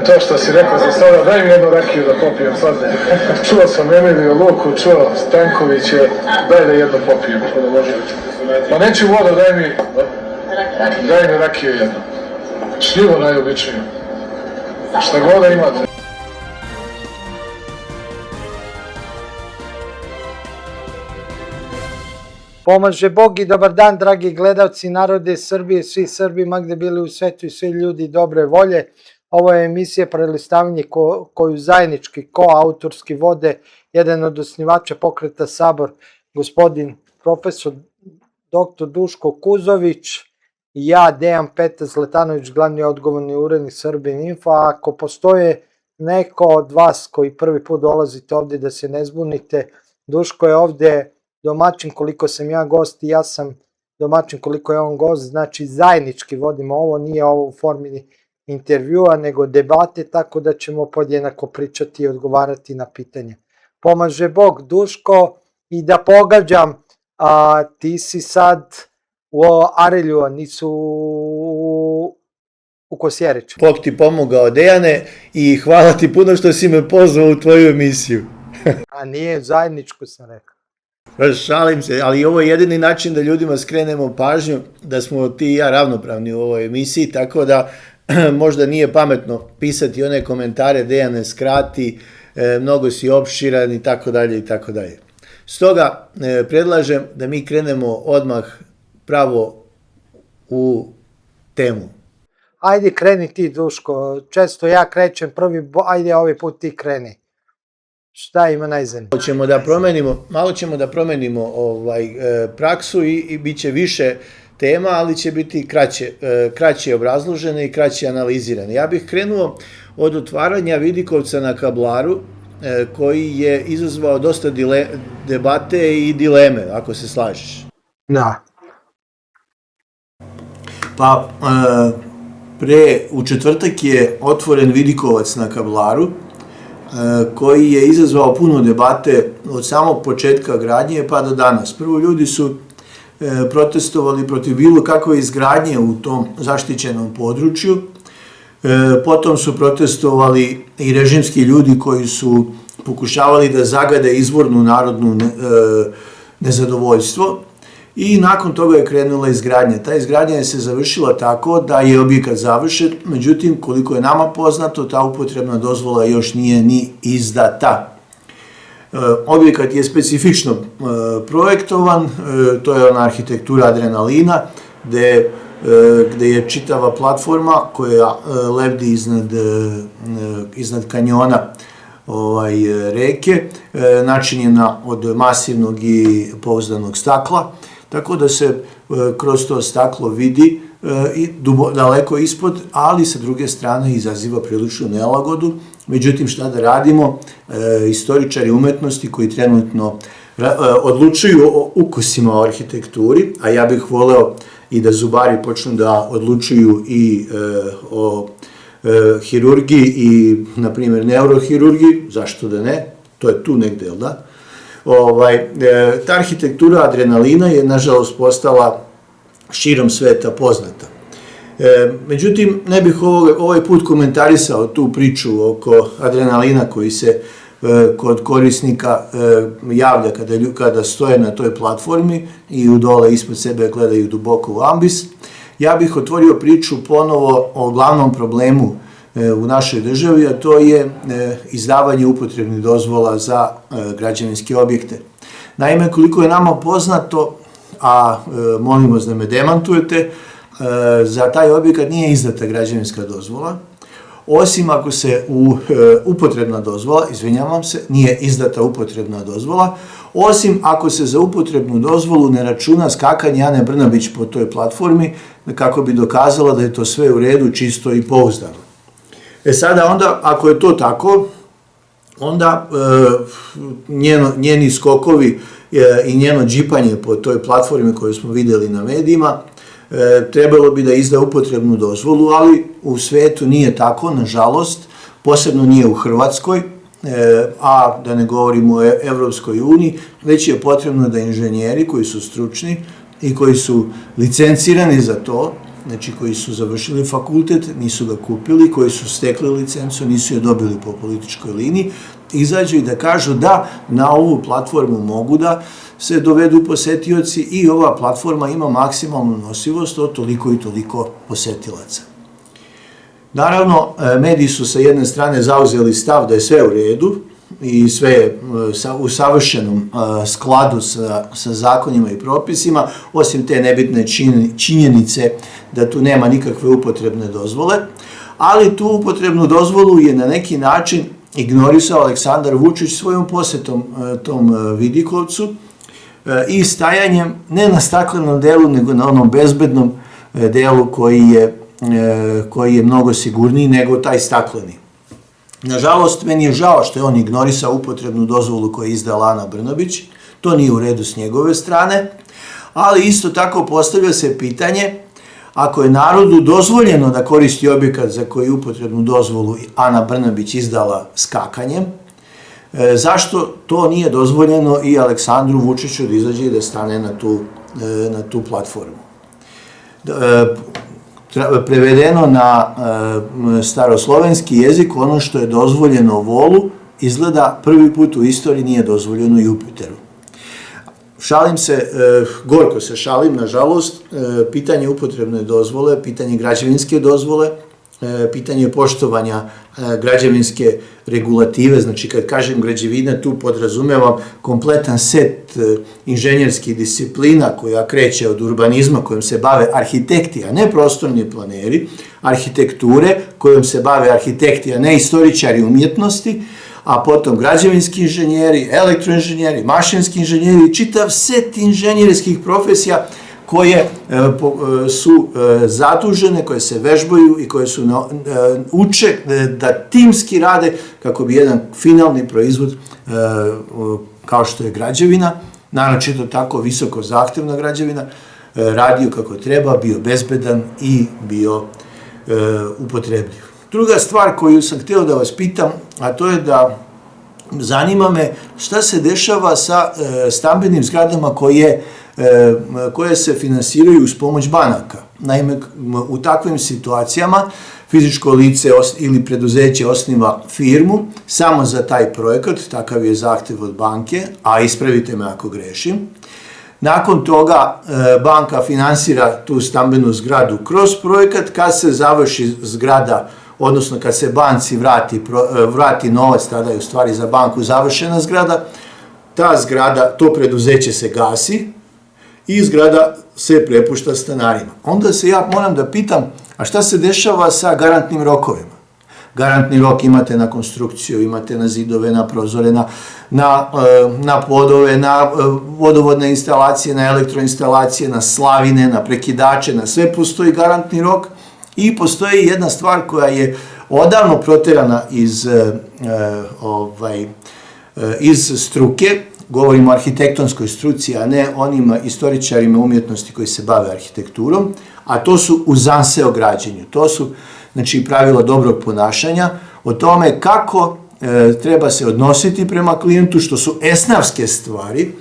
to što si rekao za sada, daj mi jednu rakiju da popijem sad. Čuo sam Emiliju Luku, čuo Stankoviće, daj da jednu popijem. Pa neću vodu, daj mi rakiju jednu. Šljivo najobičniju. Šta god da imate. Pomaže Bog i dobar dan, dragi gledalci, narode Srbije, svi Srbi, ma gde bili u svetu i svi ljudi dobre volje. Ovo je emisija Prelistavanje koju zajednički, koautorski vode jedan od osnivača pokreta Sabor, gospodin profesor dr. Duško Kuzović i ja, Dejan Peta Zlatanović, glavni odgovorni urednik Srbin Info. A ako postoje neko od vas koji prvi put dolazite ovde, da se ne zbunite, Duško je ovde domaćin koliko sam ja gost i ja sam domaćin koliko je on gost, znači zajednički vodimo ovo, nije ovo u formi intervjua nego debate, tako da ćemo podjednako pričati i odgovarati na pitanje. Pomaže Bog, Duško, i da pogađam, ti si sad u Arelju, a nisu u Kosjeriću. Bog ti pomogao, Dejane, i hvala ti puno što si me pozvao u tvoju emisiju. A nije, zajedničku sam rekao. Šalim se, ali ovo je jedini način da ljudima skrenemo pažnju da smo ti i ja ravnopravni u ovoj emisiji, tako da možda nije pametno pisati one komentare Dejane skrati, mnogo si opširan i tako dalje i tako dalje. Stoga predlažem da mi krenemo odmah pravo u temu. Ajde kreni ti, Duško, često ja krećem prvi, ajde ovaj put ti kreni. Šta ima najzanimljivije? Malo ćemo da promenimo praksu i bit će više tema, ali će biti kraće obrazložene i kraće analizirane. Ja bih krenuo od otvaranja vidikovca na Kablaru, koji je izazvao dosta debate i dileme, ako se slažeš. Da. Pa, u četvrtak je otvoren vidikovac na Kablaru, koji je izazvao puno debate od samog početka gradnje pa do danas. Prvo, ljudi su protestovali protiv bilo kakve izgradnje u tom zaštićenom području, potom su protestovali i režimski ljudi koji su pokušavali da zagade izvornu narodnu nezadovoljstvo i nakon toga je krenula izgradnja. Ta izgradnja je se završila tako da je objekat završen, međutim, koliko je nama poznato, ta upotrebna dozvola još nije ni izdata. Objekat je specifično projektovan, to je ona arhitektura adrenalina, gde je čitava platforma koja lebdi iznad kanjona reke, načinjena od masivnog i pouzdanog stakla, tako da se kroz to staklo vidi i daleko ispod, ali sa druge strane izaziva priličnu nelagodu. Međutim, šta da radimo? Istoričari umetnosti koji trenutno odlučuju o ukusima o arhitekturi, a ja bih voleo i da zubari počnu da odlučuju i o hirurgiji i, na primjer, neurohirurgiji, zašto da ne, to je tu negde, jel da? Ta arhitektura adrenalina je, nažalost, postala širom sveta poznata. Međutim, ne bih ovaj put komentarisao tu priču oko adrenalina koji se kod korisnika javlja kada stoje na toj platformi i u dole ispod sebe gledaju duboko u ambis. Ja bih otvorio priču ponovo o glavnom problemu u našoj državi, a to je izdavanje upotrebnih dozvola za građevinske objekte. Naime, koliko je nama poznato, a molim vas da me demantujete, za taj objekat nije izdata građevinska dozvola, osim ako se upotrebna dozvola, izvinjavam se, nije izdata upotrebna dozvola, osim ako se za upotrebnu dozvolu ne računa skakanje Ane Brnabić po toj platformi, kako bi dokazala da je to sve u redu, čisto i pouzdano. Sada onda, ako je to tako, onda njeni skokovi i njeno džipanje po toj platformi koju smo videli na medijima, trebalo bi da izda upotrebnu dozvolu, ali u svetu nije tako, nažalost, posebno nije u Hrvatskoj, a da ne govorimo o Evropskoj uniji, već je potrebno da inženjeri koji su stručni i koji su licencirani za to, znači koji su završili fakultet, nisu ga kupili, koji su stekli licencu, nisu je dobili po političkoj liniji, izađu i da kažu da na ovu platformu mogu da se dovedu posetioci i ova platforma ima maksimalnu nosivost od toliko i toliko posetilaca. Naravno, mediji su sa jedne strane zauzeli stav da je sve u redu i sve je u savršenom skladu sa zakonima i propisima, osim te nebitne činjenice da tu nema nikakve upotrebne dozvole, ali tu upotrebnu dozvolu je na neki način ignorisao Aleksandar Vučić svojom posetom tom Vidikovcu i stajanjem ne na staklenom delu, nego na onom bezbednom delu koji je mnogo sigurniji nego taj stakleni. Nažalost, meni je žao što je on ignorisao upotrebnu dozvolu koju je izdala Ana Brnabić, to nije u redu s njegove strane, ali isto tako postavlja se pitanje, ako je narodu dozvoljeno da koristi objekat za koji upotrebnu dozvolu Ana Brnabić izdala skakanjem, zašto to nije dozvoljeno i Aleksandru Vučiću da izađe i da stane na tu platformu? Prevedeno na staroslovenski jezik, ono što je dozvoljeno volu, izgleda prvi put u istoriji nije dozvoljeno Jupiteru. Šalim se, gorko se šalim, nažalost, pitanje upotrebne dozvole, pitanje građevinske dozvole, pitanje poštovanja građevinske regulative, znači kad kažem građevina, tu podrazumevam kompletan set inženjerskih disciplina koja kreće od urbanizma kojom se bave arhitekti, a ne prostorni planeri, arhitekture kojom se bave arhitekti, a ne istoričari umjetnosti, a potom građevinski inženjeri, elektroinženjeri, mašinski inženjeri, čitav set inženjerskih profesija koje su zadužene, koje se vežbaju i koje su uče da timski rade kako bi jedan finalni proizvod kao što je građevina, naročito tako visoko zahtevna građevina, radio kako treba, bio bezbedan i bio upotrebljiv. Druga stvar koju sam htio da vas pitam, a to je da zanima me šta se dešava sa stambenim zgradama koje se finansiraju uz pomoć banaka. Naime, u takvim situacijama fizičko lice ili preduzeće osniva firmu samo za taj projekat, takav je zahtev od banke, a ispravite me ako grešim. Nakon toga banka finansira tu stambenu zgradu kroz projekat, kad se završi zgrada, odnosno kad se banci vrati novac, tada je u stvari za banku završena zgrada, ta zgrada, to preduzeće se gasi i zgrada se prepušta stanarima. Onda se ja moram da pitam, a šta se dešava sa garantnim rokovima? Garantni rok imate na konstrukciju, imate na zidove, na prozore, na podove, na vodovodne instalacije, na elektroinstalacije, na slavine, na prekidače, na sve postoji garantni rok. I postoji jedna stvar koja je odavno proterana iz struke, govorimo o arhitektonskoj struci, a ne onima istoričarima umjetnosti koji se bave arhitekturom, a to su uzanse o građenju. To su, znači, pravila dobrog ponašanja o tome kako treba se odnositi prema klijentu, što su esnafske stvari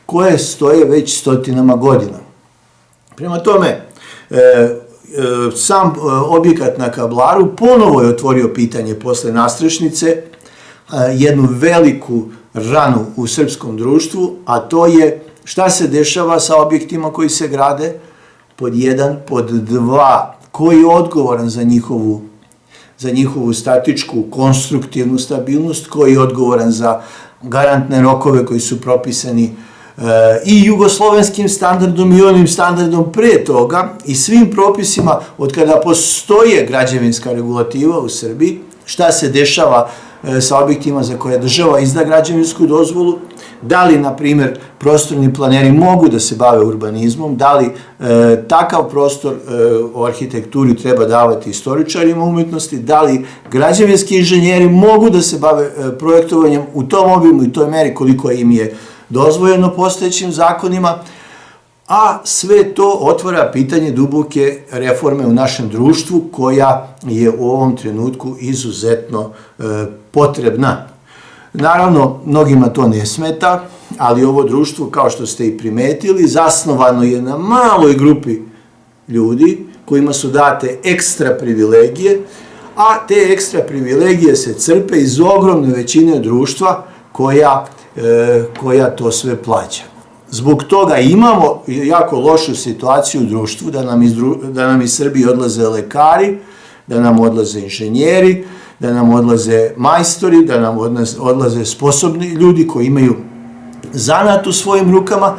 koje stoje već stotinama godina. Prema tome, sam objekat na Kablaru ponovo je otvorio pitanje posle Nastrešnice, jednu veliku ranu u srpskom društvu, a to je šta se dešava sa objektima koji se grade, pod 1, pod 2, koji je odgovoran za njihovu statičku, konstruktivnu stabilnost, koji je odgovoran za garantne rokove koji su propisani i jugoslovenskim standardom i onim standardom pre toga i svim propisima od kada postoje građevinska regulativa u Srbiji, šta se dešava sa objektima za koje država izda građevinsku dozvolu, da li, na primjer, prostorni planeri mogu da se bave urbanizmom, da li takav prostor o arhitekturi treba davati istoričarima umjetnosti, da li građevinski inženjeri mogu da se bave projektovanjem u tom obimu i toj meri koliko im je dozvoljeno postojećim zakonima, a sve to otvara pitanje duboke reforme u našem društvu koja je u ovom trenutku izuzetno potrebna. Naravno, mnogima to ne smeta, ali ovo društvo, kao što ste i primetili, zasnovano je na maloj grupi ljudi kojima su date ekstra privilegije, a te ekstra privilegije se crpe iz ogromne većine društva koja to sve plaća. Zbog toga imamo jako lošu situaciju u društvu, da nam iz Srbije odlaze lekari, da nam odlaze inženjeri, da nam odlaze majstori, da nam odlaze sposobni ljudi koji imaju zanat u svojim rukama,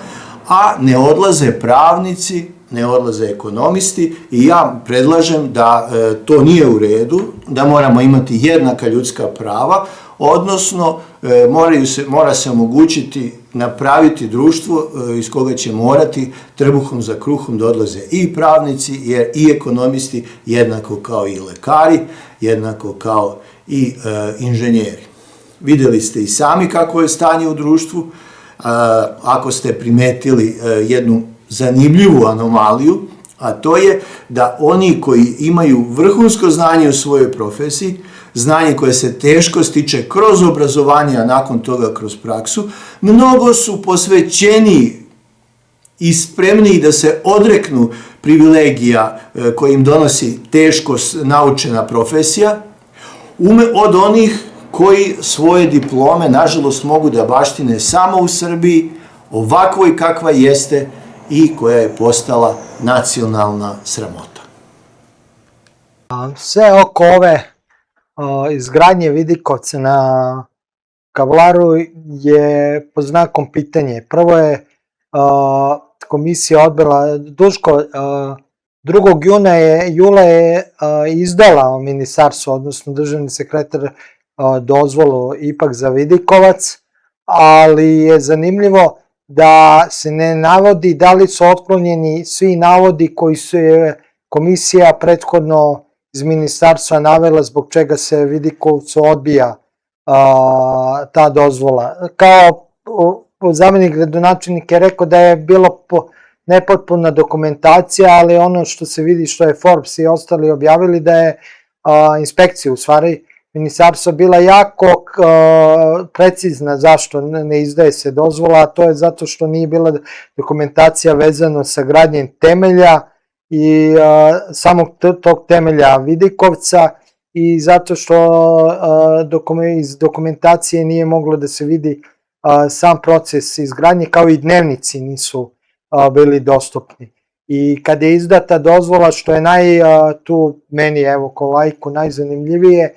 a ne odlaze pravnici, ne odlaze ekonomisti i ja predlažem da to nije u redu, da moramo imati jednaka ljudska prava, odnosno mora se omogućiti napraviti društvo iz koga će morati trbuhom za kruhom da odlaze i pravnici i ekonomisti, jednako kao i lekari, jednako kao i inženjeri. Vidjeli ste i sami kako je stanje u društvu. Ako ste primetili jednu zanimljivu anomaliju, a to je da oni koji imaju vrhunsko znanje u svojoj profesiji, znanje koje se teško stiče kroz obrazovanje, a nakon toga kroz praksu, mnogo su posvećeniji i spremniji da se odreknu privilegija koje im donosi teško naučena profesija, od onih koji svoje diplome, nažalost, mogu da baštine samo u Srbiji, ovakvoj kakva jeste i koja je postala nacionalna sramota. Sve oko ove izgradnje vidikovca na Kavlaru je pod znakom pitanje. Prvo je komisija odbila, Duško, 2. jula je izdala ministarstvo, odnosno državni sekretar, dozvolu ipak za vidikovac, ali je zanimljivo da se ne navodi da li su otklonjeni svi navodi koji su komisija prethodno iz ministarstva navela zbog čega se vidikovcu odbija ta dozvola. Kao zamenik gradonačelnika je rekao da je bilo nepotpuna dokumentacija, ali ono što se vidi, što je Forbes i ostali objavili, da je inspekcija, u stvari ministarstvo, bila jako precizna zašto ne izdaje se dozvola, a to je zato što nije bila dokumentacija vezano sa gradnjem temelja i samog tog temelja vidikovca, i zato što iz dokumentacije nije moglo da se vidi sam proces izgradnje, kao i dnevnici nisu bili dostupni. I kad je izdata dozvola, što je tu meni, evo, ko laiku, najzanimljivije,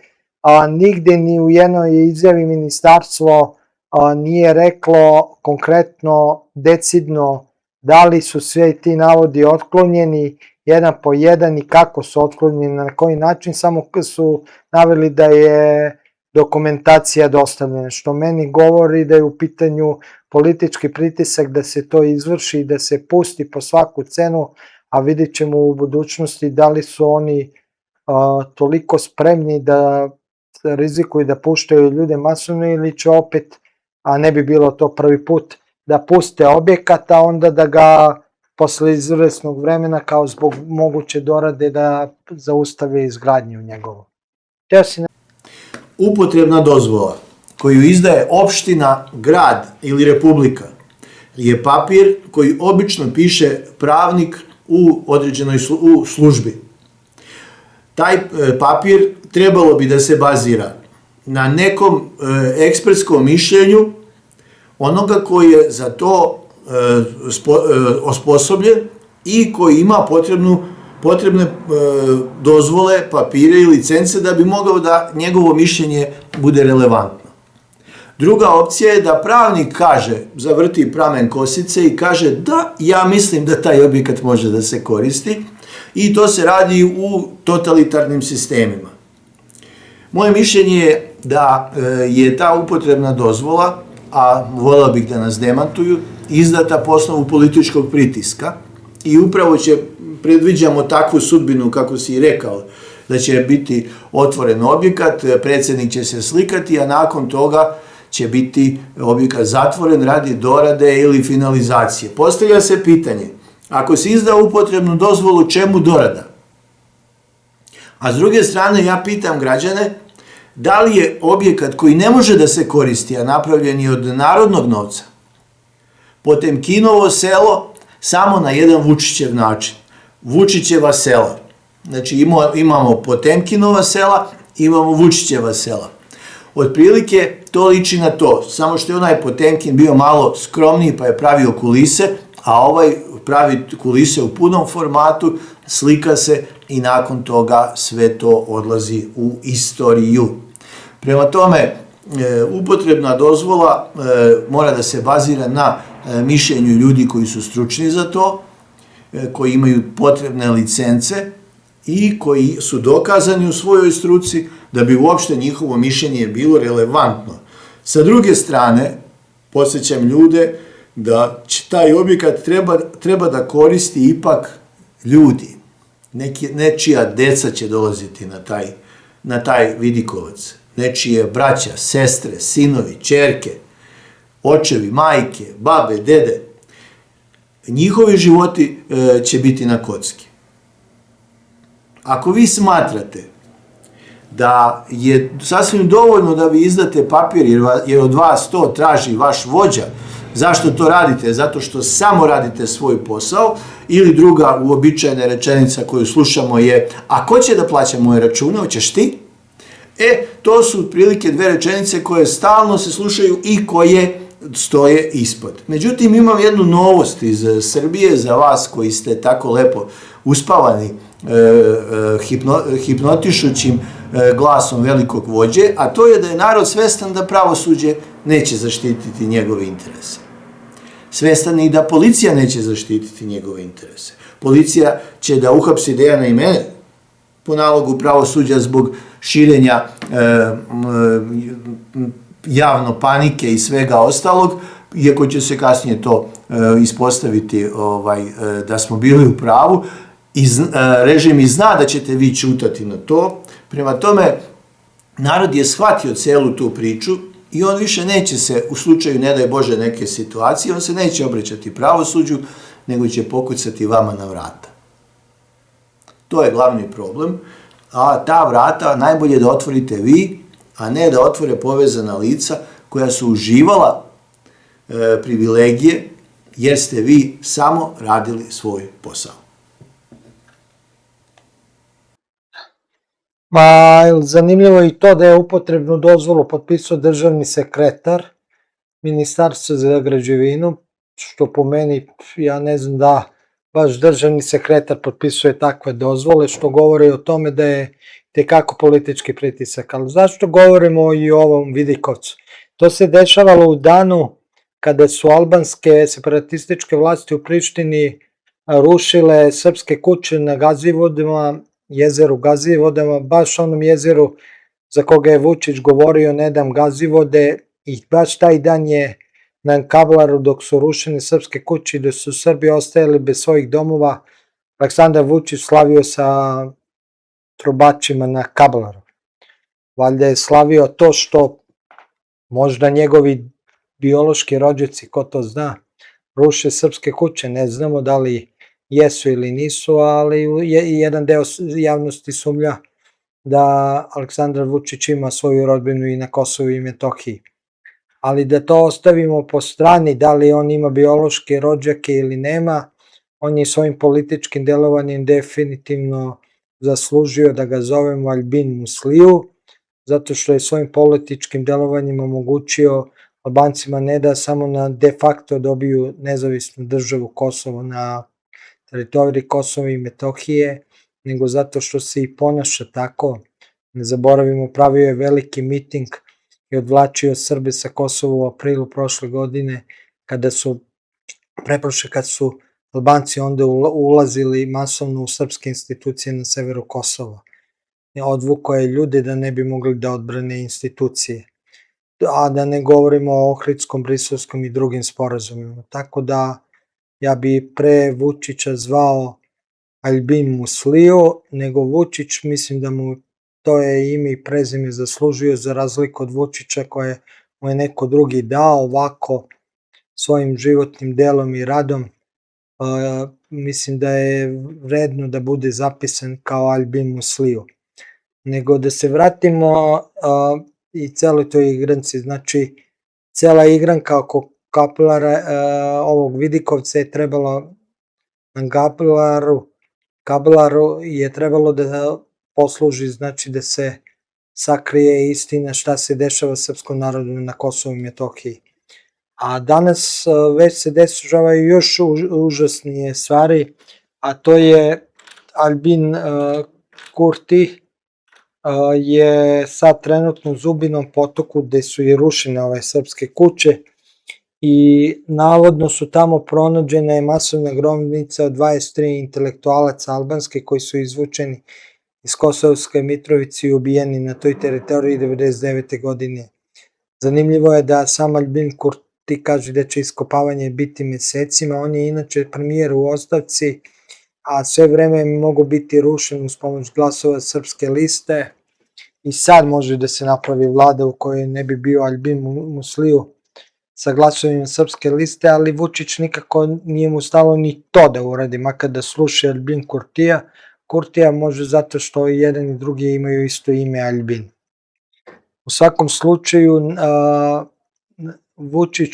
nigde ni u jednoj izjavi ministarstvo nije reklo konkretno, decidno, da li su sve ti navodi otklonjeni jedan po jedan i kako su otklonjeni, na koji način, samo su naveli da je dokumentacija dostavljena, što meni govori da je u pitanju politički pritisak da se to izvrši i da se pusti po svaku cenu, a vidjet ćemo u budućnosti da li su oni toliko spremni da rizikuju da puštaju ljude masovno, ili će opet, a ne bi bilo to prvi put, da puste objekat, a onda da ga posle izvesnog vremena, kao zbog moguće dorade, da zaustave izgradnju njegovu. Upotrebna dozvola koju izdaje opština, grad ili republika je papir koji obično piše pravnik u određenoj službi. Taj papir trebalo bi da se bazira na nekom ekspertskom mišljenju onoga koji je za to osposobljen i koji ima potrebne dozvole, papire i licence da bi mogao da njegovo mišljenje bude relevantno. Druga opcija je da pravnik kaže, zavrti pramen kosice i kaže da, ja mislim da taj objekat može da se koristi, i to se radi u totalitarnim sistemima. Moje mišljenje je da je ta upotrebna dozvola, a voleo bih da nas demantuju, izdata po osnovu političkog pritiska, i upravo predviđamo takvu sudbinu, kako si i rekao, da će biti otvoren objekat, predsjednik će se slikati, a nakon toga će biti objekat zatvoren radi dorade ili finalizacije. Postavlja se pitanje, ako se izda upotrebnu dozvolu, čemu dorada? A s druge strane, ja pitam građane, da li je objekat koji ne može da se koristi, a napravljen je od narodnog novca, Potemkinovo selo samo na jedan Vučićev način. Vučićeva sela. Znači imamo Potemkinova sela, imamo Vučićeva sela. Otprilike to liči na to, samo što je onaj Potemkin bio malo skromniji pa je pravio kulise, a ovaj pravi kulise u punom formatu, slika se i nakon toga sve to odlazi u istoriju. Prema tome, upotrebna dozvola mora da se bazira na mišljenju ljudi koji su stručni za to, koji imaju potrebne licence i koji su dokazani u svojoj struci da bi uopšte njihovo mišljenje bilo relevantno. Sa druge strane, podsjećam ljude da taj objekat treba da koristi ipak ljudi. Nečija deca će dolaziti na taj vidikovac. Nečije braća, sestre, sinovi, ćerke, očevi, majke, babe, dede. Njihovi životi će biti na kocki. Ako vi smatrate da je sasvim dovoljno da vi izdate papir jer od vas to traži vaš vođa, zašto to radite? Zato što samo radite svoj posao, ili druga uobičajena rečenica koju slušamo je: a ko će da plaća moje račune, hoćeš ti? To su otprilike dve rečenice koje stalno se slušaju i koje stoje ispod. Međutim, imam jednu novost iz Srbije za vas koji ste tako lepo uspavani hipnotišućim glasom velikog vođe, a to je da je narod svestan da pravosuđe neće zaštititi njegove interese. Svestan i da policija neće zaštititi njegove interese. Policija će da uhapsi Dejana i mene po nalogu pravosuđa zbog širenja javno panike i svega ostalog, iako će se kasnije to ispostaviti da smo bili u pravu. Režim i zna da ćete vi ćutati na to. Prema tome, narod je shvatio celu tu priču i on više neće se, u slučaju ne daj Bože neke situacije, on se neće obraćati pravosuđu, nego će pokucati vama na vrata. To je glavni problem, a ta vrata najbolje da otvorite vi, a ne da otvore povezana lica koja su uživala privilegije, jer ste vi samo radili svoj posao. Zanimljivo je i to da je upotrebnu dozvolu potpisao državni sekretar Ministarstva za građevinu, što po meni, ja ne znam da baš državni sekretar potpisuje takve dozvole, što govori o tome da je tekako politički pritisak. Ali zašto govorimo i o ovom vidikovcu? To se dešavalo u danu kada su albanske separatističke vlasti u Prištini rušile srpske kuće na Gazivodima, jezeru Gazivodama, baš onom jezeru za koga je Vučić govorio ne dam Gazivode, i baš taj dan je na Kablaru, dok su rušene srpske kuće i da su Srbi ostajali bez svojih domova, Aleksandar Vučić slavio sa trubačima na Kablaru. Valjda je slavio to što možda njegovi biološki rođaci, ko to zna, ruše srpske kuće. Ne znamo da li jesu ili nisu, ali jedan deo javnosti sumnja da Aleksandar Vučić ima svoju rodbinu i na Kosovu i Metohiji. Ali da to ostavimo po strani, da li on ima biološke rođake ili nema, on je svojim političkim delovanjem definitivno zaslužio da ga zovemo Albin Musliju, zato što je svojim političkim delovanjem omogućio Albancima ne da samo na de facto dobiju nezavisnu državu Kosovo na teritoriji Kosova i Metohije, nego zato što se i ponaša tako. Ne zaboravimo, pravio je veliki miting i odvlačio Srbe sa Kosova u aprilu prošle godine, kad su Albanci onda ulazili masovno u srpske institucije na severu Kosova. Odvukao je ljude da ne bi mogli da odbrane institucije. A da ne govorimo o Ohridskom, Briselskom i drugim sporazumima. Tako da ja bi pre Vučića zvao Albin Musliju, nego Vučić, mislim da mu to je ime i prezime zaslužio, za razliku od Vučića koje mu je neko drugi dao, ovako svojim životnim delom i radom. Mislim da je vredno da bude zapisan kao Albin Musliju. Nego da se vratimo i celoj toj igranci, znači cela igranka oko kaplara ovog vidikovca je trebalo na Kaplaru Kablaru je trebalo da posluži, znači da se sakrije istina šta se dešava srpskom narodu na Kosovu i Metohiji. A danas već se dešavaju još užasnije stvari, a to je Albin Kurti je sad trenutno u Zubinom Potoku gde su i rušene ove srpske kuće i navodno su tamo pronađene masovna grobnica od 23 intelektualaca albanske koji su izvučeni iz Kosovske Mitrovice i ubijeni na toj teritoriji 99. godine. Zanimljivo je da sam Albin Kurti kaže da će iskopavanje biti mesecima, on je inače premijer u ostavci, a sve vreme mogu biti rušen uz pomoć glasova Srpske liste i sad može da se napravi vlada u kojoj ne bi bio Albin Musliju sa glasovima Srpske liste, ali Vučić nikako nije mu stalo ni to da uradi, makar da sluša Albin Kurtija. Kurtija može zato što jedan i drugi imaju isto ime Albin. U svakom slučaju, Vučić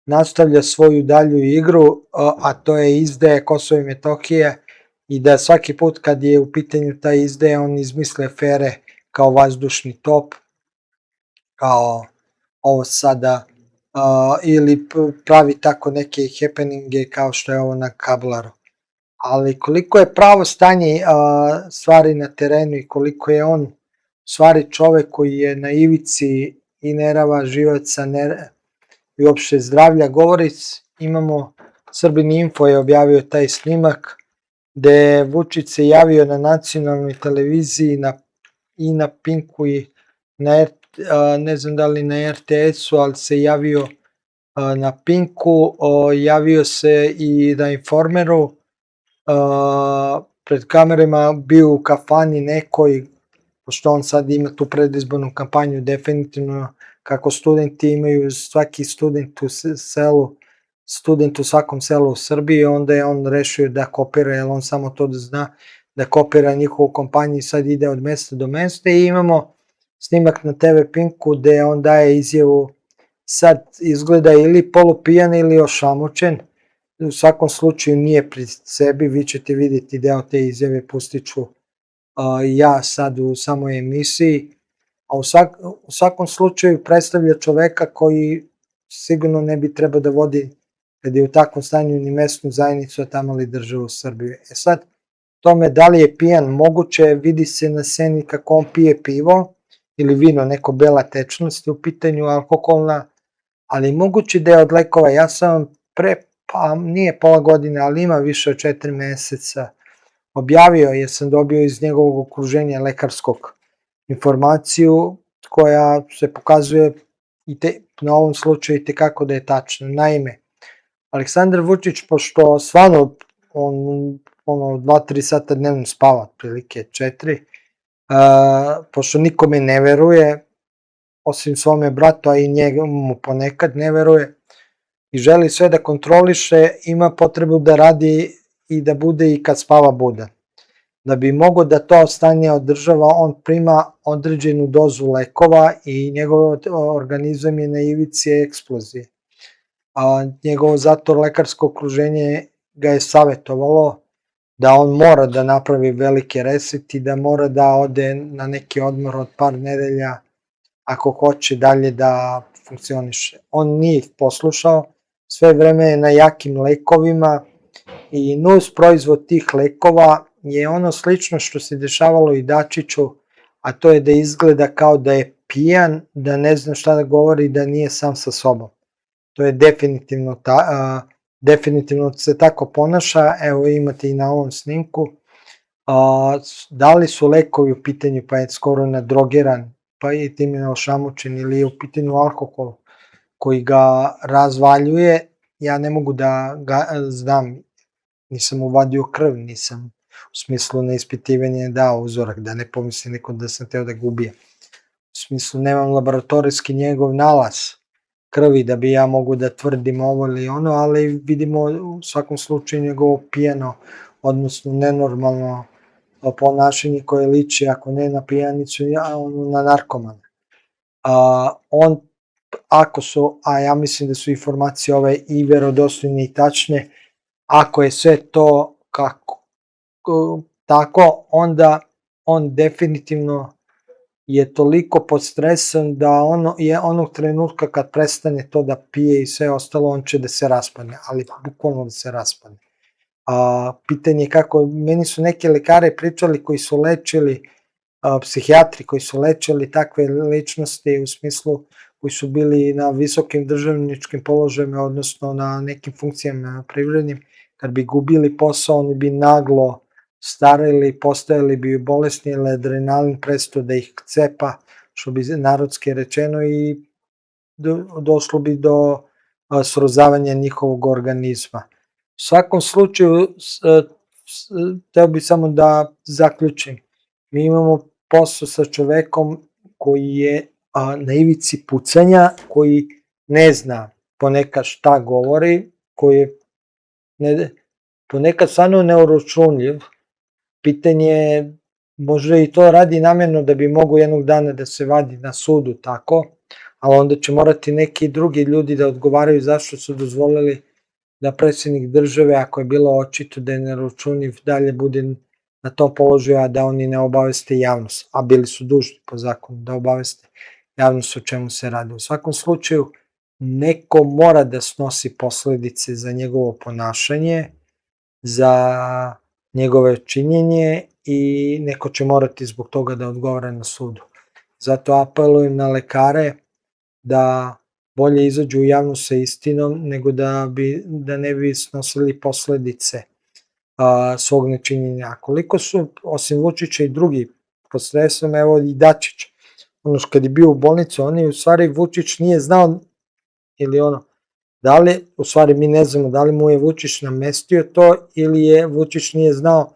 nastavlja svoju dalju igru, a to je izdaje Kosova i Metohije i da svaki put kad je u pitanju ta izdaja on izmisle afere kao vazdušni top, kao ovo sada, ili pravi tako neke happeninge kao što je ovo na Kablaru. Ali koliko je pravo stanje stvari na terenu i koliko je on stvari čovek koji je na ivici i nerava, živaca i uopšte zdravlja govori, imamo Srbin Info je objavio taj snimak gde Vučić se javio na nacionalnoj televiziji i na Pinku i ne znam da li na RTS-u, ali se javio na Pinku, javio se i na Informeru, pred kamerama bio u kafani nekoj, pošto on sad ima tu predizbornu kampanju, definitivno kako studenti imaju, svaki student u selu, student u svakom selu u Srbiji, onda je on rešio da kopira, jer on samo to da zna, da kopira njihovu kampanju i sad ide od mesta do mesta i imamo snimak na TV Pinku gde on daje izjavu, sad izgleda ili polupijan ili ošamučen, u svakom slučaju nije pri sebi, vi ćete vidjeti deo te izjave, pustit ću ja sad u samoj emisiji, a u svakom slučaju predstavlja čoveka koji sigurno ne bi trebao da vodi, kad je u takvom stanju, ni mesnu zajednicu, a tamo li državu Srbiju. Sad, tome da li je pijan, moguće vidi se na sceni kako on pije pivo ili vino, neko bela tečnost u pitanju alkoholna, ali moguće da je od lekova. Ja sam pa nije pola godine, ali ima više od 4 meseca, objavio, jer sam dobio iz njegovog okruženja lekarskog informaciju koja se pokazuje na ovom slučaju i tekako da je tačna. Naime, Aleksandar Vučić, pošto stvarno on 2-3 sata dnevno spava, otprilike 4, pošto nikome ne veruje, osim svome bratu, a i njemu ponekad ne veruje, i želi sve da kontroliše, ima potrebu da radi i da bude i kad spava budan. Da bi mogo da to stanje održava, on prima određenu dozu lekova i njegov organizam je na ivici eksplozije. Njegovo zato lekarsko okruženje ga je savjetovalo da on mora da napravi veliki reset i da mora da ode na neki odmor od par nedelja ako hoće dalje da funkcioniše. On nije ih poslušao, sve vreme je na jakim lekovima i nus proizvod tih lekova je ono slično što se dešavalo i Dačiću, a to je da izgleda kao da je pijan, da ne zna šta da govori, da nije sam sa sobom. To je definitivno se tako ponaša, evo imate i na ovom snimku. Da li su lekovi u pitanju, pa je skoro nadrogiran, pa je time ošamučen, ili je u pitanju alkohol koji ga razvaljuje, ja ne mogu da ga znam, nisam uvadio krv, nisam u smislu na ispitivanje dao uzorak, da ne pomisli neko da sam teo da ga ubijem. U smislu nemam laboratorijski njegov nalaz krvi da bi ja mogu da tvrdim ovo ili ono, ali vidimo u svakom slučaju njegovo pijano, odnosno nenormalno ponašanje koje liči, ako ne na pijanicu, na narkomana. On, ako su, a ja mislim da su informacije ove i verodostojne i tačne, ako je sve to kako tako, onda on definitivno je toliko pod stresom da onog trenutka kad prestane to da pije i sve ostalo, on će da se raspadne, ali bukvalno da se raspadne. Pitanje je kako, meni su neke lekare pričali koji su lečili, psihijatri koji su lečili takve ličnosti u smislu koji su bili na visokim državničkim položajima, odnosno na nekim funkcijama privrednim, kad bi gubili posao, oni bi naglo starili, postajali bi bolesni, ili adrenalin prestao da ih cepa, što bi narodski rečeno, i došlo bi do srozavanja njihovog organizma. U svakom slučaju, teo bi samo da zaključim, mi imamo posao sa čovekom koji je na ivici pucanja, koji ne zna ponekad šta govori, koji je ponekad stvarno neuročunljiv. Pitanje je, možda i to radi namjerno da bi mogo jednog dana da se vadi na sudu tako, ali onda će morati neki drugi ljudi da odgovaraju zašto su dozvolili da predsjednik države, ako je bilo očito da je neuročunljiv, dalje bude na tom položaju, a da oni ne obaveste javnost, a bili su dužni po zakonu da obaveste javnost o čemu se radi. U svakom slučaju, neko mora da snosi posledice za njegovo ponašanje, za njegove činjenje i neko će morati zbog toga da odgovara na sudu. Zato apelujem na lekare da bolje izađu u javnost sa istinom nego da ne bi snosili posledice svog nečinjenja. A koliko su, osim Vučića i drugi pod stresom, evo i Dačić, kad je bio u bolnici, u stvari Vučić nije znao, ili da li, u stvari mi ne znamo da li mu je Vučić namestio to, ili je Vučić nije znao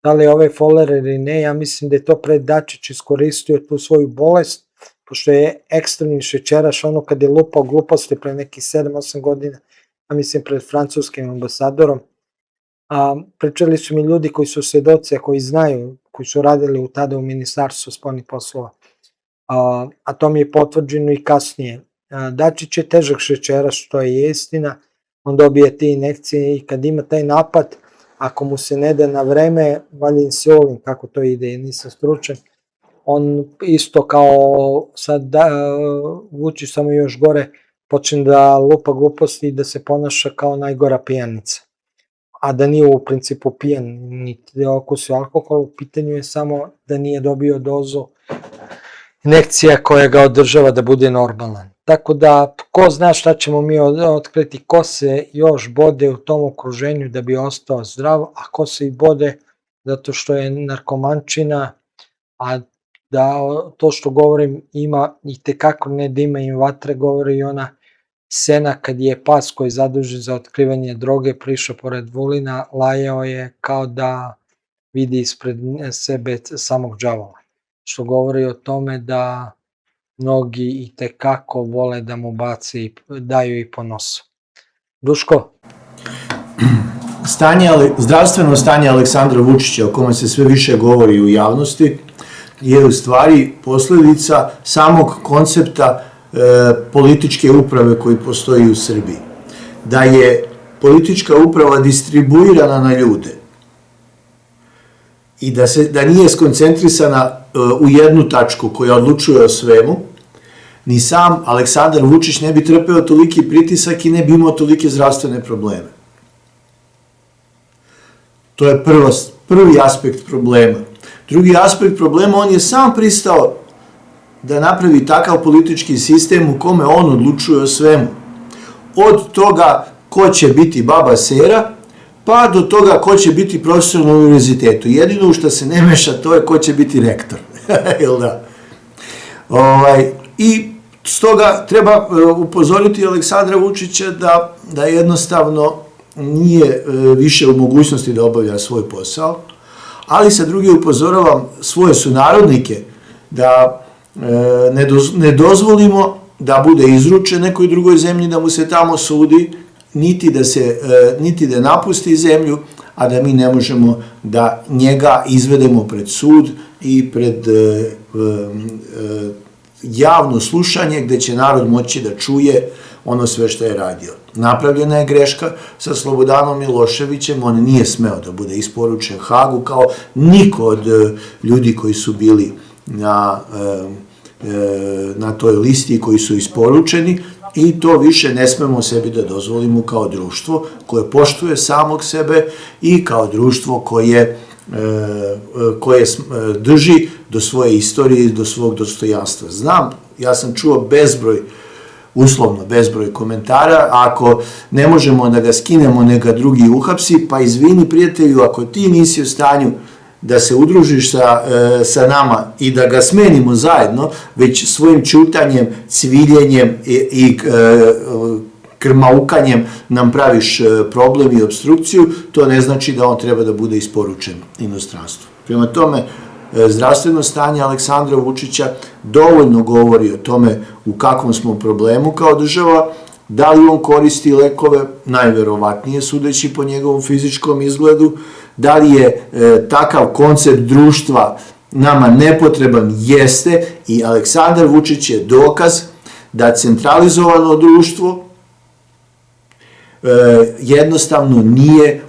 da li je ovaj foler ili ne. Ja mislim da je to pred Dačić iskoristio tu svoju bolest, pošto je ekstremni šećeraš, kad je lupao gluposti pre nekih 7-8 godina, ja mislim pred francuskim ambasadorom. Pričali su mi ljudi koji su svedoci, koji znaju, koji su radili tada u Ministarstvu spoljnih poslova, a to mi je potvrđeno i kasnije. Dačić je težak šećeraš, što je istina, on dobije te injekcije i kad ima taj napad, ako mu se ne da na vreme, valja insulin, kako to ide, nisam stručan, on isto kao sad Vučić, samo još gore, počne da lupa gluposti i da se ponaša kao najgora pijanica. A da nije u principu pijan, niti da okusi alkohol, u pitanju je samo da nije dobio dozu injekcija koja ga održava da bude normalan. Tako da, ko zna šta ćemo mi otkriti, ko se još bode u tom okruženju da bi ostao zdrav, a ko se i bode zato što je narkomančina, a da to što govorim ima i tekako ne da ima im vatre, govori i ona scena kad je pas koji je zadužen za otkrivanje droge prišao pored Vulina, lajao je kao da vidi ispred sebe samog đavola, što govori o tome da mnogi i tekako vole da mu baci i daju i po nosu. Duško? Zdravstveno stanje Aleksandra Vučića, o kome se sve više govori u javnosti, je u stvari posledica samog koncepta političke uprave koji postoji u Srbiji. Da je politička uprava distribuirana na ljude i da nije skoncentrisana u jednu tačku koja odlučuje o svemu, ni sam Aleksandar Vučić ne bi trpeo toliki pritisak i ne bi imao tolike zdravstvene probleme. To je prvi aspekt problema. Drugi aspekt problema, on je sam pristao da napravi takav politički sistem u kome on odlučuje o svemu. Od toga ko će biti baba Sera, pa do toga ko će biti profesor na univerzitetu. Jedino što se ne meša, to je ko će biti rektor. Jel da? I stoga treba upozoriti Aleksandra Vučića da jednostavno nije više u mogućnosti da obavlja svoj posao, ali sa druge upozoravam svoje sunarodnike da ne dozvolimo da bude izručen nekoj drugoj zemlji, da mu se tamo sudi, niti da napusti zemlju, a da mi ne možemo da njega izvedemo pred sud i pred javno slušanje gdje će narod moći da čuje ono sve što je radio. Napravljena je greška sa Slobodanom Miloševićem, on nije smeo da bude isporučen Hagu kao niko od ljudi koji su bili na toj listi koji su isporučeni, i to više ne smemo sebi da dozvolimo kao društvo koje poštuje samog sebe i kao društvo koje drži do svoje istorije i do svog dostojanstva. Znam, ja sam čuo uslovno bezbroj komentara, ako ne možemo da ga skinemo, neka drugi uhapsi, pa izvini prijatelju, ako ti nisi u stanju da se udružiš sa nama i da ga smenimo zajedno, već svojim ćutanjem, cviljenjem i krmaukanjem nam praviš problem i obstrukciju, to ne znači da on treba da bude isporučen inostranstvu. Prema tome, zdravstveno stanje Aleksandra Vučića dovoljno govori o tome u kakvom smo problemu kao država. Da li on koristi lekove? Najverovatnije, sudeći po njegovom fizičkom izgledu. Da li je takav koncept društva nama nepotreban? Jeste, i Aleksandar Vučić je dokaz da centralizovano društvo jednostavno nije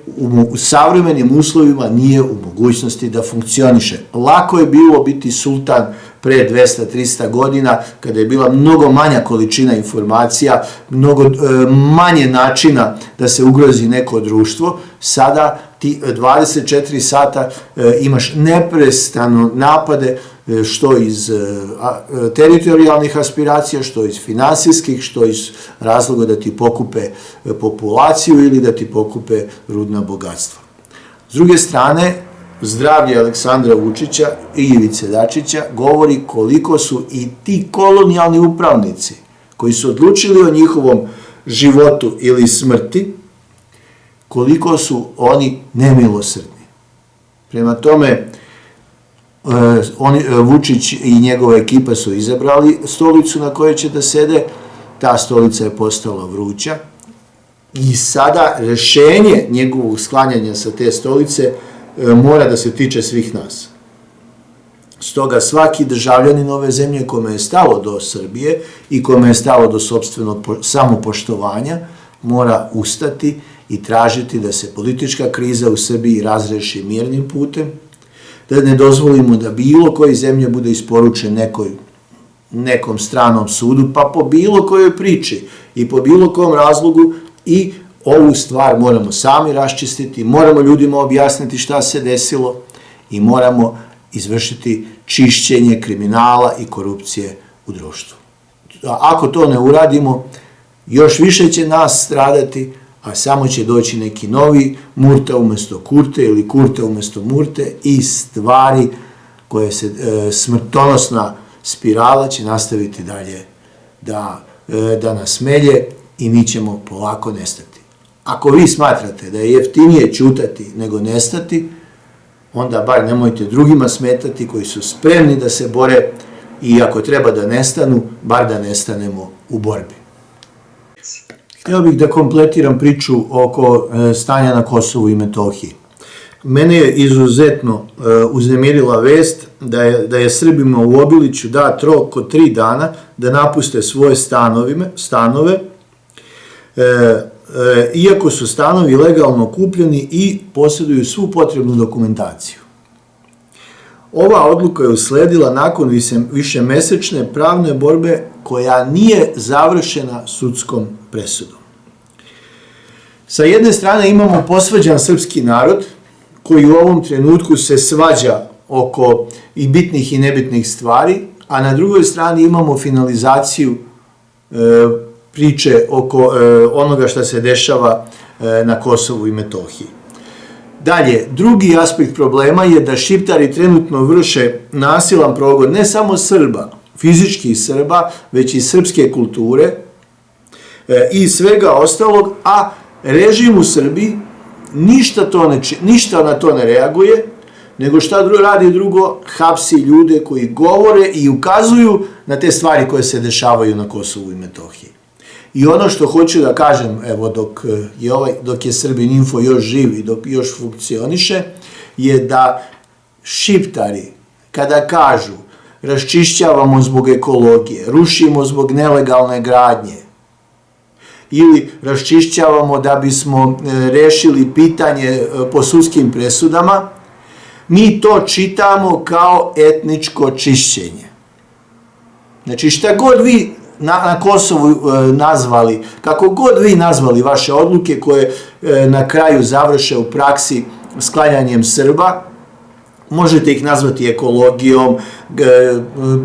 u savremenim uslovima nije u mogućnosti da funkcioniše. Lako je bilo biti sultan pre 200-300 godina, kada je bila mnogo manja količina informacija, mnogo manje načina da se ugrozi neko društvo. Sada ti 24 sata imaš neprestano napade, što iz teritorijalnih aspiracija, što iz finansijskih, što iz razloga da ti pokupe populaciju ili da ti pokupe rudna bogatstva. S druge strane, zdravlje Aleksandra Vučića i Ivice Dačića govori koliko su i ti kolonijalni upravnici koji su odlučili o njihovom životu ili smrti, koliko su oni nemilosrdni. Prema tome, Vučić i njegova ekipa su izabrali stolicu na kojoj će da sede, ta stolica je postala vruća i sada rešenje njegovog sklanjanja sa te stolice mora da se tiče svih nas. Stoga svaki državljanin ove zemlje kome je stalo do Srbije i kome je stalo do sopstvenog samopoštovanja mora ustati i tražiti da se politička kriza u Srbiji razreši mirnim putem, da ne dozvolimo da bilo koji zemlja bude isporučen nekom stranom sudu, pa po bilo kojoj priči i po bilo kom razlogu, i ovu stvar moramo sami raščistiti, moramo ljudima objasniti šta se desilo i moramo izvršiti čišćenje kriminala i korupcije u društvu. Ako to ne uradimo, još više će nas stradati, a samo će doći neki novi Murta umesto Kurte ili Kurte umesto Murte i stvari koje se smrtonosna spirala će nastaviti dalje da nas melje i mi ćemo polako nestati. Ako vi smatrate da je jeftinije ćutati nego nestati, onda bar nemojte drugima smetati koji su spremni da se bore i ako treba da nestanu, bar da nestanemo u borbi. Htio bih da kompletiram priču oko stanja na Kosovu i Metohiji. Mene je izuzetno uznemirila vest da je Srbima u Obiliću dat rok od 3 dana da napuste svoje stanove, iako su stanovi legalno kupljeni i posjeduju svu potrebnu dokumentaciju. Ova odluka je usledila nakon višemesečne pravne borbe koja nije završena sudskom presudom. Sa jedne strane imamo posvađan srpski narod koji u ovom trenutku se svađa oko i bitnih i nebitnih stvari, a na drugoj strani imamo finalizaciju priče oko onoga što se dešava na Kosovu i Metohiji. Dalje, drugi aspekt problema je da Šiptari trenutno vrše nasilan progon ne samo Srba, fizičkih Srba, već i srpske kulture i svega ostalog, a režim u Srbiji ništa na to ne reaguje, nego šta radi drugo, hapsi ljude koji govore i ukazuju na te stvari koje se dešavaju na Kosovu i Metohiji. I ono što hoću da kažem, evo dok je Srbin Info još živ i dok još funkcioniše, je da Šiptari kada kažu raščišćavamo zbog ekologije, rušimo zbog nelegalne gradnje ili raščišćavamo da bismo rešili pitanje po sudskim presudama, mi to čitamo kao etničko čišćenje. Znači šta god vi na Kosovu nazvali, kako god vi nazvali vaše odluke koje na kraju završe u praksi sklanjanjem Srba, možete ih nazvati ekologijom,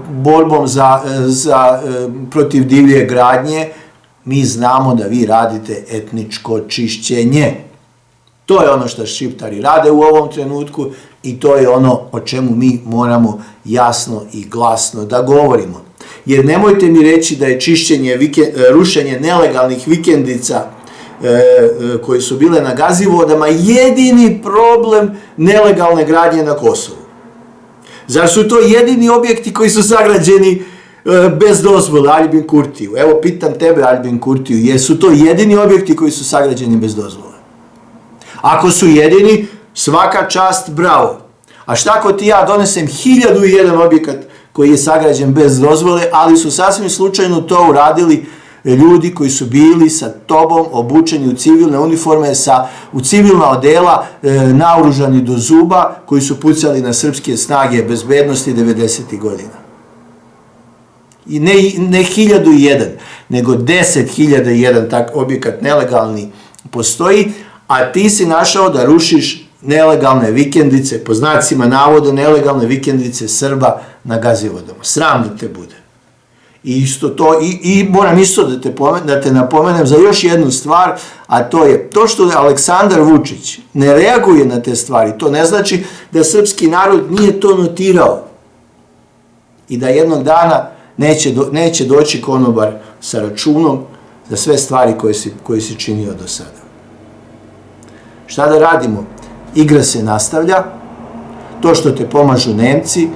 borbom protiv divlje gradnje, mi znamo da vi radite etničko čišćenje. To je ono što Šiptari rade u ovom trenutku i to je ono o čemu mi moramo jasno i glasno da govorimo. Jer nemojte mi reći da je rušenje nelegalnih vikendica koji su bile na Gazivodama jedini problem nelegalne gradnje na Kosovu. Zar su to jedini objekti koji su sagrađeni bez dozvole, Aljbin Kurtiju? Evo, pitam tebe, Aljbin Kurtiju, jesu to jedini objekti koji su sagrađeni bez dozvole? Ako su jedini, svaka čast, bravo. A šta ako ti ja donesem 1001 objekat koji je sagrađen bez dozvole, ali su sasvim slučajno to uradili ljudi koji su bili sa tobom obučeni u civilne uniforme, u civilna odela, naoružani do zuba, koji su pucali na srpske snage bezbednosti 90. godina. I ne 1001, nego 10.001 tak objekat nelegalni postoji, a ti si našao da rušiš nelegalne vikendice, po znacima navoda nelegalne vikendice Srba na Gazivodama. Sram da te bude. I moram isto da te napomenem za još jednu stvar, a to je to što Aleksandar Vučić ne reaguje na te stvari. To ne znači da srpski narod nije to notirao i da jednog dana neće doći konobar sa računom za sve stvari koje si činio do sada. Šta da radimo? Igra se nastavlja. To što te pomažu Nemci,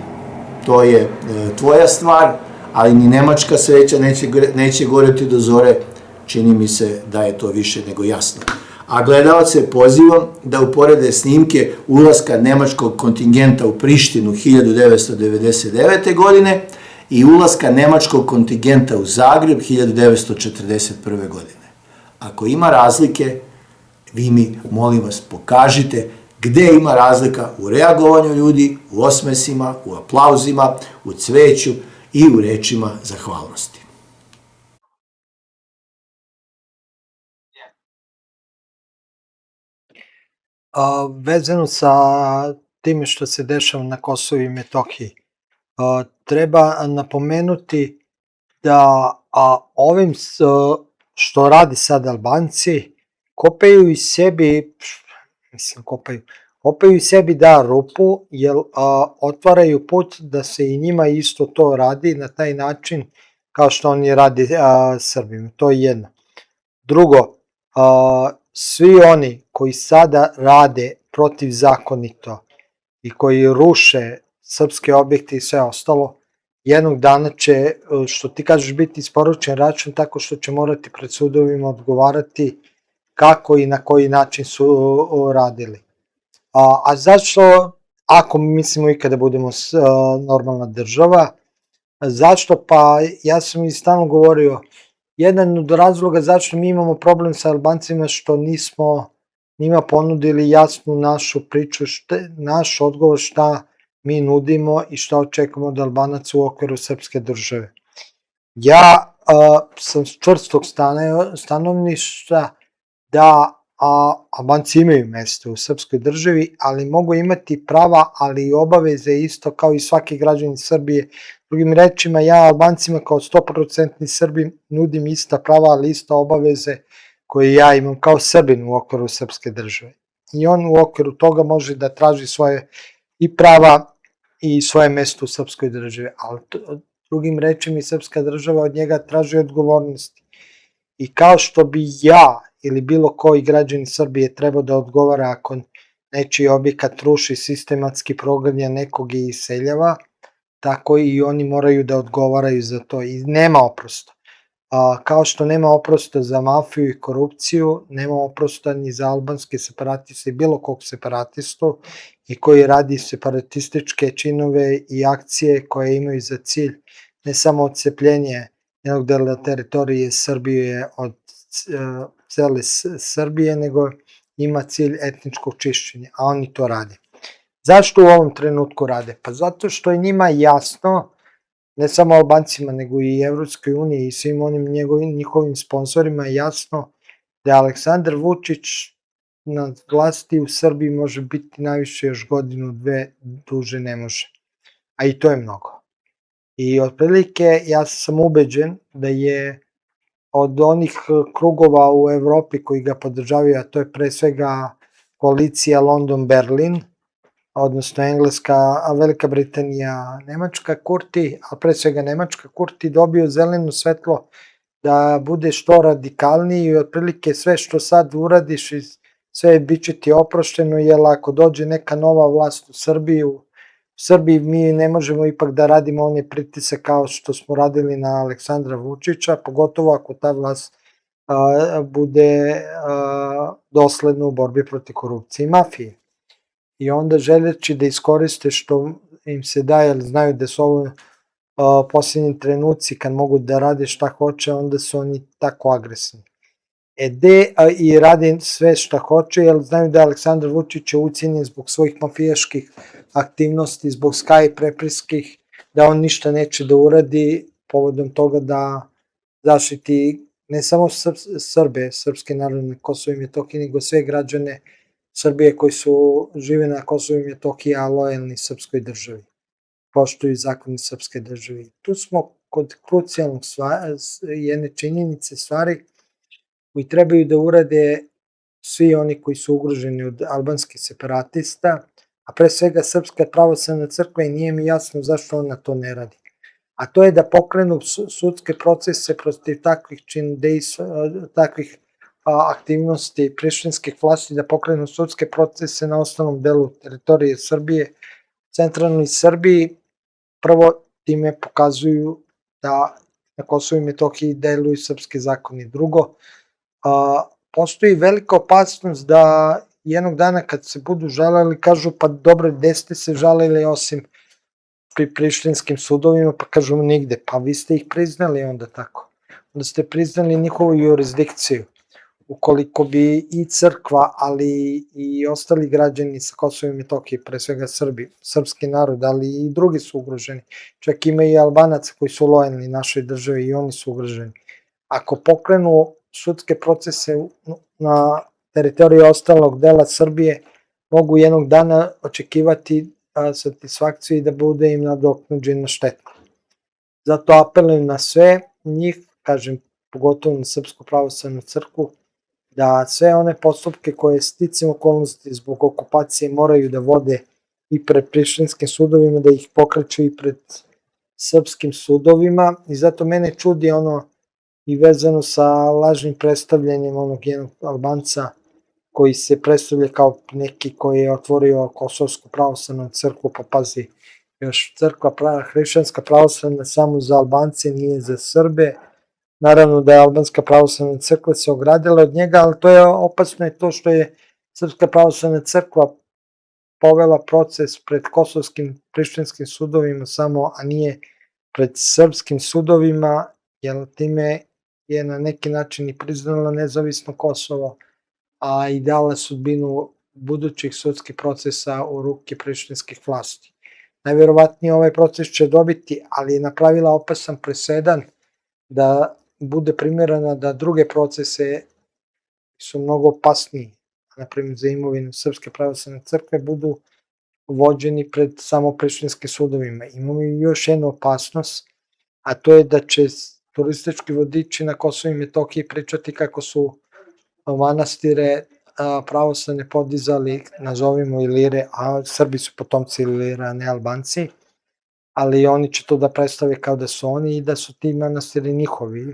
to je tvoja stvar, ali ni nemačka sreća neće goreti do zore, čini mi se da je to više nego jasno. A gledalce pozivam da uporede snimke ulaska nemačkog kontingenta u Prištinu 1999. godine i ulaska nemačkog kontingenta u Zagreb 1941. godine. Ako ima razlike, vi mi, molim vas, pokažite gde ima razlika u reagovanju ljudi, u osmesima, u aplauzima, u cveću i u rečima zahvalnosti. Vezano sa time što se dešava na Kosovu i Metohiji, treba napomenuti da ovim što radi sad Albanci, kopaju i sebi da rupu, jer otvaraju put da se i njima isto to radi na taj način kao što oni radi Srbima. To je jedno. Drugo, svi oni koji sada rade protivzakonito i koji ruše srpske objekte i sve ostalo, jednog dana će, što ti kažeš, biti isporučen račun tako što će morati pred sudovima odgovarati kako i na koji način su radili. A zašto, ako mislimo i kada budemo normalna država, zašto? Pa ja sam i stalno govorio, jedan od razloga zašto mi imamo problem sa Albancima što nismo njima ponudili jasnu našu priču, naš odgovor šta mi nudimo i šta očekujemo od Albanaca u okviru srpske države. Ja sam čvrstog stanovništva da Albanci imaju mesto u srpskoj državi, ali mogu imati prava, ali i obaveze isto kao i svaki građanin Srbije. Drugim rečima, ja Albancima kao 100% Srbi nudim ista prava, ali ista obaveze koje ja imam kao Srbin u okviru srpske države. I on u okviru toga može da traži svoje i prava i svoje mesto u srpskoj državi, ali drugim rečima i srpska država od njega traži odgovornosti. I kao što bi ja ili bilo koji građanin Srbije trebao da odgovara ako nečiji objekat ruši, sistematski proganja nekog i iseljava, tako i oni moraju da odgovaraju za to i nema oprosta. Kao što nema oprosta za mafiju i korupciju, nema oprosta ni za albanske separatiste i bilo kog separatistu i koji radi separatističke činove i akcije koje imaju za cilj ne samo odcepljenje jednog dela teritorije Srbije od cele Srbije, nego ima cilj etničkog čišćenja, a oni to rade. Zašto u ovom trenutku rade? Pa zato što je njima jasno, ne samo Albancima, nego i Evropskoj uniji i svim onim njihovim sponsorima je jasno da Aleksandar Vučić na vlasti u Srbiji može biti najviše još godinu, dve, duže ne može. A i to je mnogo. I otprilike ja sam ubeđen da je od onih krugova u Evropi koji ga podržavaju, a to je pre svega koalicija London-Berlin, odnosno Engleska, Velika Britanija, Nemačka, Kurti, a pre svega Nemačka, Kurti dobio zeleno svetlo da bude što radikalniji i otprilike sve što sad uradiš i sve bit će ti oprošteno, jer ako dođe neka nova vlast u Srbiji mi ne možemo ipak da radimo one pritisak kao što smo radili na Aleksandra Vučića, pogotovo ako ta vlast bude dosledna u borbi protiv korupcije i mafije. I onda želeći da iskoriste što im se daje, jer znaju da su ovo posljednji trenuci kad mogu da rade šta hoće, onda su oni tako agresivni. I radi sve šta hoće, jer znaju da Aleksandar Vučić je ucijenjen zbog svojih mafijaških aktivnosti, zbog Sky prepriskih, da on ništa neće da uradi povodom toga da zaštiti ne samo Srbe, srpske narode na Kosovo i Metohiji, nego sve građane Srbije koji su žive na Kosovo i Metohiji, a lojalni srpskoj državi, poštuju zakoni srpske države. Tu smo kod krucijalnog jedne činjenice stvari koji trebaju da urade svi oni koji su ugroženi od albanskih separatista, a pre svega Srpska pravoslavna crkva, i nije mi jasno zašto ona to ne radi. A to je da pokrenu sudske procese protiv takvih aktivnosti prištinskih vlasti, da pokrenu sudske procese na osnovnom delu teritorije Srbije, centralnoj Srbiji. Prvo, time pokazuju da na Kosovo i Metohiji deluju srpski zakoni. Drugo, postoji velika opasnost da jednog dana kad se budu žalili kažu pa dobro, gde ste se žalili osim pri prištinskim sudovima, pa kažu nigde, pa vi ste ih priznali onda tako. Onda ste priznali njihovu jurisdikciju. Ukoliko bi i crkva, ali i ostali građani sa Kosova i Metohije, pre svega Srbi, srpski narod, ali i drugi su ugroženi. Čak ima i Albanaca koji su lojalni našoj državi i oni su ugroženi. Ako pokrenu sudske procese na teritoriji ostalog dela Srbije, mogu jednog dana očekivati satisfakciju i da bude im nadoknuđena šteta. Zato apelujem na sve njih, kažem, pogotovo na Srpsku pravoslavnu crkvu, da sve one postupke koje sticam okolnosti zbog okupacije moraju da vode i pred prištinskim sudovima, da ih pokreću i pred srpskim sudovima. I zato mene čudi ono i vezano sa lažnim predstavljanjem onog jednog Albanca koji se predstavlja kao neki koji je otvorio Kosovsku pravoslavnu crkvu, pa pazi, još hrišćanska pravoslavna samo za Albance, nije za Srbe. Naravno da je Albanska pravoslavna crkva se ogradila od njega, ali to je opasno je to što je Srpska pravoslavna crkva povela proces pred kosovskim prištinskim sudovima samo, a nije pred srpskim sudovima, jer time je na neki način i priznala nezavisno Kosovo, a i dala sudbinu budućih sudskih procesa u ruke prištinskih vlasti. Najverovatnije ovaj proces će dobiti, ali je napravila opasan presedan da bude primjerana da druge procese su mnogo opasniji, naprimjer za imovinu Srpske pravoslavne crkve, budu vođeni pred samo prištinskim sudovima. Imamo i još jednu opasnost, a to je da će turistički vodiči na Kosovo i Metohiji pričati kako su manastire pravoslavne podizali, nazovimo Ilire, a Srbi su potomci Ilira, ne Albanci, ali oni će to da predstave kao da su oni i da su ti manastiri njihovi,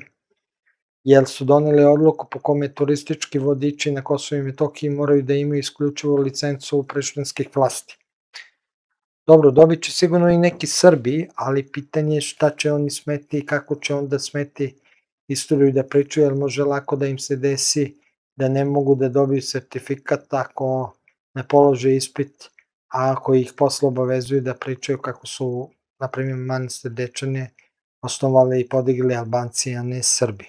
jer su doneli odluku po kome turistički vodiči na Kosovo i Metohiji moraju da imaju isključivo licencu prištinskih vlasti. Dobro, dobit će sigurno i neki Srbi, ali pitanje je šta će oni smeti i kako će onda smeti istoriju da pričaju, jer može lako da im se desi da ne mogu da dobiju sertifikat ako ne polože ispit, a ako ih posle obavezuju da pričaju kako su, na primjer, manastir Dečane osnovali i podigli Albanci, a ne Srbi.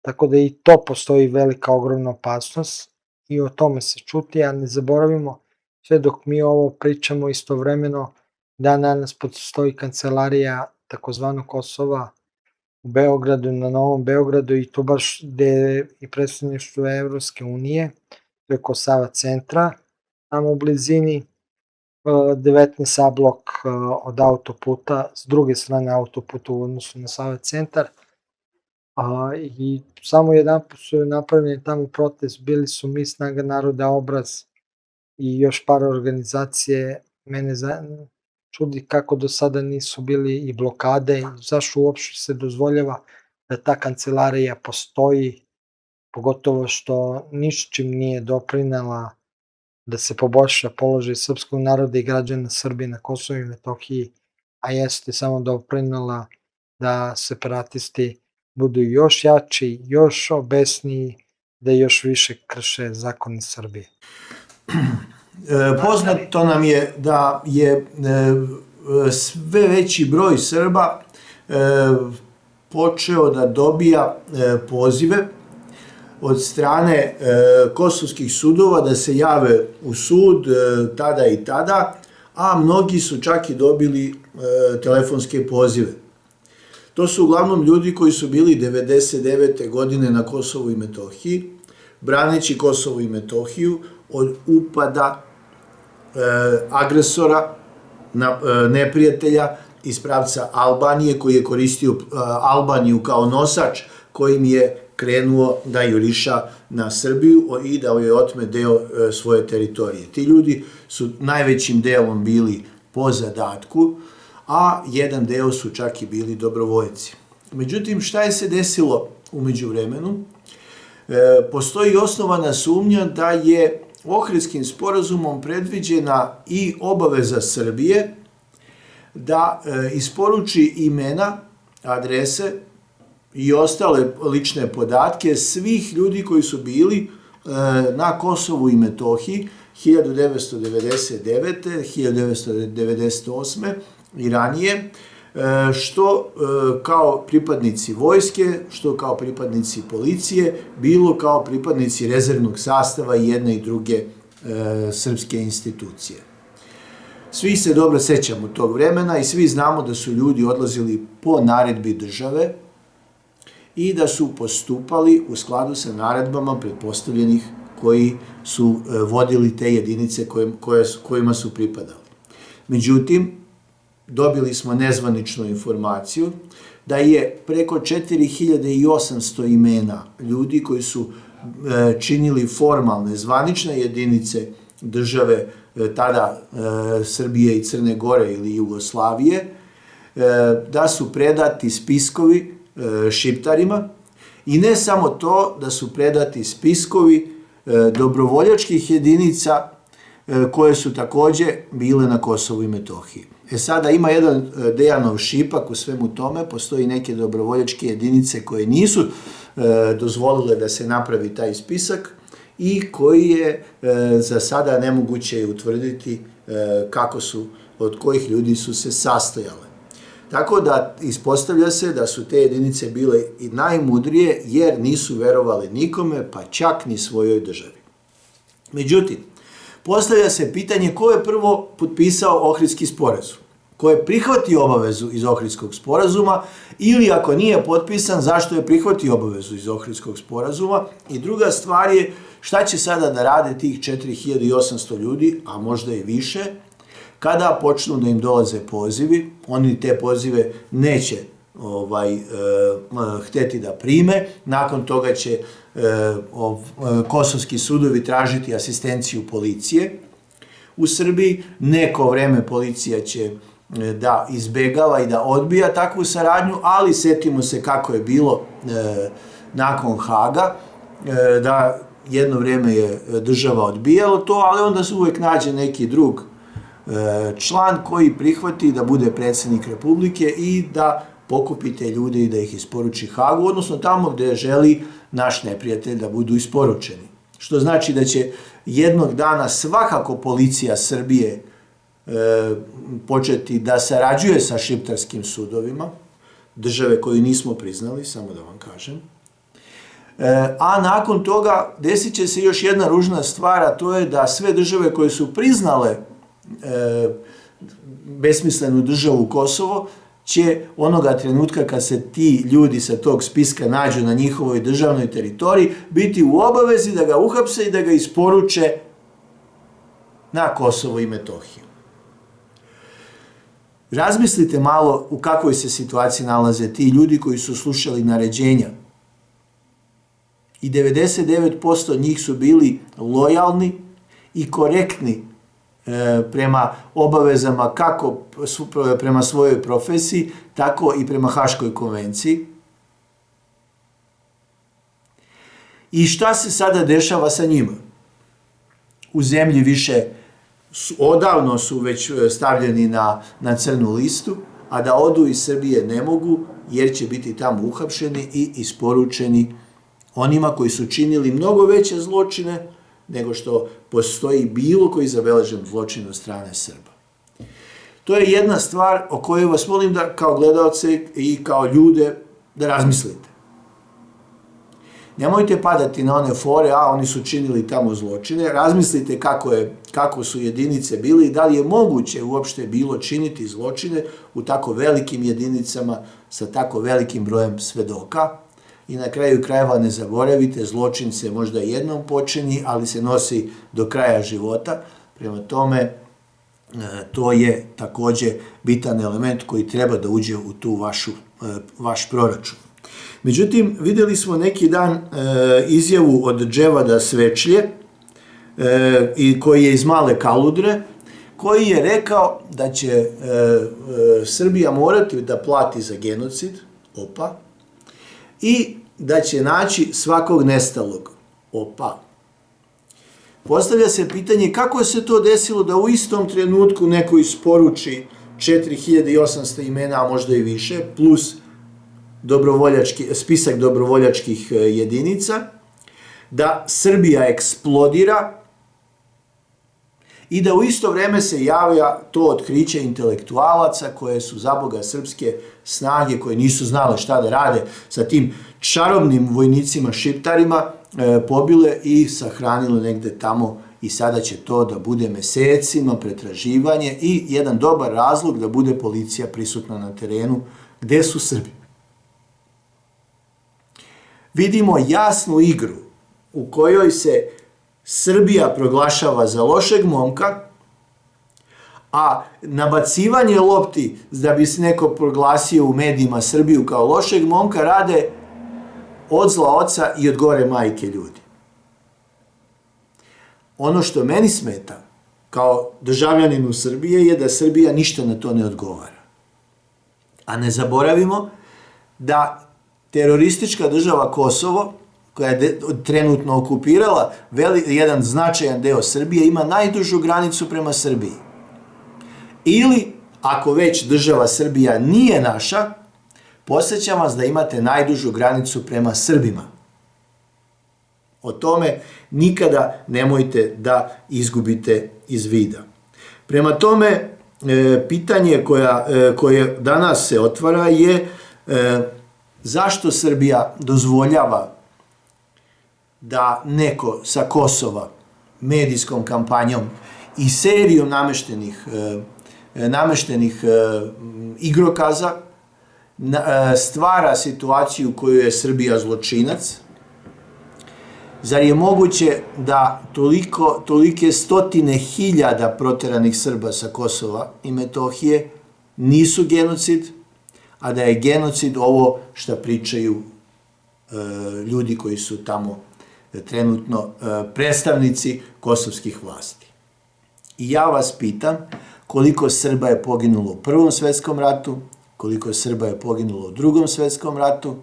Tako da i to postoji velika, ogromna opasnost i o tome se čuti, a ne zaboravimo, sve dok mi ovo pričamo istovremeno, dan danas postoji kancelarija takozvanog Kosova u Beogradu, na Novom Beogradu, i to baš gde je i predstavništvo Evropske unije, preko Sava centra, tamo u blizini, 19A blok od autoputa, s druge strane autoputa u odnosu na Sava centar, i samo jedan put su napravljeni tamo protest, bili su mi, Snaga naroda, Obraz i još par organizacije. Mene čudi kako do sada nisu bili i blokade, i zašto uopšte se dozvoljava da ta kancelarija postoji, pogotovo što ničim nije doprinela da se poboljša položaj srpskog naroda i građana Srbije na Kosovu i Metohiji, a jeste samo doprinela da separatisti budu još jači, još obesniji, da još više krše zakone Srbije. Poznato nam je da je sve veći broj Srba počeo da dobija pozive od strane kosovskih sudova da se jave u sud tada i tada, a mnogi su čak i dobili telefonske pozive. To su uglavnom ljudi koji su bili 99. godine na Kosovu i Metohiji, braneći Kosovo i Metohiju od upada agresora, neprijatelja iz pravca Albanije, koji je koristio Albaniju kao nosač kojim je krenuo da juriša na Srbiju i da joj otme deo svoje teritorije. Ti ljudi su najvećim delom bili po zadatku, a jedan deo su čak i bili dobrovoljci. Međutim, šta je se desilo u međuvremenu? Postoji osnovana sumnja da je Ohridskim sporazumom predviđena i obaveza Srbije da isporuči imena, adrese i ostale lične podatke svih ljudi koji su bili na Kosovu i Metohiji 1999. 1998. i ranije, što kao pripadnici vojske, što kao pripadnici policije, bilo kao pripadnici rezervnog sastava jedne i druge srpske institucije. Svi se dobro sećamo tog vremena i svi znamo da su ljudi odlazili po naredbi države i da su postupali u skladu sa naredbama pretpostavljenih koji su vodili te jedinice kojima su pripadali. Međutim, dobili smo nezvaničnu informaciju da je preko 4800 imena ljudi koji su činili formalne, zvanične jedinice države tada Srbije i Crne Gore ili Jugoslavije, da su predati spiskovi šiptarima, i ne samo to, da su predati spiskovi dobrovoljačkih jedinica koje su takođe bile na Kosovu i Metohiji. Sada ima jedan Dejanov šipak u svemu tome, postoji neke dobrovoljačke jedinice koje nisu dozvolile da se napravi taj spisak i koji je za sada nemoguće utvrditi kako su, od kojih ljudi su se sastojale. Tako da ispostavlja se da su te jedinice bile i najmudrije jer nisu verovali nikome, pa čak ni svojoj državi. Međutim, postavlja se pitanje ko je prvo potpisao Ohridski sporazum, ko je prihvatio obavezu iz Ohridskog sporazuma, ili ako nije potpisan, zašto je prihvatio obavezu iz Ohridskog sporazuma. I druga stvar je šta će sada da rade tih 4800 ljudi, a možda i više, kada počnu da im dolaze pozivi. Oni te pozive neće hteti da prime, nakon toga će kosovski sudovi tražiti asistenciju policije u Srbiji, neko vreme policija će da izbegava i da odbija takvu saradnju, ali setimo se kako je bilo nakon Haga, da jedno vreme je država odbijala to, ali onda se uvek nađe neki drug član koji prihvati da bude predsjednik Republike i da pokupi te ljude i da ih isporuči Hagu, odnosno tamo gdje želi naš neprijatelj da budu isporučeni. Što znači da će jednog dana svakako policija Srbije početi da sarađuje sa šiptarskim sudovima, države koju nismo priznali, samo da vam kažem. A nakon toga desit će se još jedna ružna stvar, a to je da sve države koje su priznale besmislenu državu Kosovo će onoga trenutka kad se ti ljudi sa tog spiska nađu na njihovoj državnoj teritoriji biti u obavezi da ga uhapse i da ga isporuče na Kosovo i Metohiju. Razmislite malo u kakvoj se situaciji nalaze ti ljudi koji su slušali naređenja. I 99% njih su bili lojalni i korektni prema obavezama kako prema svojoj profesiji, tako i prema Haškoj konvenciji. I šta se sada dešava sa njima? U zemlji više odavno su već stavljeni na crnu listu, a da odu iz Srbije ne mogu, jer će biti tamo uhapšeni i isporučeni onima koji su činili mnogo veće zločine nego što postoji bilo koji zabeležen zločin od strane Srba. To je jedna stvar o kojoj vas molim da kao gledalce i kao ljude da razmislite. Nemojte padati na one fore, a oni su činili tamo zločine, razmislite kako su jedinice bile i da li je moguće uopšte bilo činiti zločine u tako velikim jedinicama sa tako velikim brojem svedoka. I na kraju krajeva ne zaboravite, zločin se možda jednom počini, ali se nosi do kraja života. Prema tome, to je također bitan element koji treba da uđe u tu vaš proračun. Međutim, vidjeli smo neki dan izjavu od Dževada Svečlje, koji je iz Male Kaludre, koji je rekao da će Srbija morati da plati za genocid, i da će naći svakog nestalog. Postavlja se pitanje kako se to desilo da u istom trenutku neko isporuči 4800 imena, a možda i više, plus spisak dobrovoljačkih jedinica, da Srbija eksplodira i da u isto vrijeme se javlja to otkriće intelektualaca koje su zaboga srpske snage, koje nisu znale šta da rade sa tim čarobnim vojnicima šiptarima, pobile i sahranile negde tamo i sada će to da bude mesecima pretraživanje i jedan dobar razlog da bude policija prisutna na terenu gde su Srbi. Vidimo jasnu igru u kojoj se Srbija proglašava za lošeg momka, a nabacivanje lopti da bi se neko proglasio u medijima Srbiju kao lošeg momka rade od zla oca i od gore majke ljudi. Ono što meni smeta kao državljaninu Srbije je da Srbija ništa na to ne odgovara. A ne zaboravimo da teroristička država Kosovo, koja je trenutno okupirala jedan značajan deo Srbije, ima najdužu granicu prema Srbiji. Ili, ako već država Srbija nije naša, podsjećam vas da imate najdužu granicu prema Srbima. O tome nikada nemojte da izgubite iz vida. Prema tome, pitanje koje danas se otvara je zašto Srbija dozvoljava da neko sa Kosova medijskom kampanjom i serijom nameštenih igrokaza stvara situaciju u kojoj je Srbija zločinac. Zar je moguće da tolike stotine hiljada proteranih Srba sa Kosova i Metohije nisu genocid, a da je genocid ovo što pričaju ljudi koji su tamo trenutno predstavnici kosovskih vlasti. I ja vas pitam koliko Srba je poginulo u Prvom svetskom ratu, koliko Srba je poginulo u Drugom svetskom ratu.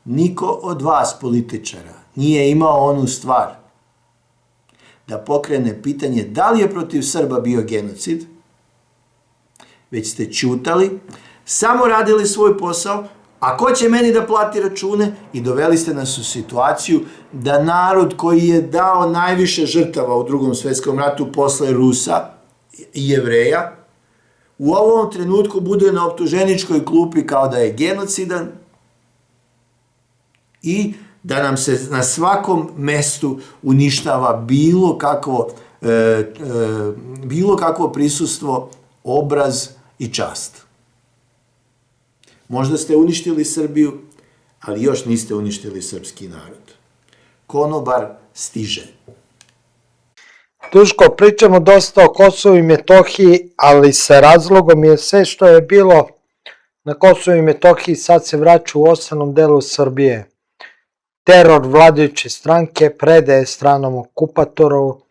Niko od vas političara nije imao onu stvar da pokrene pitanje da li je protiv Srba bio genocid, već ste ćutali samo radili svoj posao, a ko će meni da plati račune? I doveli ste nas u situaciju da narod koji je dao najviše žrtava u Drugom svjetskom ratu posle Rusa i Jevreja, u ovom trenutku bude na optuženičkoj klupi kao da je genocidan i da nam se na svakom mestu uništava bilo kakvo prisustvo, obraz i čast. Možda ste uništili Srbiju, ali još niste uništili srpski narod. Konobar stiže. Duško, pričamo dosta o Kosovu i Metohiji, ali sa razlogom je sve što je bilo na Kosovu i Metohiji sad se vraća u ostalom delu Srbije. Teror vladajuće stranke, predaje stranom okupatoru,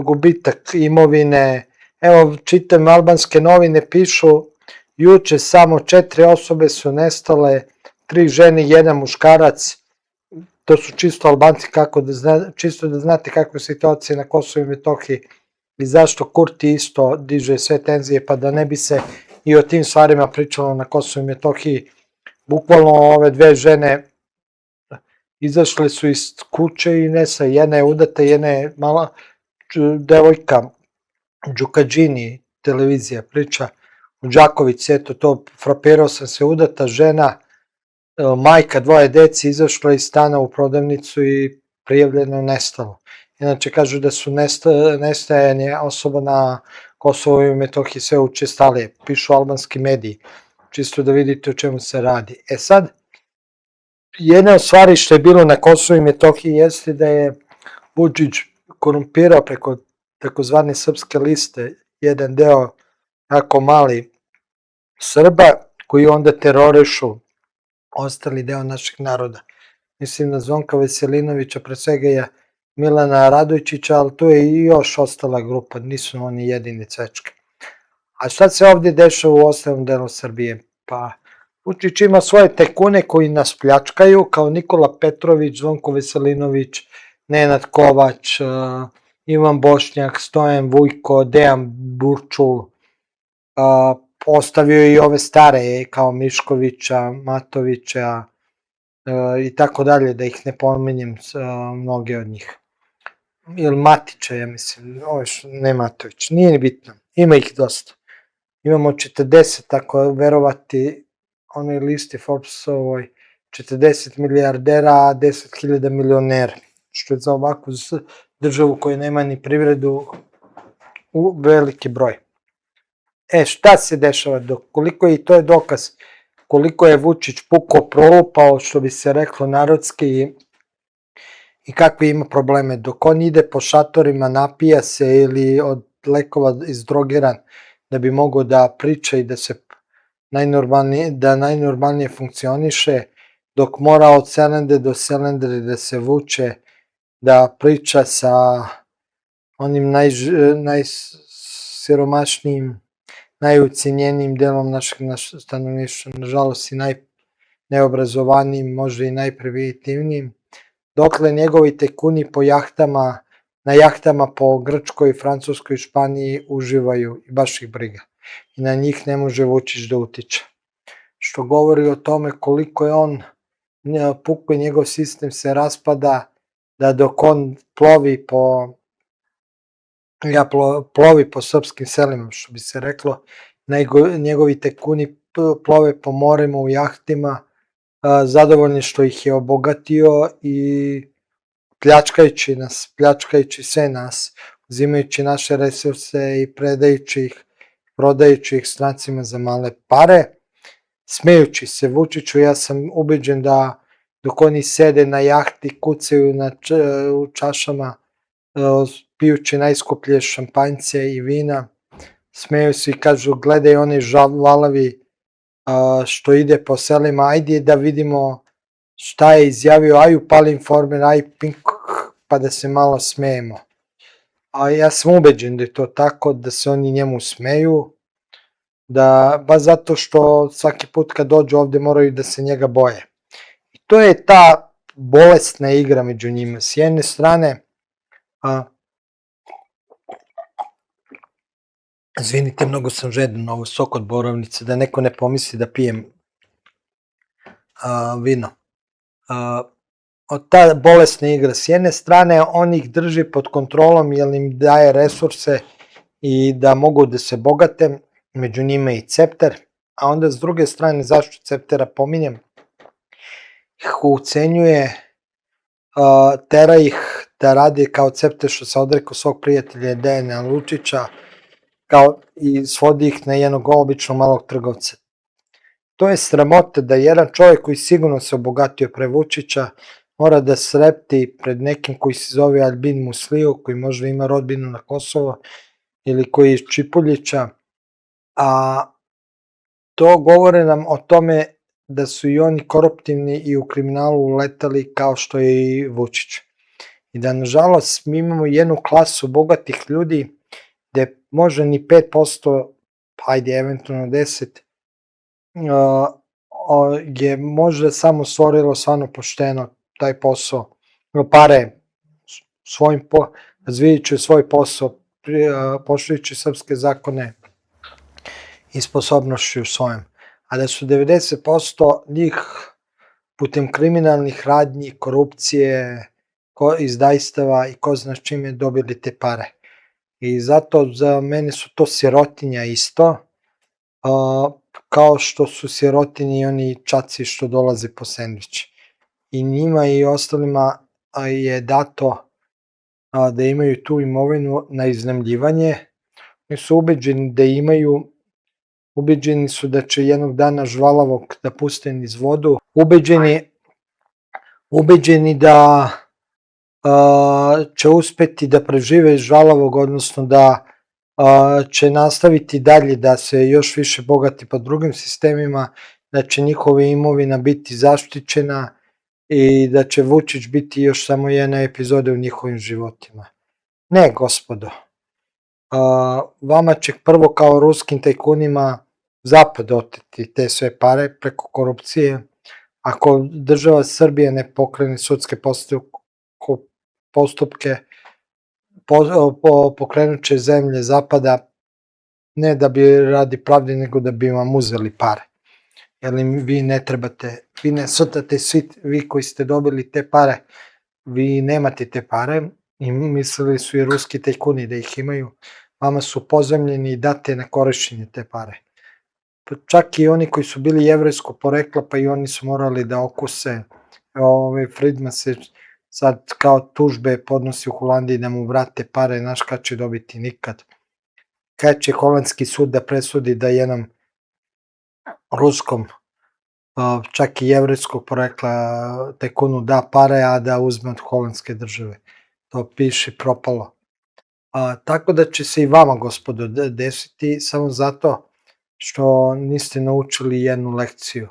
gubitak imovine. Evo, čitam, albanske novine pišu, juče samo 4 osobe su nestale, 3 žene, 1 muškarac. To su čisto Albanci, čisto da znate kakva je situacija na Kosovu i Metohiji i zašto Kurti isto diže sve tenzije, pa da ne bi se i o tim stvarima pričalo na Kosovu i Metohiji. Bukvalno ove 2 žene izašle su iz kuće i nesa, jedna je udata, jedna je mala devojka, Đukadžini, televizija priča, u Đakovici, eto to, frapirao sam se, udata žena, majka 2 deci izašla iz stana u prodavnicu i prijavljeno nestalo. Inače kažu da su nestajanje osoba na Kosovu i Metohiji sve učestalije, pišu albanski mediji, čisto da vidite o čemu se radi. E sad, jedna od stvari što je bilo na Kosovu i Metohiji jeste da je Vučić korumpirao preko takozvane srpske liste jedan deo jako mali Srba koji onda terorišu ostali deo našeg naroda. Mislim na Zvonka Veselinovića, pre svega je Milana Radojčića, ali tu je i još ostala grupa, nisu oni jedini cvečke. A šta se ovdje dešava u ostalom delu Srbije? Pa Vučić ima svoje tajkune koji nas pljačkaju, kao Nikola Petrović, Zvonko Veselinović, Nenad Kovač, Ivan Bošnjak, Stojan Vujko, Dejan Burčul, ostavio i ove stare kao Miškovića, Matovića i tako dalje, da ih ne pominjem mnoge od njih. Ili Matića, ja mislim, ne Matović, nije ni bitno, ima ih dosta. Imamo 40, tako verovati, onoj listi Forbesovoj, 40 milijardera, a 10.000 milionera, što je za ovakvu državu koja nema ni privredu veliki broj. Šta se dešava, koliko je, i to je dokaz, koliko je Vučić puko prolupao, što bi se reklo narodski, i kakve ima probleme. Dok on ide po šatorima, napija se ili od lekova izdrogiran, da bi mogao da priča i da se najnormalnije funkcioniše, dok mora od selende do selendre da se vuče, da priča sa onim najsiromašnijim, najucijenjenijim delom našeg stanovništva, nažalost i najneobrazovanijim, možda i najprimitivnijim, dokle njegovi tajkuni po jahtama, na jahtama po Grčkoj, Francuskoj i Španiji uživaju i baš ih briga. I na njih ne može Vučić da utiče. Što govori o tome koliko je on, puko njegov sistem se raspada, da dok on plovi po srpskim selima, što bi se reklo, njegovi tajkuni plove po morima u jahtima, zadovoljni što ih je obogatio i pljačkajući nas, pljačkajući sve nas, uzimajući naše resurse i prodajući ih strancima za male pare, smejući se Vučiću. Ja sam ubeđen da dok oni sede na jahti, kucaju u čašama, pijući najskuplje šampanjce i vina, smeju se i kažu gledaj oni valavi što ide po selima, ajde da vidimo šta je izjavio, aj upali Informer, aj Pink, pa da se malo smejemo. A ja sam ubeđen da je to tako, da se oni njemu smeju, baš zato što svaki put kad dođu ovde moraju da se njega boje. I to je ta bolesna igra među njima. S jedne strane, Izvinite, mnogo sam žedan, ovo sok od borovnice, da neko ne pomisli da pijem vino. Ta bolesna igra, s jedne strane on ih drži pod kontrolom jer im daje resurse i da mogu da se bogate, među njima i Cepter, a onda s druge strane, zašto Ceptera pominjem, ih ucenjuje, tera ih da radi kao Cepter što se odrekao svog prijatelja Dejana Lučića, i svodi ih na jednog običnog malog trgovca. To je sramota da jedan čovjek koji sigurno se obogatio pre Vučića mora da srepti pred nekim koji se zove Albin Musliju, koji možda ima rodbinu na Kosovo, ili koji je iz Čipuljića, a to govore nam o tome da su i oni koruptivni i u kriminalu uletali kao što je i Vučić. I da nažalost mi imamo jednu klasu bogatih ljudi gde može ni 5%, hajde eventualno 10%, je možda samo stvorilo stvarno pošteno taj posao, pare svojim razvijajući svoj posao, poštujući srpske zakone i sposobnošću svojim. A da su 90% njih putem kriminalnih radnji, korupcije, izdajstava i ko zna čime dobili te pare. I zato za mene su to sirotinja isto, kao što su sirotinji i oni čaci što dolaze po sendvič. I njima i ostalima je dato da imaju tu imovinu na iznajmljivanje. Oni su ubeđeni da imaju, ubeđeni su da će jednog dana žvalavog da puste niz vodu, ubeđeni da će uspeti da prežive žvalavog, odnosno da će nastaviti dalje da se još više bogati po drugim sistemima, da će njihova imovina biti zaštićena i da će Vučić biti još samo jedna epizoda u njihovim životima. Ne, gospodo. Vama će prvo kao ruskim tajkunima Zapad oteti te sve pare preko korupcije. Ako država Srbije ne pokrene sudske postupke, pokrenut će zemlje Zapada, ne da bi radi pravde, nego da bi vam uzeli pare. Jer vi ne trebate, vi ne srtate svi, vi koji ste dobili te pare, vi nemate te pare, i mislili su i ruski tajkuni da ih imaju, vama su pozemljeni i date na korišćenje te pare. Čak i oni koji su bili jevrejskog porekla, pa i oni su morali da okuse, Friedman se sad kao tužbe podnosi u Holandiji da mu vrate pare, znaš kad će dobiti, nikad. Kad će holandski sud da presudi da jednom ruskom, čak i jevrejskog porekla tajkunu da pare, a da uzme od holandske države. To piše propalo. Tako da će se i vama, gospodo, desiti, samo zato što niste naučili jednu lekciju.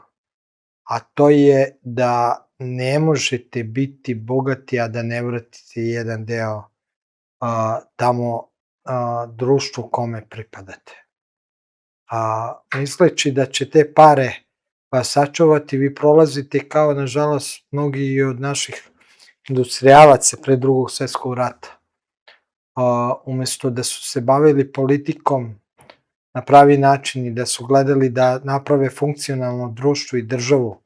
A to je da ne možete biti bogati, a da ne vratite jedan deo tamo društvu kome pripadate. Misleći da će te pare vas sačuvati, vi prolazite kao, nažalost, mnogi od naših industrijalaca pre Drugog svetskog rata. Umesto da su se bavili politikom na pravi način i da su gledali da naprave funkcionalno društvo i državu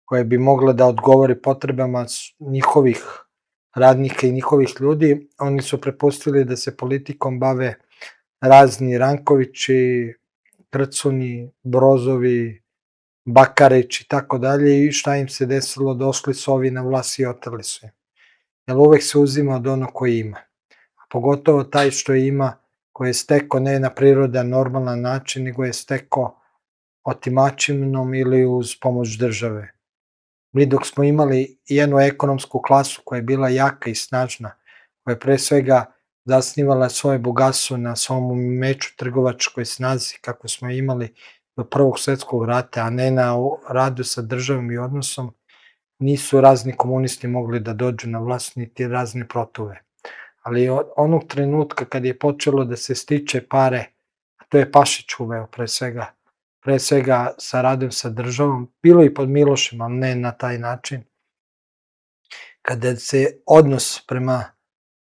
koje bi mogla da odgovori potrebama njihovih radnika i njihovih ljudi, oni su prepustili da se politikom bave razni Rankovići, Krcuni, Brozovi, Bakarić i tako dalje, i šta im se desilo, došli su ovi na vlast i otrli su im. Jer uvek se uzima od ono koji ima. A pogotovo taj što ima, koji je stekao ne na prirodan, normalan način, nego je stekao otimačinom ili uz pomoć države. Mi dok smo imali jednu ekonomsku klasu koja je bila jaka i snažna, koja je pre svega zasnivala svoje bogatstvo na svom meču trgovačkoj snazi, kako smo imali do Prvog svetskog rata, a ne na radu sa državom i odnosom, nisu razni komunisti mogli da dođu na vlast, niti razne protuve. Ali od onog trenutka kad je počelo da se stiče pare, a to je Pašić uveo pre svega sa radom sa državom, bilo i pod Milošem, ali ne na taj način, kada se odnos prema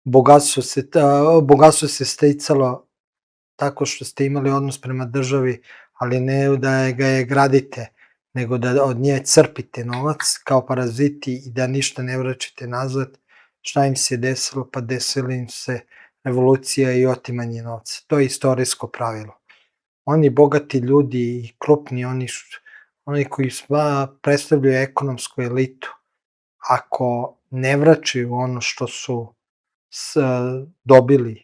bogatstvu se sticalo tako što ste imali odnos prema državi, ali ne da ga je gradite, nego da od nje crpite novac kao paraziti i da ništa ne vraćate nazad. Šta im se desilo? Pa desilo im se revolucija i otimanje novca. To je istorijsko pravilo. Oni bogati ljudi i krupni, oni koji predstavljaju ekonomsku elitu, ako ne vraćaju ono što su dobili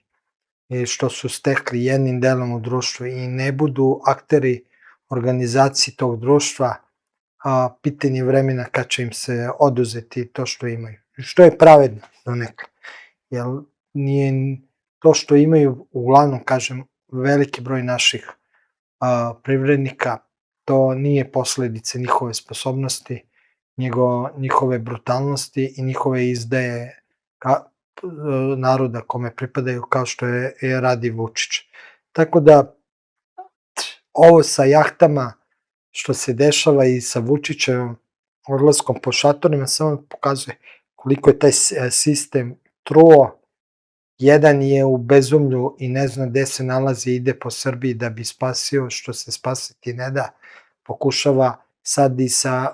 i što su stekli jednim delom u društvu i ne budu akteri organizacije tog društva, pitanje vremena kad će im se oduzeti to što imaju. Što je pravedno donekle. Jer nije to što imaju, uglavnom, kažem, veliki broj naših privrednika, to nije posledice njihove sposobnosti, nego njihove brutalnosti i njihove izdaje naroda kome pripadaju, kao što je radi Vučić. Tako da, ovo sa jahtama što se dešava i sa Vučićevim odlaskom po šatorima samo pokazuje koliko je taj sistem truo. Jedan je u bezumlju i ne zna gde se nalazi, ide po Srbiji da bi spasio što se spasiti ne da. Pokušava sad i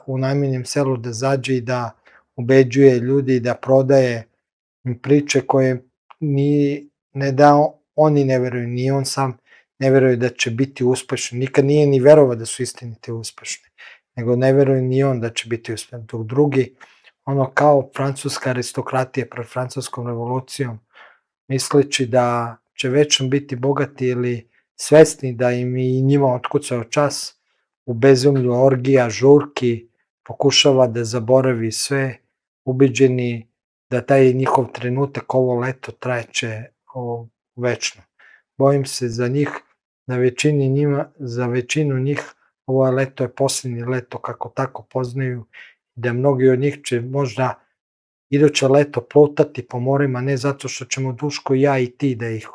u najmanjem selu da zađe i da ubeđuje ljudi, da prodaje priče koje ne da oni ne veruju, ni on sam ne veruje da će biti uspešni. Nikad nije ni verovao da su istinite uspešni, nego ne veruje ni on da će biti uspešni. Dok drugi, ono kao francuska aristokratija pred francuskom revolucijom, misleći da će večno biti bogati ili svesni da im i njima otkucao čas, u bezumlju orgija, žurki, pokušava da zaboravi sve, ubeđeni da taj njihov trenutak, ovo leto, trajeće večno. Bojim se za njih, za većinu njih, ovo leto je posljednje leto kako tako poznaju, da mnogi od njih će možda iduće leto plutati po morima, ne zato što ćemo Duško, ja i ti da ih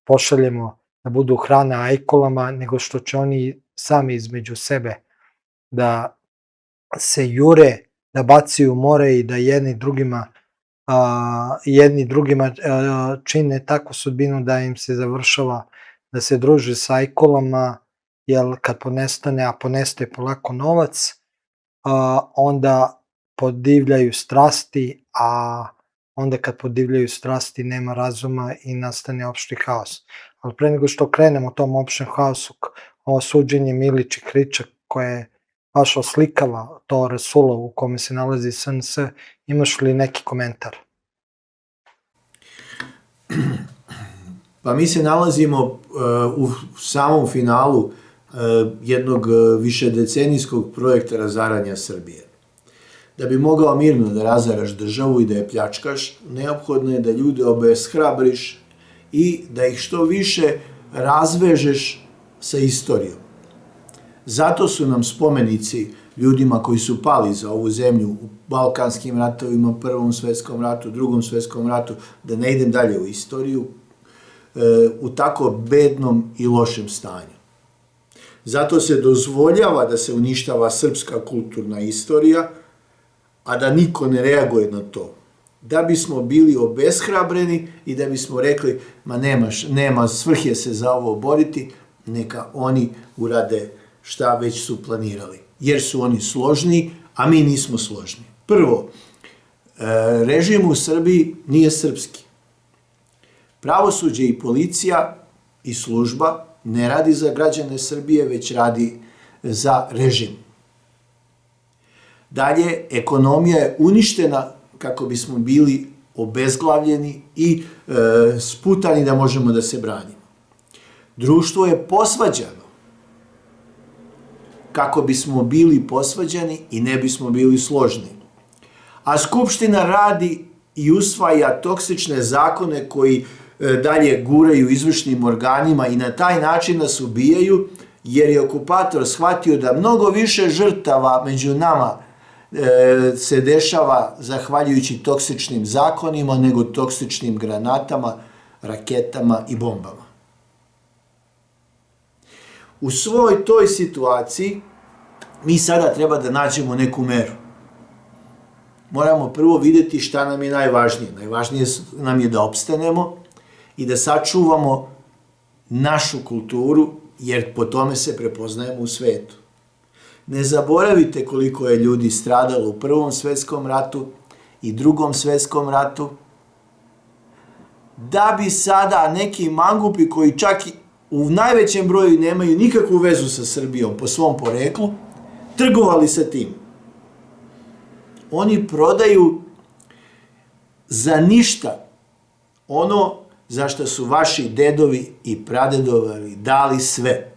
pošaljemo da budu hrana ajkulama, nego što će oni sami između sebe da se jure, da bacaju more i da jedni drugima čine takvu sudbinu da im se završava da se druže sa ajkulama, jer kad ponestane, a ponestaje polako novac, onda podivljaju strasti, a onda kad podivljaju strasti nema razuma i nastane opšti haos. Ali pre nego što krenemo u tom opštem haosu, ovo suđenje Milić i Kričak koje baš oslikava to rasulo u kome se nalazi SNS, imaš li neki komentar? Pa mi se nalazimo u samom finalu jednog višedecenijskog projekta razaranja Srbije. Da bi mogao mirno da razaraš državu i da je pljačkaš, neophodno je da ljude obeshrabriš i da ih što više razvežeš sa istorijom. Zato su nam spomenici ljudima koji su pali za ovu zemlju u Balkanskim ratovima, Prvom svetskom ratu, Drugom svetskom ratu, da ne idem dalje u istoriju, u tako bednom i lošem stanju. Zato se dozvoljava da se uništava srpska kulturna istorija, a da niko ne reaguje na to. Da bismo bili obeshrabreni i da bismo rekli, ma nema svrhe se za ovo boriti, neka oni urade šta već su planirali. Jer su oni složni, a mi nismo složni. Prvo, režim u Srbiji nije srpski. Pravosuđe i policija i služba ne radi za građane Srbije, već radi za režim. Dalje, ekonomija je uništena kako bismo bili obezglavljeni i sputani da možemo da se branimo. Društvo je posvađano kako bismo bili posvađani i ne bismo bili složni. A Skupština radi i usvaja toksične zakone koji dalje guraju izvršnim organima i na taj način nas ubijaju, jer je okupator shvatio da mnogo više žrtava među nama se dešava zahvaljujući toksičnim zakonima nego toksičnim granatama, raketama i bombama. U svoj toj situaciji mi sada treba da nađemo neku meru. Moramo prvo vidjeti šta nam je najvažnije. Najvažnije nam je da opstanemo i da sačuvamo našu kulturu, jer po tome se prepoznajemo u svetu. Ne zaboravite koliko je ljudi stradalo u Prvom svetskom ratu i Drugom svetskom ratu, da bi sada neki mangupi koji čak u najvećem broju nemaju nikakvu vezu sa Srbijom po svom poreklu, trgovali sa tim. Oni prodaju za ništa ono za što su vaši dedovi i pradedovi dali sve.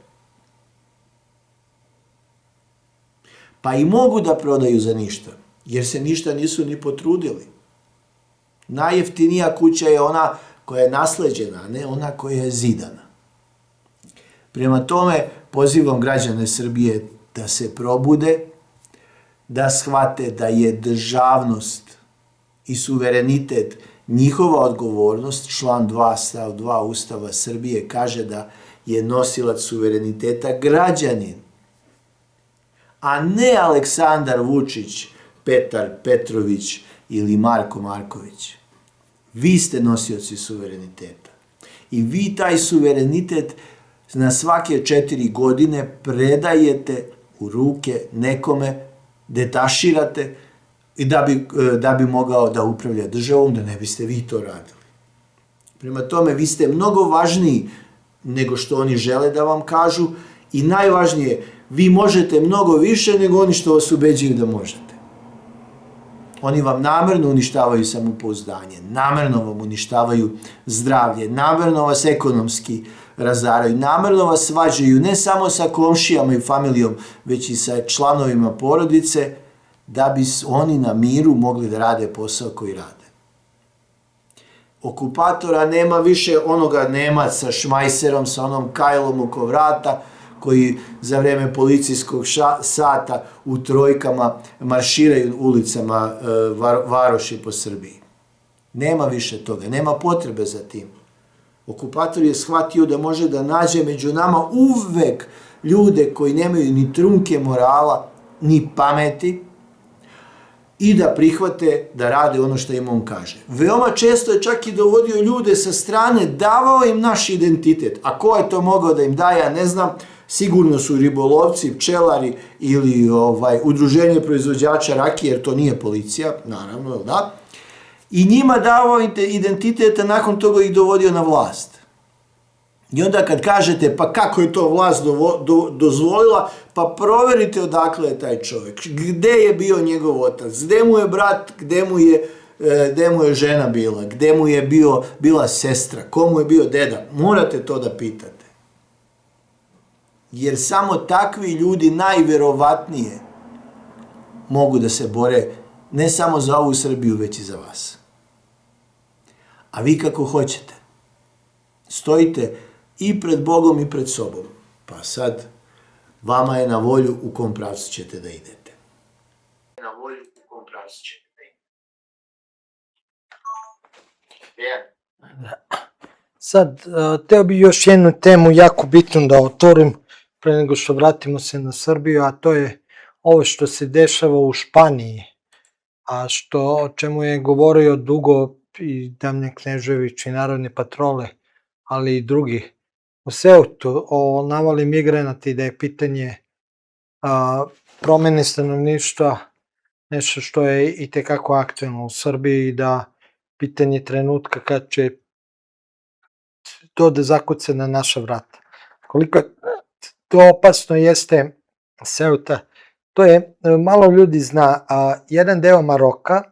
Pa i mogu da prodaju za ništa, jer se ništa nisu ni potrudili. Najjeftinija kuća je ona koja je nasleđena, a ne ona koja je zidana. Prema tome, pozivam građane Srbije da se probude, da shvate da je državnost i suverenitet njihova odgovornost. Član 2 stav 2 Ustava Srbije kaže da je nosilac suvereniteta građanin, a ne Aleksandar Vučić, Petar Petrović ili Marko Marković. Vi ste nosioci suvereniteta. I vi taj suverenitet na svake 4 godine predajete u ruke nekome, detaširate i da bi mogao da upravlja državom, da ne biste vi to radili. Prema tome, vi ste mnogo važniji nego što oni žele da vam kažu i najvažnije, vi možete mnogo više nego oni što vas ubeđuju da možete. Oni vam namerno uništavaju samopouzdanje, namerno vam uništavaju zdravlje, namerno vas ekonomski razaraju, namerno vas svađaju ne samo sa komšijama i familijom, već i sa članovima porodice, da bi oni na miru mogli da rade posao koji rade. Okupatora nema više onoga Nemaca sa šmajserom, sa onom kajlom oko vrata, koji za vreme policijskog sata u trojkama marširaju ulicama varoši po Srbiji. Nema više toga, nema potrebe za tim. Okupator je shvatio da može da nađe među nama uvek ljude koji nemaju ni trunke morala, ni pameti i da prihvate da rade ono što im on kaže. Veoma često je čak i dovodio ljude sa strane, davao im naš identitet. A ko je to mogao da im daje, ja ne znam, sigurno su ribolovci, pčelari ili udruženje proizvođača rakije, jer to nije policija, naravno, da? I njima davao identitet, a nakon toga ih dovodio na vlast. I onda kad kažete, pa kako je to vlast dozvolila, pa proverite odakle je taj čovjek, gde je bio njegov otac, gde mu je brat, gde mu je žena bila, gde mu je bila sestra, ko mu je bio deda. Morate to da pitate. Jer samo takvi ljudi najverovatnije mogu da se bore ne samo za ovu Srbiju, već i za vas. A vi kako hoćete. Stojite i pred Bogom i pred sobom. Pa sad, vama je na volju u kom pravcu ćete da idete. Na volju u kom pravcu ćete da idete. Sad, teo bi još jednu temu jako bitnu da otvorim pre nego što vratimo se na Srbiju, a to je ovo što se dešava u Španiji, a o čemu je govorio dugo i Damljan Knežević i Narodne patrole, ali i drugi u Seutu, o navali migranata i da je pitanje promene stanovništva nešto što je i tekako aktuelno u Srbiji i da pitanje trenutka kad će to da zakuca na naša vrata. Koliko to opasno jeste Seuta, to je, malo ljudi zna, jedan deo Maroka,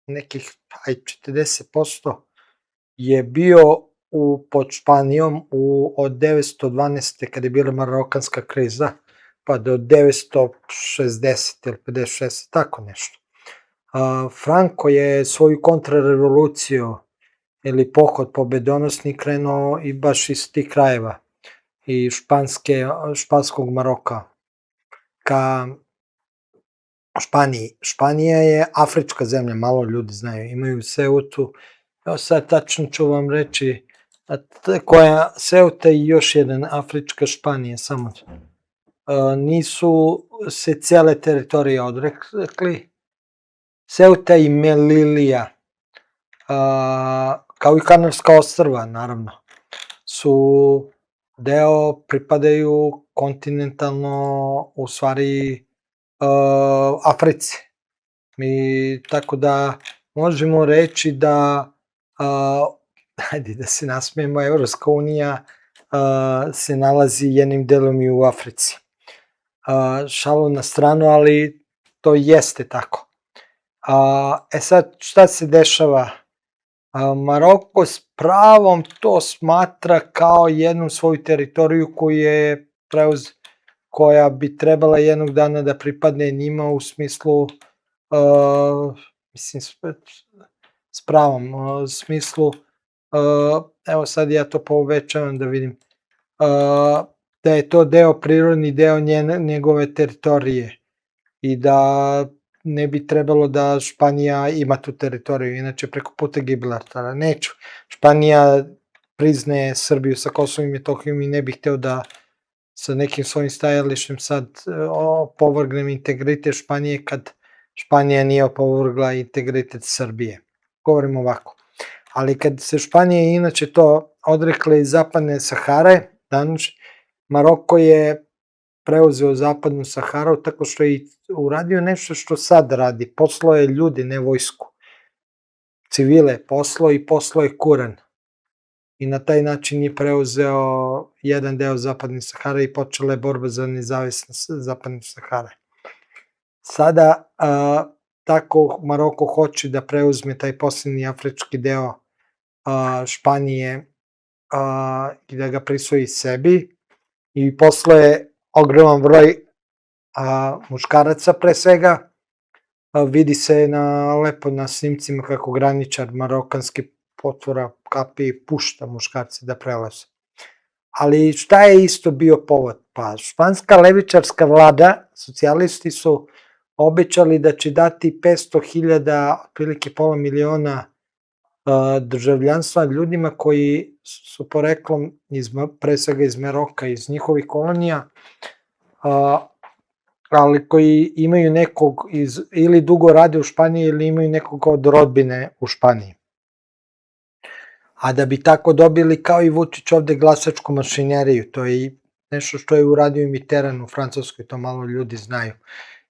nekih 40%, je bio pod Španijom od 912. kada je bila marokanska kriza, pa do 960 ili 56, tako nešto. Franko je svoju kontrarevoluciju ili pohod pobedonosni krenuo i baš iz tih krajeva i španskog Maroka ka Španiji. Španija je afrička zemlja, malo ljudi znaju, imaju Seutu, evo sad tačno ću vam reći koja Seuta i još jedan afrička Španija, samo nisu se cijele teritorije odrekli. Seuta i Melilija, kao i Kanarska ostrva, naravno, su deo pripadaju kontinentalno, u stvari, Africi. Tako da možemo reći da, hajde da se nasmijemo, Evropska unija se nalazi jednim delom i u Africi. Šalu na stranu, ali to jeste tako. Sad, šta se dešava? Maroko s pravom to smatra kao jednu svoju teritoriju koja bi trebala jednog dana da pripadne njima u smislu, mislim, s pravom, u smislu, evo sad ja to povećavam da vidim, da je to prirodni deo njegove teritorije i da ne bi trebalo da Španija ima tu teritoriju, inače preko puta Gibraltara. Neću. Španija priznaje Srbiju sa Kosovom i Metohijom i ne bih hteo da sa nekim svojim stajalištem sad opovrgnem integritet Španije kad Španija nije opovrgla integritet Srbije. Govorim ovako. Ali kad se Španija inače to odrekla iz zapadne Sahare, danas Maroko je preuzeo zapadnu Saharu tako što je uradio nešto što sad radi. Poslao je ljudi, ne vojsku. Civile poslao i poslao je Kuran. I na taj način je preuzeo jedan deo zapadne Sahare i počela je borba za nezavisnost zapadne Sahare. Sada tako Maroko hoće da preuzme taj posljednji afrički deo Španije i da ga prisvoji sebi i posle ogroman broj muškaraca pre svega, vidi se lepo na snimcima kako graničar marokanski potvora kapi i pušta muškarce da prelaze. Ali šta je isto bio povod? Pa španska levičarska vlada, socijalisti su obećali da će dati 500.000, otprilike pola miliona državljanstva ljudima koji su poreklom pre svega iz Maroka, iz njihovih kolonija, ali koji imaju nekog ili dugo rade u Španiji ili imaju nekog od rodbine u Španiji. A da bi tako dobili kao i Vučić ovde glasačku mašineriju, to je nešto što je uradio i Mitterrand u Francuskoj, to malo ljudi znaju.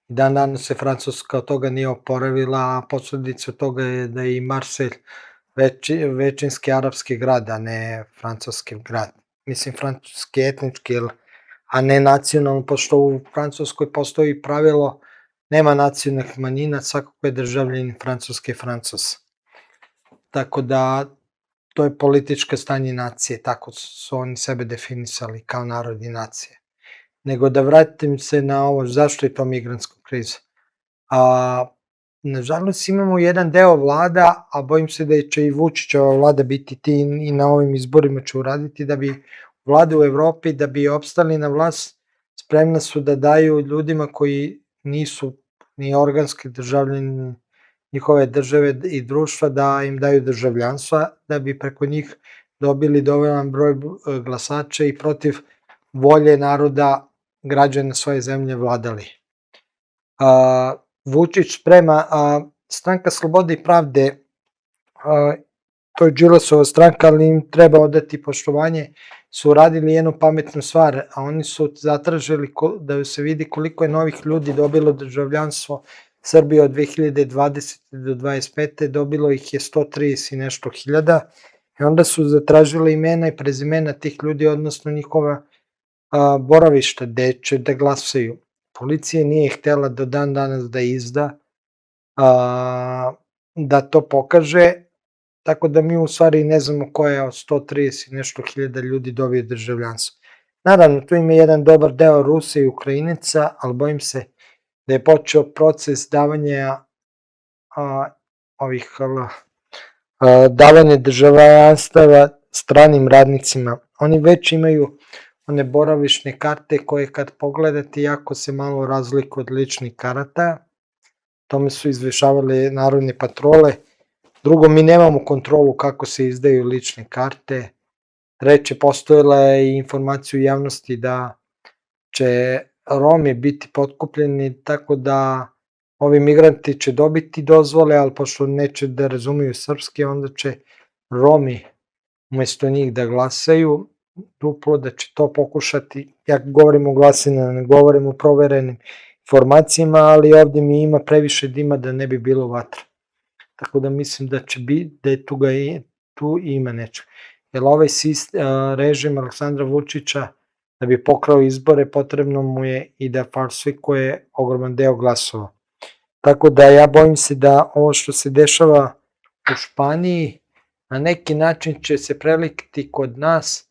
I dan danas se Francuska od toga nije oporavila, a posledica toga je da je i Marselj većinski arapski grad, a ne francuski grad. Mislim francuski etnički, a ne nacionalno, pošto u Francuskoj postoji pravilo nema nacionalnih manjina, svakako je državljanin Francuske Francuz. Tako da to je političko stanje nacije, tako su oni sebe definisali kao narod i nacije. Nego da vratim se na ovo, zašto je to migrantska kriza. Nažalost imamo jedan deo vlada, a bojim se da će i Vučićeva vlada biti ti i na ovim izborima će uraditi, da bi vlade u Evropi, da bi opstali na vlast, spremna su da daju ljudima koji nisu ni organski državljani njihove države i društva, da im daju državljanstva, da bi preko njih dobili dovoljan broj glasača i protiv volje naroda građana svoje zemlje vladali. Vučić sprema, stranka Slobode i pravde, to je Đilasova stranka, ali im treba odati poštovanje, su uradili jednu pametnu stvar, a oni su zatražili da se vidi koliko je novih ljudi dobilo državljanstvo Srbije od 2020. do 2025. Dobilo ih je 130 i nešto hiljada i onda su zatražili imena i prezimena tih ljudi, odnosno njihova boravišta gde će da glasaju. Policija nije htela do dan danas da izda, da to pokaže, tako da mi u stvari ne znamo ko je od 130 i nešto hiljada ljudi dobio državljanstvo. Naravno, tu ima jedan dobar deo Rusa i Ukrajinica, ali bojim se da je počeo proces davanja davanje državljanstava stranim radnicima. Oni već imaju one boravišne karte koje kad pogledate jako se malo razlikuju od ličnih karata. Tome su izvešavale narodne patrole. Drugo, mi nemamo kontrolu kako se izdaju lične karte. Treće, postojala je i informacija u javnosti da će Romi biti potkupljeni, tako da ovi migranti će dobiti dozvole, ali pošto neće da razumiju srpski, onda će Romi umesto njih da glasaju duplo, da će to pokušati, ja govorim o glasinama, ne govorim o proverenim informacijama, ali ovde mi ima previše dima da ne bi bilo vatra. Tako da mislim da će da je tu ima nečeg. Jer ovaj režim Aleksandra Vučića, da bi pokrao izbore, potrebno mu je i da falsifikuje ogroman deo glasova. Tako da ja bojim se da ovo što se dešava u Španiji, na neki način će se prelikiti kod nas,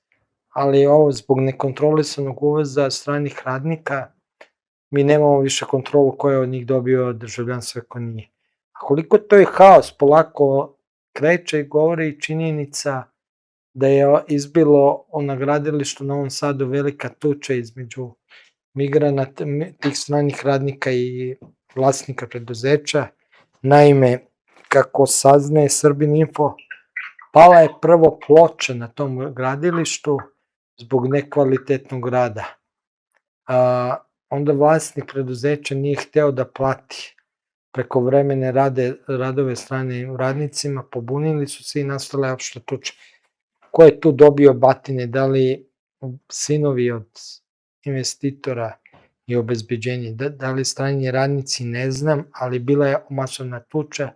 ali ovo zbog nekontrolisanog uvoza stranih radnika, mi nemamo više kontrolu ko je od njih dobio državljanstvo ako nije. A koliko to je haos, polako kreće i govori činjenica da je izbilo na gradilištu u Novom Sadu velika tuča između migranata, tih stranih radnika i vlasnika preduzeća. Naime, kako saznaje Srbin Info, pala je prvo ploča na tom gradilištu zbog nekvalitetnog rada. Onda vlasnik preduzeća nije hteo da plati prekovremene radove stranim radnicima, pobunili su se i nastala je opšta tuča. Ko je tu dobio batine, da li sinovi od investitora i obezbeđenje, da li strani radnici, ne znam, ali bila je masovna tuča,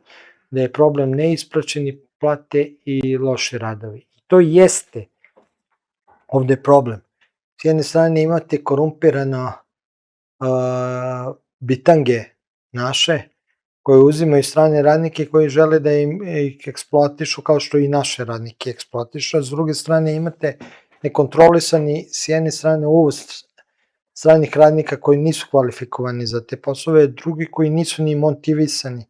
da je problem neisplaćeni plate i loši radovi. I to jeste ovde problem. S jedne strane imate korumpirano bitange naše, koje uzimaju strane radnike koji žele da ih eksploatišu kao što i naše radnike eksploatišu, a s druge strane imate nekontrolisani s jedne strane uvoz stranih radnika koji nisu kvalifikovani za te poslove, drugi koji nisu ni motivisani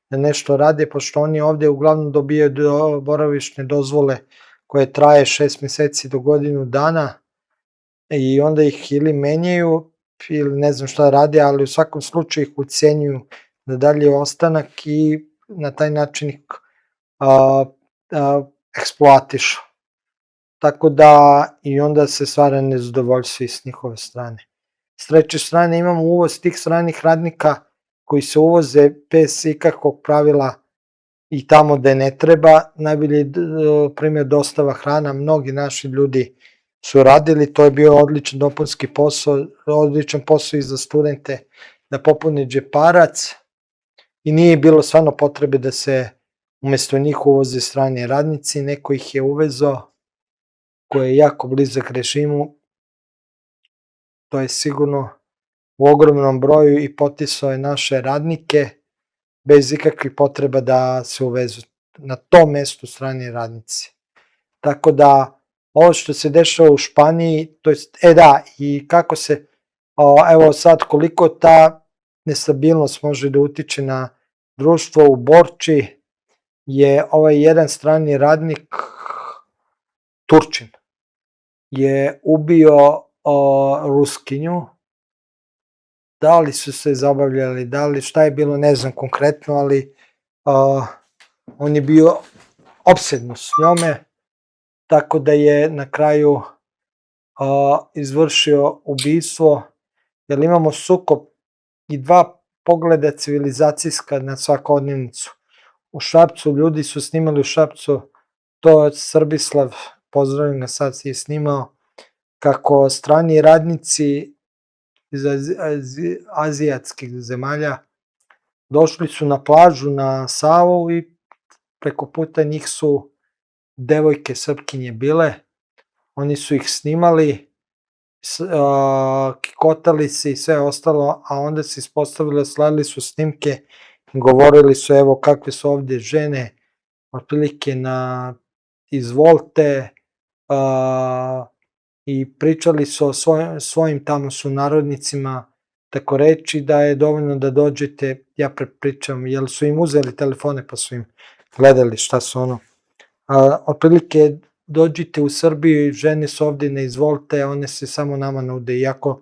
da nešto rade, pošto oni ovde uglavnom dobijaju boravišne dozvole koje traje 6 meseci do godinu dana i onda ih ili menjaju ili ne znam šta rade, ali u svakom slučaju ih ucenjuju da dalje ostanak i na taj način ih eksploatišu. Tako da i onda se stvara nezadovoljstvo i s njihove strane. S treće strane imamo uvoz tih stranih radnika koji se uvoze bez ikakvog pravila i tamo gde ne treba. Najbolji primjer dostava hrana, mnogi naši ljudi su radili, to je bio odličan dopunski posao, odličan posao i za studente da popune džeparac i nije bilo stvarno potrebe da se umesto njih uvoze strani radnici, neko ih je uvezo koji je jako blizak režimu, to je sigurno u ogromnom broju i potisao je naše radnike bez ikakvih potreba da se uvezu na tom mestu strani radnici. Tako da ovo što se dešava u Španiji, to jest, i kako se, evo sad koliko ta nestabilnost može da utiče na društvo u Borči, je ovaj jedan strani radnik, Turčin, je ubio Ruskinju, da li su se zabavljali, da li šta je bilo, ne znam konkretno, ali on je bio opsednut s njome, tako da je na kraju izvršio ubistvo, jer imamo sukob i dva pogleda civilizacijska na svakodnevnicu. U Šapcu, ljudi su snimali u Šapcu, to Srbislav, pozdravim ga sad, je snimao kako strani radnici iz azijatskih zemalja došli su na plažu na Savu i preko puta njih su devojke Srpkinje bile, oni su ih snimali, kikotali se i sve ostalo, a onda se ispostavilo, slali su snimke, govorili su evo kakve su ovde žene, otprilike na izvolte, i pričali su o svojim tamo sunarodnicima, tako reći da je dovoljno da dođete, ja prepričam, jer su im uzeli telefone pa su im gledali šta su ono. Otprilike dođite u Srbiju i žene su ovde ne izvolite, one se samo nama nude, iako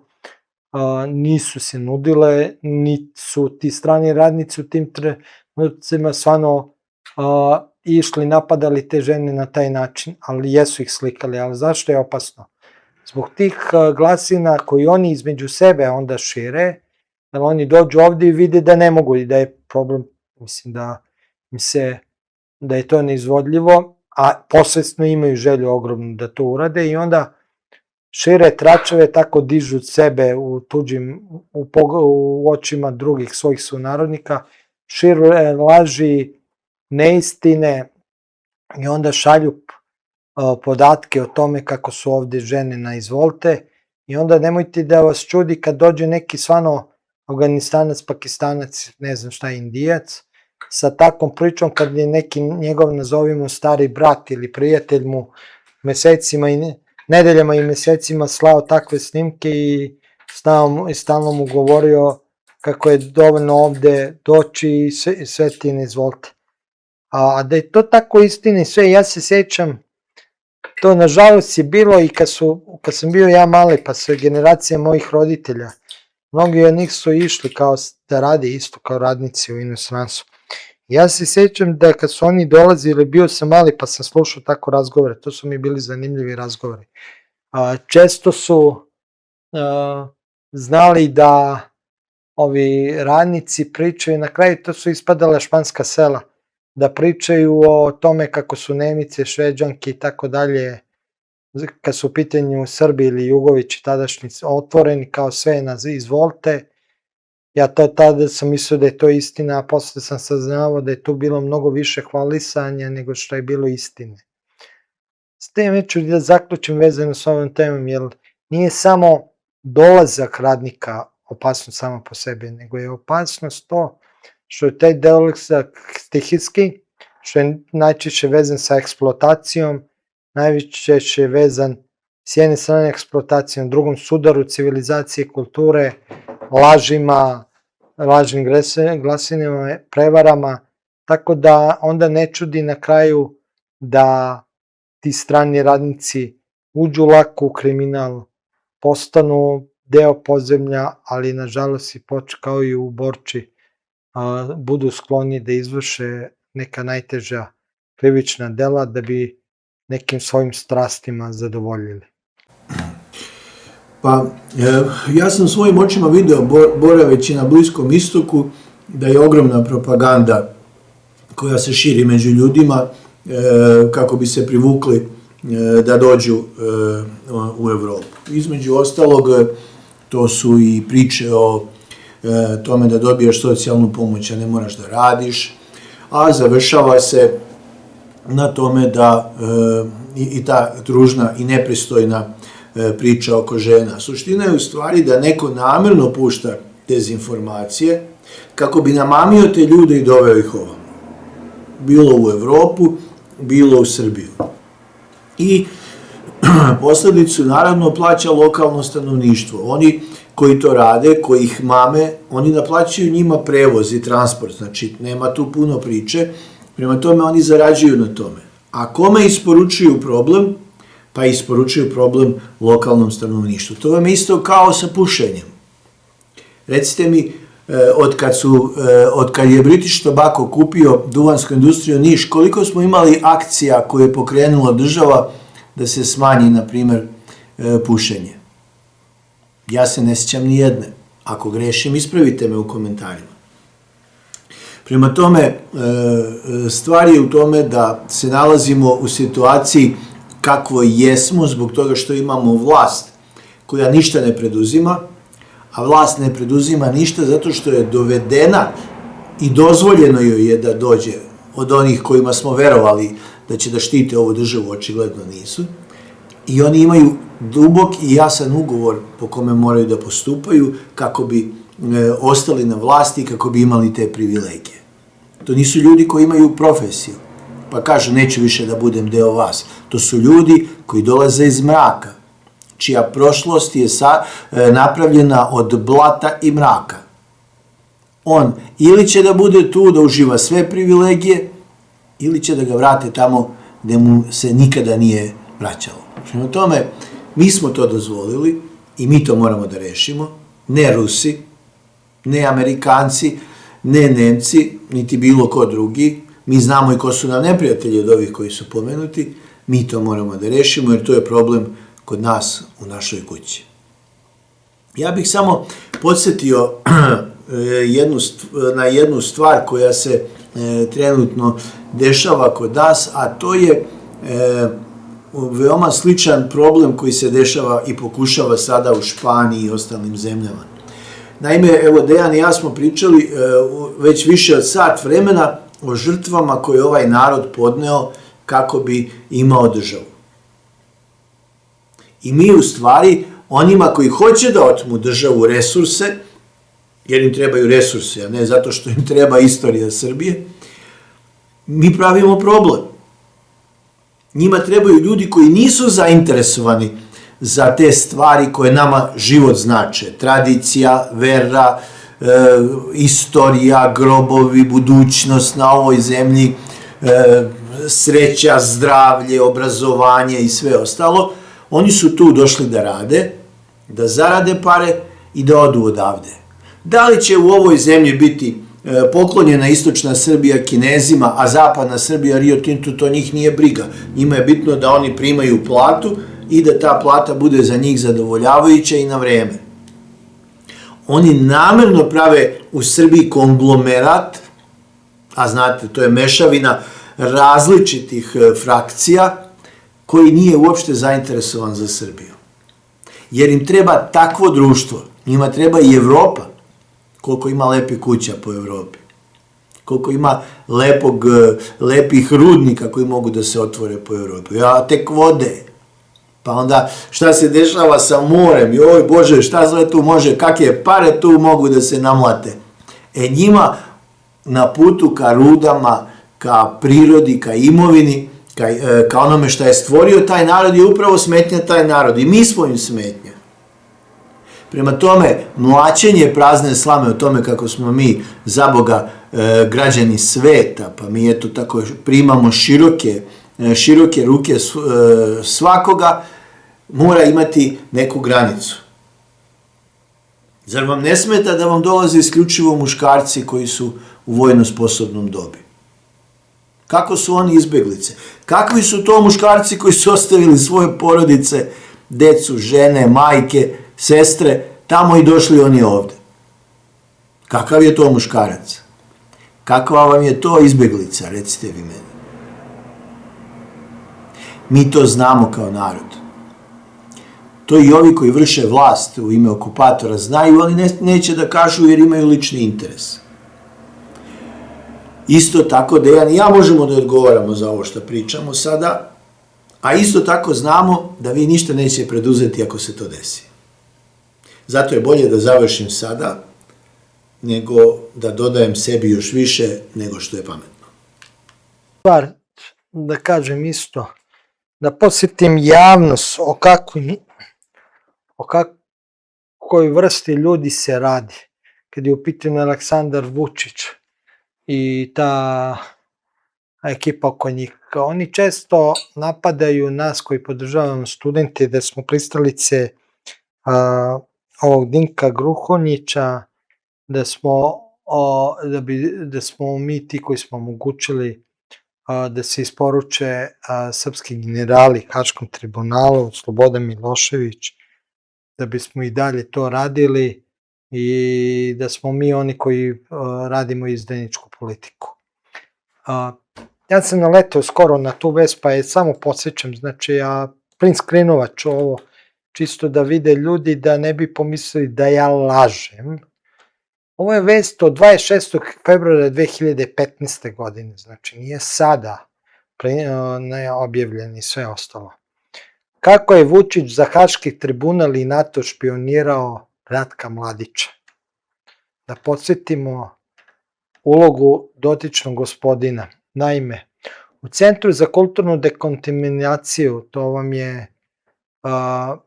nisu se nudile, ni su ti strani radnici u tim trenucima stvarno išli, napadali te žene na taj način, ali jesu ih slikali, ali zašto je opasno? Zbog tih glasina koji oni između sebe onda šire, jer oni dođu ovde i vide da ne mogu i da je problem, mislim da je to neizvodljivo, a posvesno imaju želju ogromnu da to urade i onda šire tračeve, tako dižu sebe u očima drugih svojih sunarodnika, šire laži, neistine i onda šalju podatke o tome kako su ovde žene na izvolte i onda nemojte da vas čudi kad dođe neki stvarno Afganistanac, Pakistanac, ne znam šta, Indijac, sa takvom pričom kad je neki njegov, nazovimo, stari brat ili prijatelj mu mesecima i nedeljama i mesecima slao takve snimke i stalno mu govorio kako je dovoljno ovde doći i sve ti ne izvolte. A da je to tako istina i sve, ja se sećam, to nažalost je bilo i kad sam bio ja mali, pa sve generacije mojih roditelja, mnogi od njih su išli kao da rade isto kao radnici u inostranstvu. Ja se sećam da kad su oni dolazili, bio sam mali pa sam slušao tako razgovore, to su mi bili zanimljivi razgovori. Često su znali da ovi radnici pričaju, na kraju to su ispadala španska sela, da pričaju o tome kako su Nemice, Šveđanke i tako dalje, kad su u pitanju Srbi ili Jugovići tadašnji otvoreni kao sve na izvolte. Ja tada sam mislio da je to istina, a posle sam saznao da je tu bilo mnogo više hvalisanja nego što je bilo istine. S tem ću da zaključim vezano s ovom temom, jer nije samo dolazak radnika opasnost sama po sebi, nego je opasnost to što je taj dolazak stihijski, što je najčešće vezan sa eksploatacijom, najčešće vezan s jedne strane eksploatacijom, drugom sudaru civilizacije, kulture, lažima, lažnim glasinama, prevarama, tako da onda ne čudi na kraju da ti strani radnici uđu lako u kriminal, postanu deo podzemlja, ali nažalost i kao i u Borči budu skloni da izvrše neka najteža krivična dela da bi nekim svojim strastima zadovoljili. Pa, ja sam svojim očima video, boraveći na Bliskom istoku, da je ogromna propaganda koja se širi među ljudima kako bi se privukli da dođu u Evropu. Između ostalog, to su i priče o tome da dobijaš socijalnu pomoć, a ne moraš da radiš, a završava se na tome da i ta ružna i nepristojna priča oko žena. Suština je u stvari da neko namerno pušta dezinformacije kako bi namamio te ljude i doveo ih ovamo. Bilo u Evropu, bilo u Srbiju. I posledicu naravno plaća lokalno stanovništvo. Oni koji to rade, koji ih mame, oni naplaćuju njima prevoz i transport, znači nema tu puno priče, prema tome oni zarađuju na tome. A kome isporučuju problem? Pa isporučuju problem lokalnom stanovništvu. To vam je isto kao sa pušenjem. Recite mi, od kad je British Tobacco kupio duvansku industriju Niš, koliko smo imali akcija koje je pokrenula država da se smanji, na primjer, pušenje? Ja se ne sjećam ni jedne. Ako grešim, ispravite me u komentarima. Prema tome, stvar je u tome da se nalazimo u situaciji kakvo jesmo zbog toga što imamo vlast koja ništa ne preduzima, a vlast ne preduzima ništa zato što je dovedena i dozvoljeno joj je da dođe od onih kojima smo verovali da će da štite ovu državu, očigledno nisu. I oni imaju dubok i jasan ugovor po kome moraju da postupaju kako bi ostali na vlasti i kako bi imali te privilegije. To nisu ljudi koji imaju profesiju, pa kažu neću više da budem deo vas. To su ljudi koji dolaze iz mraka, čija prošlost je napravljena od blata i mraka. On ili će da bude tu da uživa sve privilegije, ili će da ga vrate tamo gde mu se nikada nije vraćalo. Prema tome, mi smo to dozvolili i mi to moramo da rešimo, ne Rusi, ne Amerikanci, ne Nemci, niti bilo ko drugi. Mi znamo i ko su nam neprijatelji od ovih koji su pomenuti, mi to moramo da rešimo jer to je problem kod nas u našoj kući. Ja bih samo podsjetio na jednu stvar koja se trenutno dešava kod nas, a to je veoma sličan problem koji se dešava i pokušava sada u Španiji i ostalim zemljama. Naime, evo Dejan i ja smo pričali već više od sat vremena o žrtvama koje ovaj narod podneo kako bi imao državu. I mi u stvari onima koji hoće da otmu državu resurse, jer im trebaju resurse, a ne zato što im treba istorija Srbije, mi pravimo problem. Njima trebaju ljudi koji nisu zainteresovani za te stvari koje nama život znače. Tradicija, vera, istorija, grobovi, budućnost na ovoj zemlji, sreća, zdravlje, obrazovanje i sve ostalo. Oni su tu došli da rade, da zarade pare i da odu odavde. Da li će u ovoj zemlji biti poklonjena istočna Srbija Kinezima, a zapadna Srbija Rio Tintu, to njih nije briga. Njima je bitno da oni primaju platu i da ta plata bude za njih zadovoljavajuća i na vreme. Oni namerno prave u Srbiji konglomerat, a znate, to je mešavina različitih frakcija, koji nije uopšte zainteresovan za Srbiju. Jer im treba takvo društvo, njima treba i Evropa, koliko ima lepih kuća po Evropi, koliko ima lepih rudnika koji mogu da se otvore po Evropi, a tek vode. Pa onda šta se dešava sa morem, joj Bože, šta sve tu može, kakve pare tu mogu da se namlate. Njima na putu ka rudama, ka prirodi, ka imovini, ka onome šta je stvorio taj narod je upravo smetnja taj narod i mi smo im smetnja. Prema tome, mlaćenje prazne slame o tome kako smo mi za Boga građani sveta, pa mi eto tako primamo široke ruke svakoga, mora imati neku granicu. Zar vam ne smeta da vam dolaze isključivo muškarci koji su u vojno sposobnom dobi? Kako su oni izbeglice? Kakvi su to muškarci koji su ostavili svoje porodice, decu, žene, majke, sestre, tamo i došli oni ovde? Kakav je to muškarac? Kakva vam je to izbeglica, recite vi meni. Mi to znamo kao narod. To i ovi koji vrše vlast u ime okupatora znaju, ali neće da kažu jer imaju lični interes. Isto tako, Dejan i ja možemo da odgovaramo za ovo što pričamo sada, a isto tako znamo da vi ništa neće preduzeti ako se to desi. Zato je bolje da završim sada, nego da dodajem sebi još više nego što je pametno. Stvar, da kažem isto, da posjetim javnost o kakvoj vrsti ljudi se radi, kad je u pitanju Aleksandar Vučić i ta ekipa oko njih. Oni često napadaju nas koji podržavamo studente da smo pristalice ovog Dinka Gruhonjića, da smo mi ti koji smo omogućili da se isporuče srpski generali Haškom tribunalu, Slobodan Milošević, da bismo i dalje to radili i da smo mi oni koji radimo izdajničku politiku. Ja sam naletao skoro na tu vest, pa je samo podsjećam, znači ja print screenovat ću ovo, čisto da vide ljudi da ne bi pomislili da ja lažem. Ovo je vest od 26. februara 2015. godine, znači nije sada objavljen i sve ostalo. Kako je Vučić za Haški tribunal i NATO špionirao Ratka Mladića? Da podsjetimo ulogu dotičnog gospodina. Naime, u Centru za kulturnu dekontaminaciju, to vam je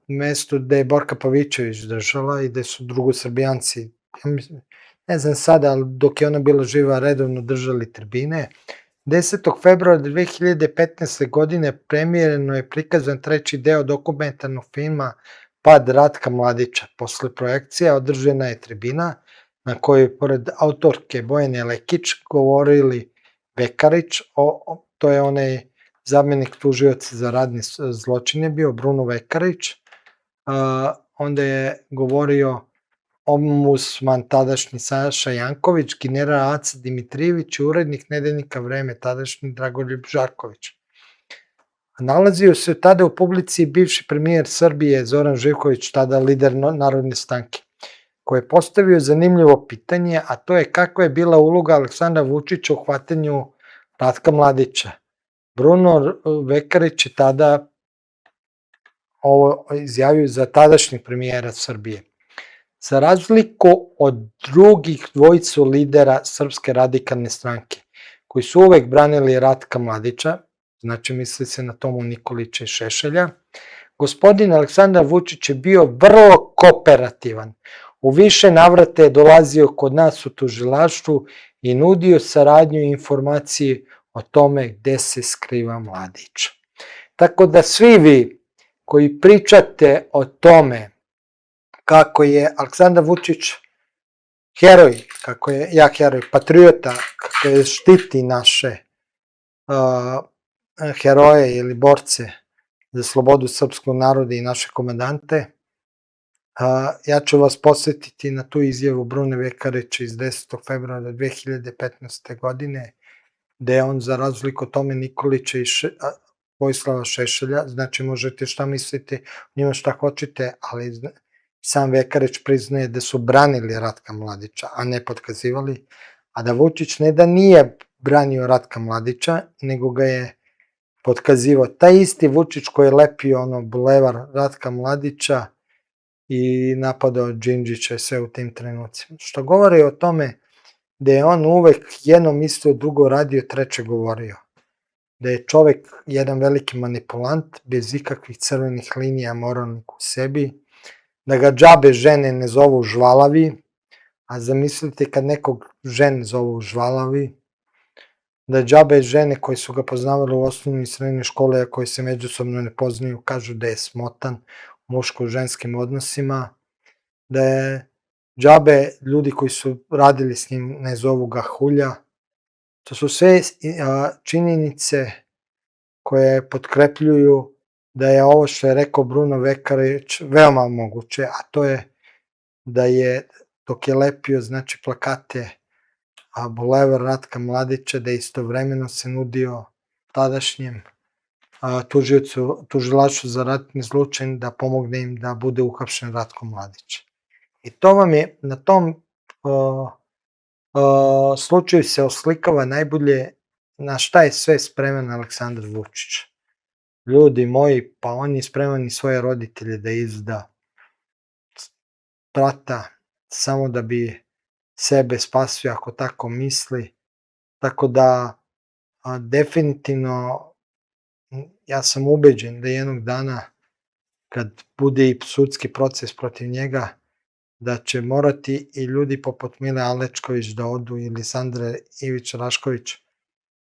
mesto gde je Borka Pavićević držala i gde su drugosrbijanci, ne znam sada, ali dok je ona bila živa, redovno držali tribine. 10. februara 2015. godine premijerno je prikazan treći deo dokumentarnog filma Pad Ratka Mladića. Posle projekcija održana je tribina na kojoj pored autorke Bojane Lekić govorili Vekarić, to je onaj zamenik tužioca za radni zločin je bio, Bruno Vekarić, onda je govorio ombudsman tadašnji Saša Janković, general Aca Dimitrijević i urednik nedeljnika Vreme tadašnji Dragoljub Žarković. Nalazio se tada u publici bivši premijer Srbije Zoran Živković, tada lider Narodne stranke, koji je postavio zanimljivo pitanje, a to je kakva je bila uloga Aleksandra Vučića u hvatanju Ratka Mladića. Bruno Vekarić je tada ovo izjavio za tadašnjeg premijera Srbije. Za razliku od drugih dvojicu lidera Srpske radikalne stranke, koji su uvek branili Ratka Mladića, znači misli se na Tomu Nikolića i Šešelja, gospodin Aleksandar Vučić je bio vrlo kooperativan. U više navrata je dolazio kod nas u tužilaštvu i nudio saradnju i informacije o tome gde se skriva Mladić. Tako da svi vi koji pričate o tome kako je Aleksandar Vučić heroj, kako je heroj, patriota, kako je štiti naše heroje ili borce za slobodu srpskog naroda i naše komandante, ja ću vas posjetiti na tu izjavu Brune Vekarića iz 10. februara 2015. godine, gde je on za razliku od Tome Nikolića i Vojislava Šešelja, znači možete šta mislite, njima šta hoćete, ali sam Vekarić priznaje da su branili Ratka Mladića, a ne potkazivali, a da Vučić ne da nije branio Ratka Mladića, nego ga je potkazivao. Taj isti Vučić koji je lepio bulevar Ratka Mladića i napadao Đinđića i sve u tim trenucima. Što govori o tome da je on uvek jedno mislio, drugo radio, treće govorio. Da je čovek jedan veliki manipulant, bez ikakvih crvenih linija moralnih u sebi, da ga džabe žene ne zovu žvalavi, a zamislite kad nekog žene zovu žvalavi, da džabe žene koje su ga poznavali u osnovnoj i srednjoj škole, a koje se međusobno ne poznaju, kažu da je smotan u muško-ženskim odnosima, da je džabe ljudi koji su radili s njim ne zovu ga hulja. To su sve činjenice koje potkrepljuju da je ovo što je rekao Bruno Vekarić veoma moguće, a to je da je, dok je lepio znači plakate bulevar Ratka Mladića, da je istovremeno se nudio tadašnjem tužilaštvu za ratni zločin da pomogne im da bude uhapšen Ratko Mladić. I to vam je, na tom slučaju se oslikava najbolje na šta je sve spreman Aleksandar Vučić. Ljudi moji, pa on je spreman i svoje roditelje da izda, brata, samo da bi sebe spasio ako tako misli. Tako da definitivno ja sam ubeđen da jednog dana kad bude i sudski proces protiv njega, da će morati i ljudi poput Mile Alečković da odu ili Sandre Ivić Rašković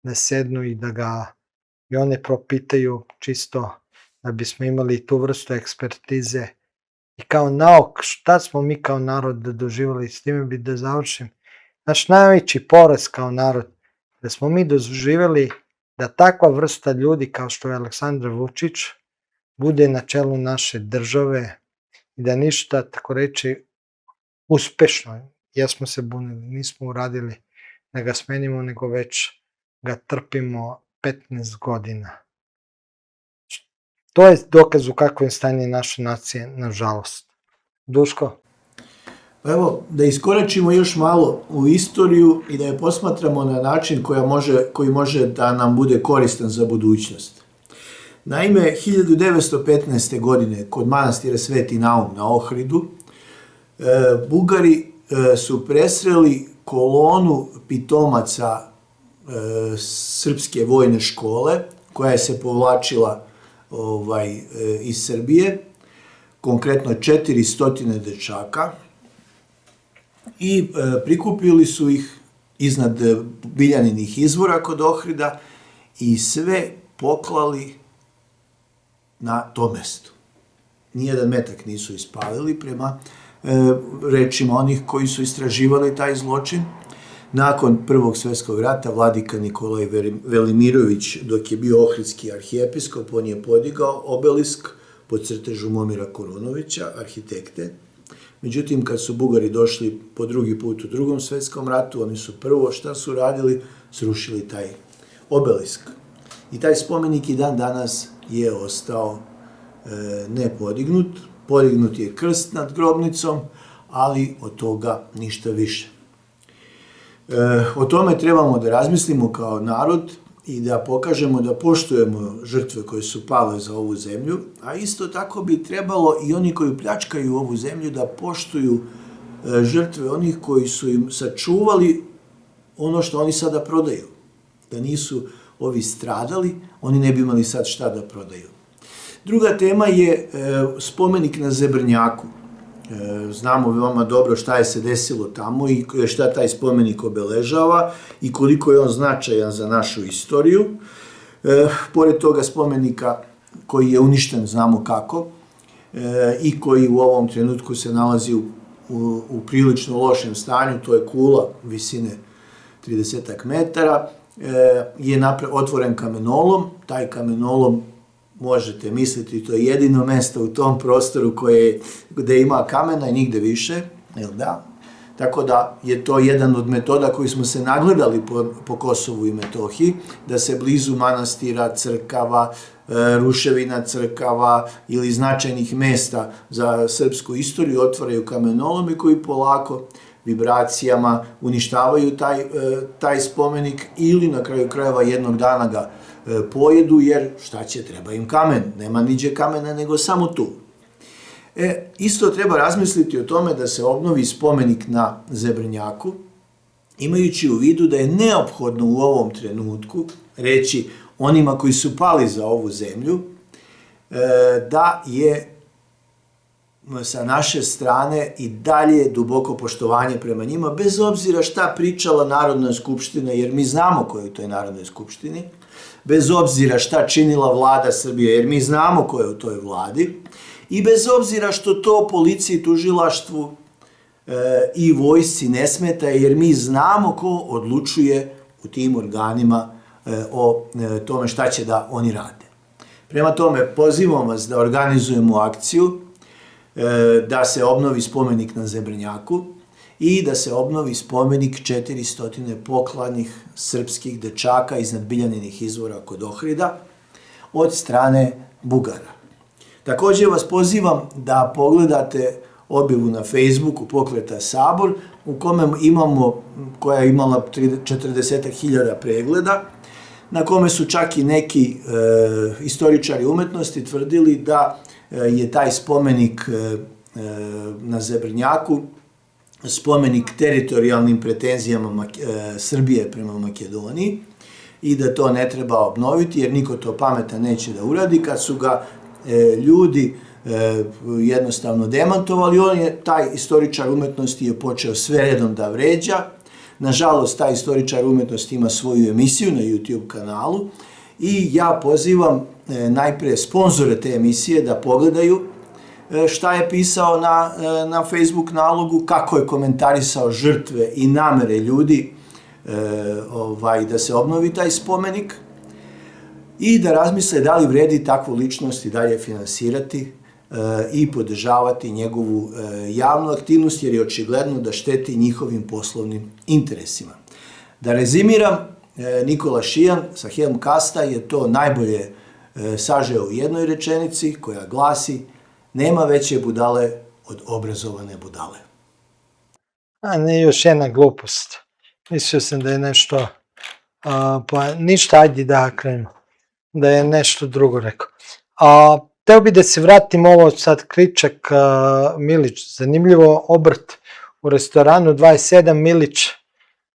da sednu i da ga i one propitaju čisto da bismo imali tu vrstu ekspertize i kao nauk šta smo mi kao narod da doživjeli, s time bi da završim. Naš najveći poraz kao narod, da smo mi doživjeli da takva vrsta ljudi kao što je Aleksandar Vučić bude na čelu naše države i da ništa, tako reći, uspešno, jesmo se bunili, nismo uradili da ga smenimo, nego već ga trpimo 15 godina. To je dokaz u kakvom je stanje naše nacije, nažalost. Duško? Evo, da iskoračimo još malo u istoriju i da je posmatramo na način koji može da nam bude koristan za budućnost. Naime, 1915. godine kod manastira Sveti Naum na Ohridu, Bugari su presreli kolonu pitomaca srpske vojne škole, koja se povlačila iz Srbije, konkretno 400 dečaka, i prikupili su ih iznad Biljaninih izvora kod Ohrida i sve poklali na to mesto. Nijedan metak nisu ispalili prema rečima onih koji su istraživali taj zločin. Nakon Prvog svjetskog rata vladika Nikolaj Velimirović, dok je bio ohridski arhijepiskop, on je podigao obelisk po crtežu Momira Koronovića, arhitekte. Međutim, kad su Bugari došli po drugi put u Drugom svjetskom ratu, oni su prvo šta su radili, srušili taj obelisk. I taj spomenik i dan danas je ostao nepodignut. Podignut je krst nad grobnicom, ali od toga ništa više. O tome trebamo da razmislimo kao narod i da pokažemo da poštujemo žrtve koje su pale za ovu zemlju, a isto tako bi trebalo i oni koji pljačkaju ovu zemlju da poštuju žrtve onih koji su im sačuvali ono što oni sada prodaju. Da nisu ovi stradali, oni ne bi imali sad šta da prodaju. Druga tema je spomenik na Zebrnjaku. Znamo veoma dobro šta je se desilo tamo i šta taj spomenik obeležava i koliko je on značajan za našu istoriju. Pored toga spomenika koji je uništen, znamo kako, i koji u ovom trenutku se nalazi u prilično lošem stanju, to je kula visine 30 metara, je otvoren kamenolom. Taj kamenolom, možete misliti, to je jedino mesto u tom prostoru gde ima kamena i nigde više, jel da? Tako da je to jedan od metoda koji smo se nagledali po Kosovu i Metohiji, da se blizu manastira, crkava, ruševina crkava ili značajnih mesta za srpsku istoriju otvaraju kamenolomi koji polako vibracijama uništavaju taj spomenik ili na kraju krajeva jednog dana ga pojedu, jer šta će, treba im kamen, nema niđe kamena nego samo tu. Isto treba razmisliti o tome da se obnovi spomenik na Zebrnjaku, imajući u vidu da je neophodno u ovom trenutku reći onima koji su pali za ovu zemlju, da je sa naše strane i dalje duboko poštovanje prema njima, bez obzira šta pričala Narodna skupština, jer mi znamo ko je u toj Narodnoj skupštini, bez obzira šta činila vlada Srbije, jer mi znamo ko je u toj vladi, i bez obzira što to policiji, tužilaštvu i vojsci ne smeta, jer mi znamo ko odlučuje u tim organima o tome šta će da oni rade. Prema tome, pozivam vas da organizujemo akciju, da se obnovi spomenik na Zebrnjaku i da se obnovi spomenik 400 poklanih srpskih dečaka iznad Biljaninih izvora kod Ohrida od strane Bugara. Također vas pozivam da pogledate objavu na Facebooku Pokreta Sabor, u kome koja je imala 40.000 pregleda, na kome su čak i neki istoričari umetnosti tvrdili da je taj spomenik na Zebrnjaku spomenik teritorijalnim pretenzijama Srbije prema Makedoniji i da to ne treba obnoviti, jer niko to pametan neće da uradi. Kad su ga ljudi jednostavno demantovali, taj istoričar umetnosti je počeo sve redom da vređa. Nažalost, taj istoričar umetnosti ima svoju emisiju na YouTube kanalu i ja pozivam najpre sponzore te emisije da pogledaju šta je pisao na Facebook nalogu, kako je komentarisao žrtve i namere ljudi da se obnovi taj spomenik i da razmisle da li vredi takvu ličnost i dalje finansirati i podržavati njegovu javnu aktivnost, jer je očigledno da šteti njihovim poslovnim interesima. Da rezimiram, Nikola Šijan sa Helmkasta je to najbolje sažeo u jednoj rečenici koja glasi: nema veće budale od obrazovane budale. A ne, još jedna glupost. Mislio sam da je nešto, pa ništa, ajde da krenemo, da je nešto drugo rekao. Teo bi da se vratim ovo sad Kričak Milić, zanimljivo obrt u restoranu 27. Milić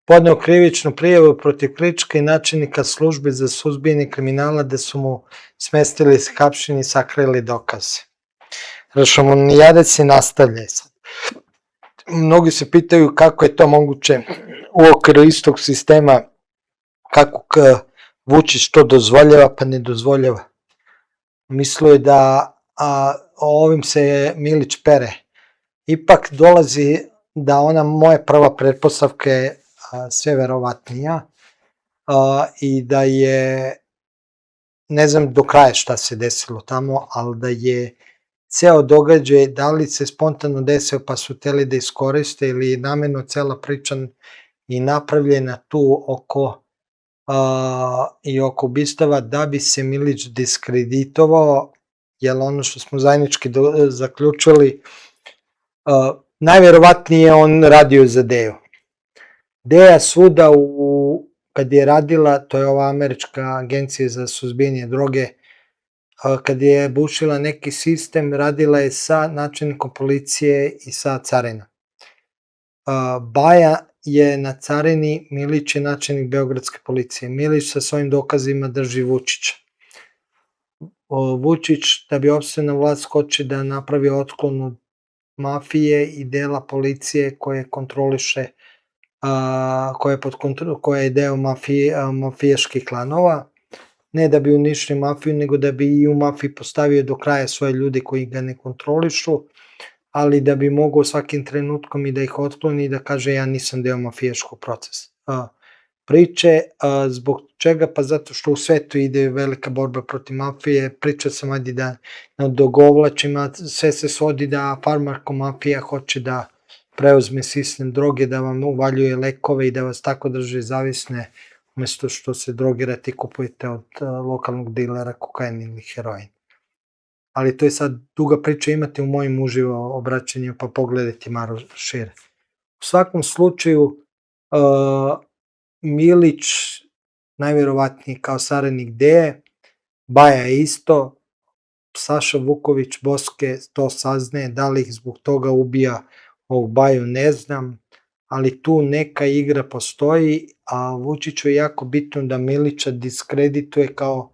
podneo krivičnu prijavu protiv Krička i načelnika službe za suzbijanje kriminala da su mu smestili hapšenje i sakrili dokaze. Rašomonijadac se nastavlja sad. Mnogi se pitaju kako je to moguće u okviru istog sistema, kako Vučić to dozvoljava pa ne dozvoljava. Mislio je da ovim se Milić pere. Ipak dolazi da ona moja prva pretpostavka je sve verovatnija i da je, ne znam do kraja šta se desilo tamo, ali da je ceo događaj, da li se spontano desio pa su hteli da iskoriste ili namerno cela priča i napravljena tu oko i oko ubistava da bi se Milić diskreditovao, jer ono što smo zajednički zaključili, najverovatnije on radio za Deju. Deja svuda kad je radila, to je ova američka agencija za suzbijanje droge, kad je bušila neki sistem, radila je sa načelnikom policije i sa carina. Baja je na carini, Milić je načelnik beogradske policije. Milić sa svojim dokazima drži Vučića. Vučić, da bi opstao na vlast, hoće da napravi otklon od mafije i dela policije koje kontroliše, koja je deo mafijaških klanova, ne da bi uništio mafiju, nego da bi i u mafiji postavio do kraja svoje ljudi koji ga ne kontrolišu, ali da bi mogao svakim trenutkom i da ih otkloni i da kaže ja nisam deo mafijaškog procesa. Priče, zbog čega? Pa zato što u svetu ide velika borba protiv mafije, priča sam ajde da dogovlačim, sve se svodi da farmakomafija hoće da preuzme sistem droge, da vam uvaljuje lekove i da vas tako drže zavisne, umesto što se drogirate i kupujete od lokalnog dilera kokain ili heroin. Ali to je sad duga priča, imate u mojim uživo obraćanjima, pa pogledajte malo šire. U svakom slučaju, Milić, najverovatnije kao saradnik Deje, Baja isto, Saša Vuković, Boske to saznaje, da li ih zbog toga ubija ovog Baju, ne znam, ali tu neka igra postoji, a Vučiću je jako bitno da Milića diskredituje kao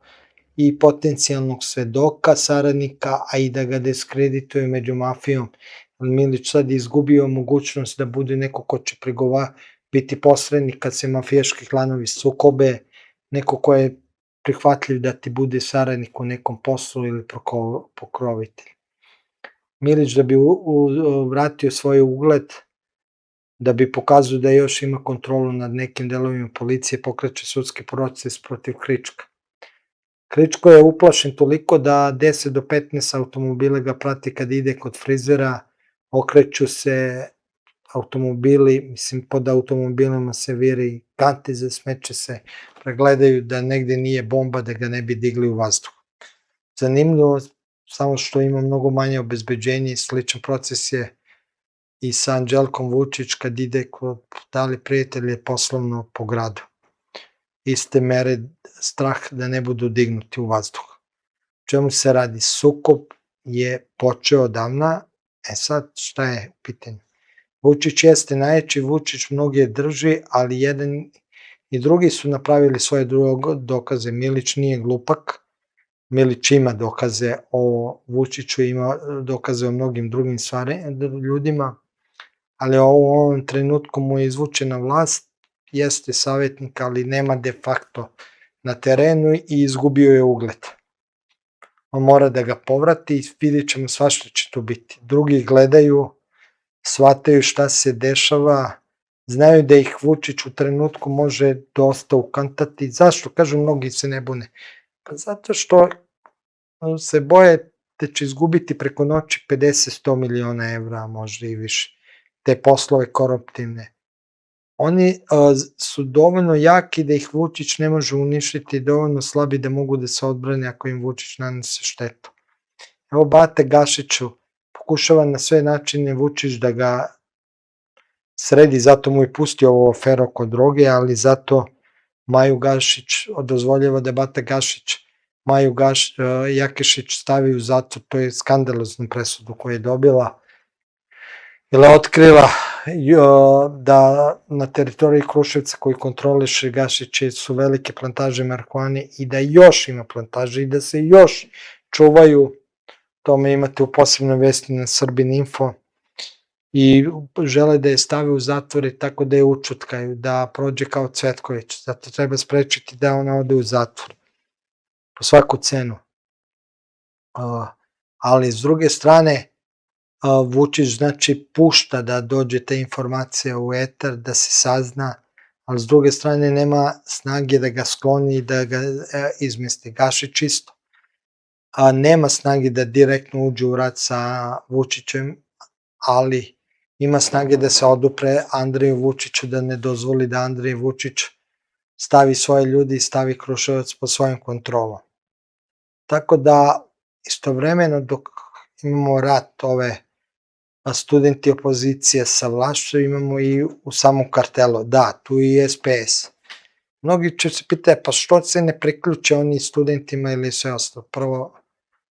i potencijalnog svedoka, saradnika, a i da ga diskredituje među mafijom. Milić sad izgubio mogućnost da bude neko ko će biti posrednik kad se mafijaški klanovi sukobe, neko ko je prihvatljiv da ti bude saradnik u nekom poslu ili pokrovitelj. Milić da bi vratio svoj ugled, da bi pokazao da još ima kontrolu nad nekim delovima policije, pokreće sudski proces protiv Krička. Kričko je uplašen toliko da 10 do 15 automobila ga prati kad ide kod frizera, okreću se automobili, mislim pod automobilima se viri kante za smeće, se pregledaju da negde nije bomba, da ga ne bi digli u vazduh. Zanimljivo, samo što ima mnogo manje obezbeđenje i sličan proces je i sa Anđelkom Vučić kad ide kod da li prijatelje poslovno po gradu. Iste mere, strah da ne budu dignuti u vazduh. Čemu se radi? Sukob je počeo odavna, sad šta je u pitanju? Vučić jeste najjači, Vučić mnoge drži, ali jedan i drugi su napravili svoje dokaze. Milić nije glupak, Milić ima dokaze o Vučiću, ima dokaze o mnogim drugim ljudima, ali u ovom trenutku mu je izvučena vlast, jeste savjetnik, ali nema de facto na terenu i izgubio je ugled. On mora da ga povrati i vidjet ćemo svašta će tu biti. Drugi gledaju, shvataju šta se dešava, znaju da ih Vučić u trenutku može dosta ukantati. Zašto? Kažu, mnogi se ne bune. Pa zato što se boje da će izgubiti preko noći 50-100 miliona evra, možda i više, te poslove koruptivne. Oni su dovoljno jaki da ih Vučić ne može uništiti, dovoljno slabi da mogu da se odbrane ako im Vučić nanese štetu. Evo Bate Gašiću, pokušava na sve načine Vučić da ga sredi, zato mu i pusti ovo aferu oko droge, ali zato Maju Gašić dozvoljava da Bata Gašić Maju Jakešić stavi u zatvor, to je skandaloznu presudu koju je dobila, jer je otkrila da na teritoriji Kruševca koji kontroliše Gašiće su velike plantaže marihuane i da još ima plantaže i da se još čuvaju. Tome imate u posebnoj vesti na Srbin Info i žele da je stave u zatvore tako da je učutkaju, da prođe kao Cvetković. Zato treba sprečiti da ona ode u zatvor po svaku cenu. Ali s druge strane Vučić znači pušta da dođe ta informacija u etar, da se sazna, ali s druge strane nema snage da ga skloni i da ga izmesti. Gašić isto. Nema snage da direktno uđe u rat sa Vučićem, ali ima snage da se odupre Andreju Vučiću, da ne dozvoli da Andrej Vučić stavi svoje ljudi i stavi Kruševac pod svojom kontrolom. Tako da istovremeno dok imamo rat ove studenti opozicije sa vlašću, imamo i u samom kartelu, da, tu i SPS. Mnogi će se pitati, pa što se ne priključe oni studentima ili sve ostalo? Prvo,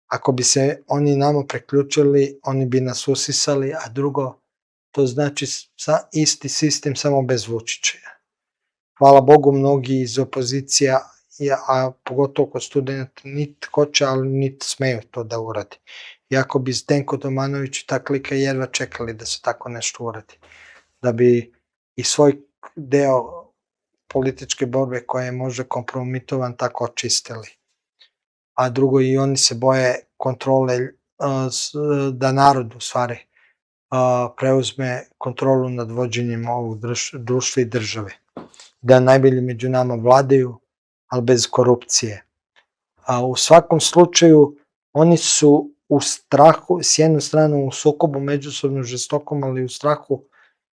ako bi se oni nama priključili, oni bi nas usisali, a drugo, to znači isti sistem samo bez Vučića. Hvala Bogu, mnogi iz opozicija, a pogotovo kod studenta, niti hoće, ali niti smeju to da uradi. Iako bi Zdenko Domanović i ta klika jedva čekali da se tako nešto uradi. Da bi i svoj deo političke borbe koja je možda kompromitovan tako očistili. A drugo, i oni se boje kontrole, da narod u stvari preuzme kontrolu nad vođenjem ovog društva i države. Da najbolji među nama vladaju, ali bez korupcije. U svakom slučaju, oni su u strahu, s jednu stranu u sukobu međusobno žestokom, ali u strahu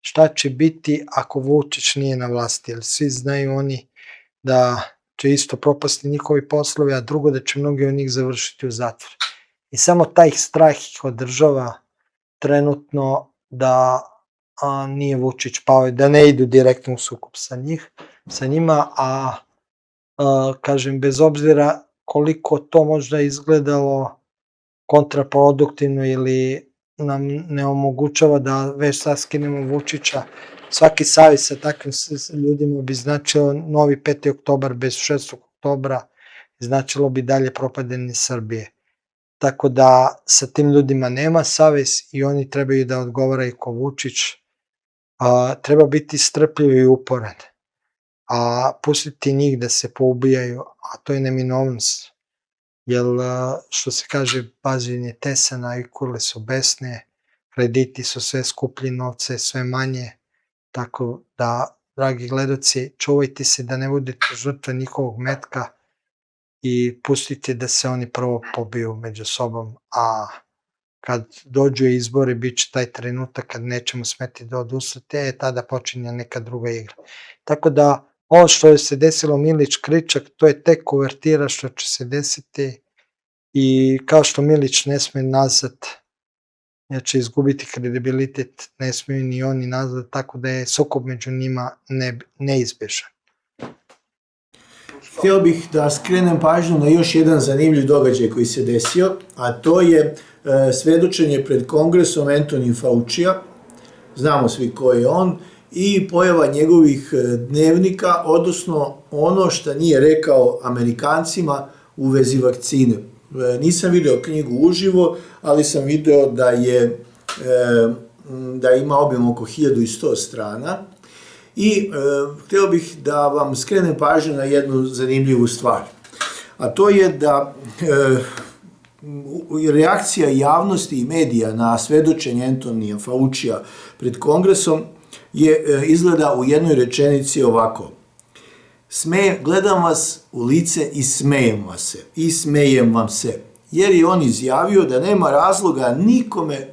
šta će biti ako Vučić nije na vlasti, jer svi znaju oni da će isto propasti njihovi poslovi, a drugo da će mnogi od njih završiti u zatvor. I samo taj strah ih održava trenutno da nije Vučić pao, da ne idu direktno u sukob sa njima, a kažem, bez obzira koliko to možda izgledalo kontraproduktivno ili nam ne omogućava da već sad skinemo Vučića, svaki savez sa takvim ljudima bi značilo novi 5. oktobar bez 6. oktobra, značilo bi dalje propadanje Srbije. Tako da sa tim ljudima nema savez i oni trebaju da odgovaraju ko Vučić. Treba biti strpljiv i uporan, a pustiti njih da se poubijaju, a to je neminovnost. Jer, što se kaže, bazen je tesan, a i kurle su besne, krediti su sve skuplji, novce sve manje, tako da, dragi gledaoci, čuvajte se da ne budete žrtve njihovog metka i pustite da se oni prvo pobiju među sobom, a kad dođu izbori, bit će taj trenutak kad nećemo smeti da odustate, tada počinje neka druga igra. Tako da, ovo što se desilo Milić Kričak, to je tek uvertira što će se desiti i kao što Milić ne sme nazad, jer će izgubiti kredibilitet, ne smiju ni oni nazad, tako da je sukob među njima neizbježan. Htio bih da skrenem pažnju na još jedan zanimljiv događaj koji se desio, a to je svedočenje pred kongresom Anthony Faucija, znamo svi ko je on, i pojava njegovih dnevnika, odnosno ono što nije rekao Amerikancima u vezi vakcine. Nisam video knjigu uživo, ali sam video da ima obim oko 1100 strana i htio bih da vam skrenem pažnju na jednu zanimljivu stvar. A to je da reakcija javnosti i medija na svedočenje Anthonyja Faucija pred kongresom izgleda u jednoj rečenici ovako. Gledam vas u lice i smejem vam se, jer je on izjavio da nema razloga nikome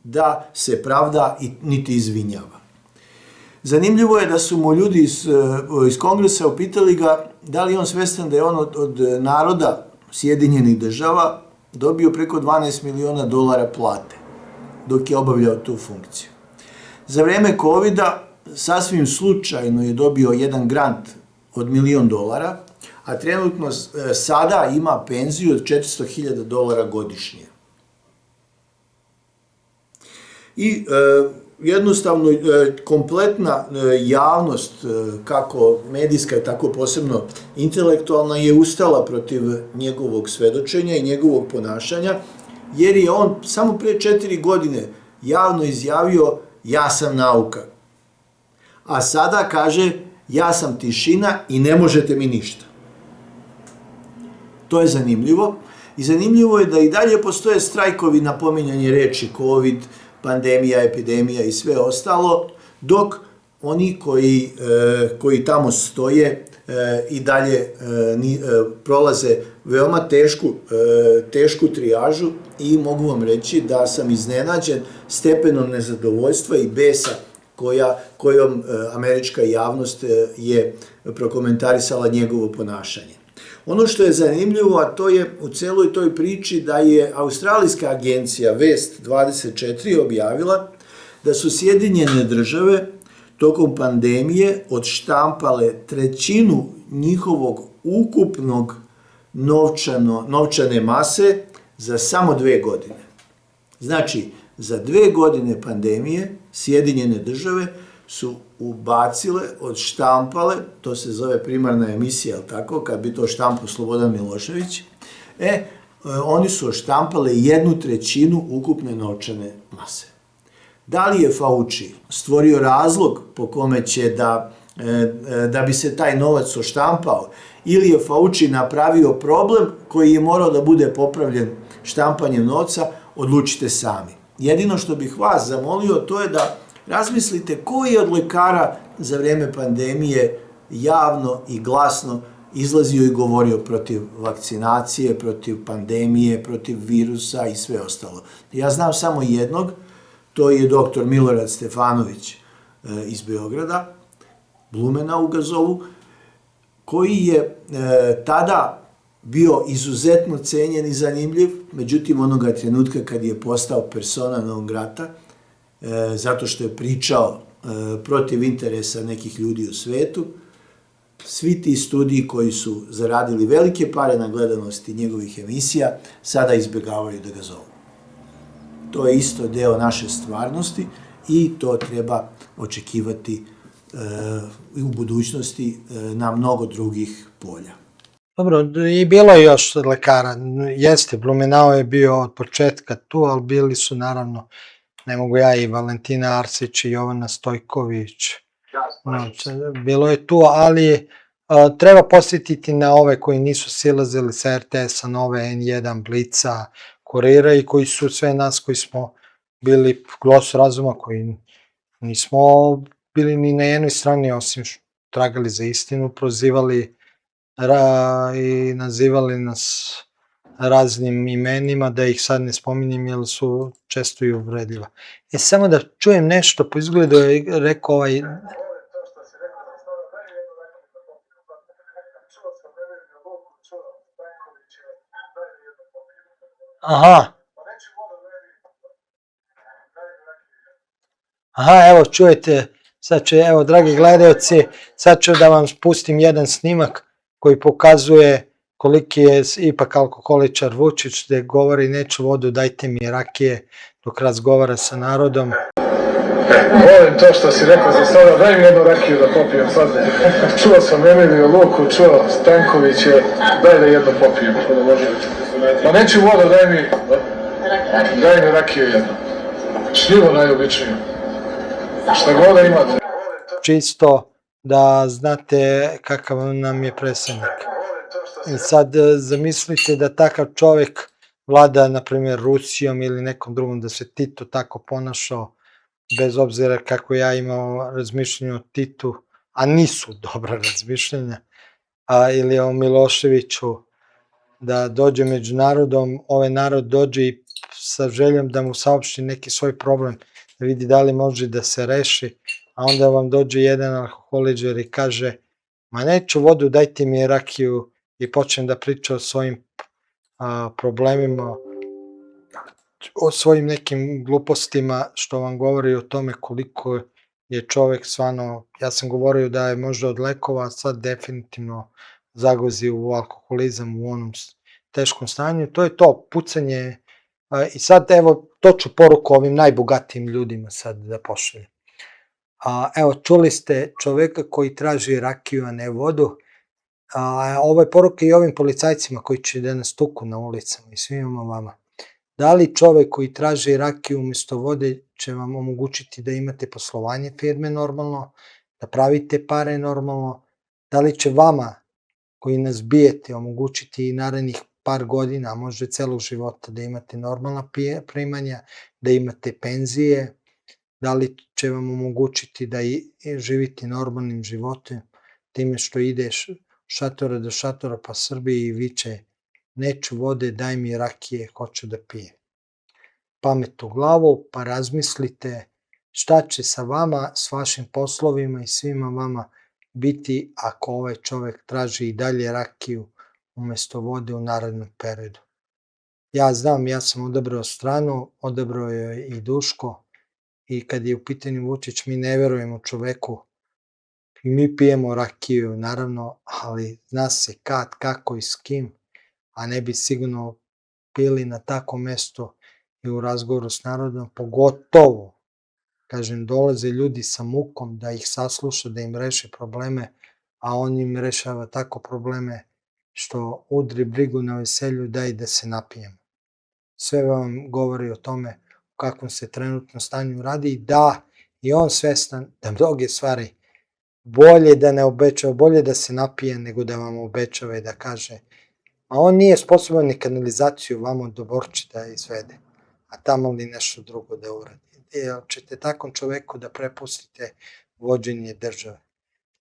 da se pravda niti izvinjava. Zanimljivo je da su mu ljudi iz kongresa upitali ga da li je on svestan da je on od naroda Sjedinjenih država dobio preko $12 miliona plate dok je obavljao tu funkciju. Za vreme COVID-a sasvim slučajno je dobio jedan grant od $1 milion, a trenutno sada ima penziju od $400.000 godišnje. I jednostavno kompletna javnost, kako medijska, tako posebno intelektualna, je ustala protiv njegovog svedočenja i njegovog ponašanja, jer je on samo pre 4 godine javno izjavio ja sam nauka. A sada kaže ja sam tišina i ne možete mi ništa. To je zanimljivo. I zanimljivo je da i dalje postoje strajkovi na pominjanje reči COVID, pandemija, epidemija i sve ostalo, dok oni koji tamo stoje i dalje prolaze veoma tešku trijažu i mogu vam reći da sam iznenađen stepenom nezadovoljstva i besa kojom američka javnost je prokomentarisala njegovo ponašanje. Ono što je zanimljivo, a to je u celoj toj priči da je australijska agencija Vest 24 objavila da su Sjedinjene države tokom pandemije odštampale trećinu njihovog ukupnog novčane mase za samo 2 godine. Znači, za 2 godine pandemije Sjedinjene države su ubacile, odštampale, to se zove primarna emisija, jel tako, kad bi to štampao Slobodan Milošević, oni su odštampale 1/3 ukupne novčane mase. Da li je Fauci stvorio razlog po kome će da bi se taj novac odštampao, ili je Fauci napravio problem koji je morao da bude popravljen štampanjem novca, odlučite sami. Jedino što bih vas zamolio, to je da razmislite koji od lekara za vrijeme pandemije javno i glasno izlazio i govorio protiv vakcinacije, protiv pandemije, protiv virusa i sve ostalo. Ja znam samo jednog, to je doktor Milorad Stefanović iz Beograda, Blumenauga zovu, koji je tada bio izuzetno cenjen i zanimljiv, međutim onoga trenutka kad je postao persona non grata, zato što je pričao protiv interesa nekih ljudi u svetu, svi ti studiji koji su zaradili velike pare na gledanosti njegovih emisija, sada izbjegavaju da ga zovu. To je isto deo naše stvarnosti i to treba očekivati u budućnosti na mnogo drugih polja. Dobro, i bilo je još lekara, jeste, Blumenau je bio od početka tu, ali bili su naravno, ne mogu ja, i Valentina Arsić i Jovana Stojković, bilo je tu, ali treba posjetiti na ove koji nisu silazili sa RTS-a, Nove, N1, Blica, Kurira i koji su sve nas koji smo bili glas razuma, koji nismo bili ni na jednoj strani osim tragali za istinu, prozivali i nazivali nas raznim imenima, da ih sad ne spominjem jer su često i uvredljiva. Samo da čujem nešto, po izgledu je rekao ovaj... Aha, evo čujete, sad ću, evo dragi gledalci, sad ću da vam spustim jedan snimak koji pokazuje koliki je ipak alkoholičar Vučić, gde govori neću vodu, dajte mi rakije, dok razgovara sa narodom. Volim to što si rekao za sada, daj mi jednu rakiju da popijem sad. Čuo sam Emiliju Luku, čuo Stankoviće, daj da jednu popijem. Ma neću vodu, daj mi rakiju jednu. Šljivo najobičniju. Šta god da imate. Čisto da znate kakav nam je predsjednik. Sad zamislite da takav čovjek vlada, na primjer, Rusijom ili nekom drugom, da se Tito tako ponašao, bez obzira kako ja imao razmišljenje o Titu, a nisu dobra razmišljenja, ili o Miloševiću, da dođe među narodom, ovaj narod dođe i sa željom da mu saopšti neki svoj problem, da vidi da li može da se reši, a onda vam dođe jedan alkoholičar i kaže, ma neću vodu, dajte mi rakiju, i počnem da priča o svojim problemima, o svojim nekim glupostima, što vam govori o tome koliko je čovek stvarno, ja sam govorio da je možda od lekova, a sad definitivno zagozi u alkoholizam u onom teškom stanju. To je to, pucanje. I sad, evo, to ću poruku ovim najbogatijim ljudima sad da pošaljem. Evo, čuli ste čoveka koji traži rakiju, a ne vodu. Ovo je poruka i ovim policajcima koji će da nas tuku na ulicama i svima vama. Da li čovek koji traži rakiju umjesto vode će vam omogućiti da imate poslovanje firme normalno, da pravite pare normalno, da li će vama koji nas bijete omogućiti i narednih par godina, a možda celog života, da imate normalna primanja, da imate penzije, da li će vam omogućiti da živite normalnim životom, time što ideš šatora do šatora pa Srbiji i viče neću vode, daj mi rakije, hoću da pijem. Pamet u glavu, pa razmislite šta će sa vama, s vašim poslovima i svima vama biti ako ovaj čovek traži i dalje rakiju umesto vode u narednom periodu. Ja znam, ja sam odabrao stranu, odabrao je i Duško i kad je u pitanju Vučić, mi ne verujemo čoveku i mi pijemo rakiju, naravno, ali zna se kad, kako i s kim, a ne bi sigurno bili na tako mesto i u razgovoru s narodom, pogotovo, kažem, dolaze ljudi sa mukom da ih sasluša, da im reše probleme, a on im rešava tako probleme što udri brigu na veselju, daj da se napijemo. Sve vam govori o tome u kakvom se trenutno stanju radi i da je on svestan da mnoge stvari bolje da ne obećava, bolje da se napije nego da vam obećava i da kaže, a on nije sposoban ni kanalizaciju vamo do Borči da izvede, a tamo li nešto drugo da uradi. Jel ćete takvom čoveku da prepustite vođenje države?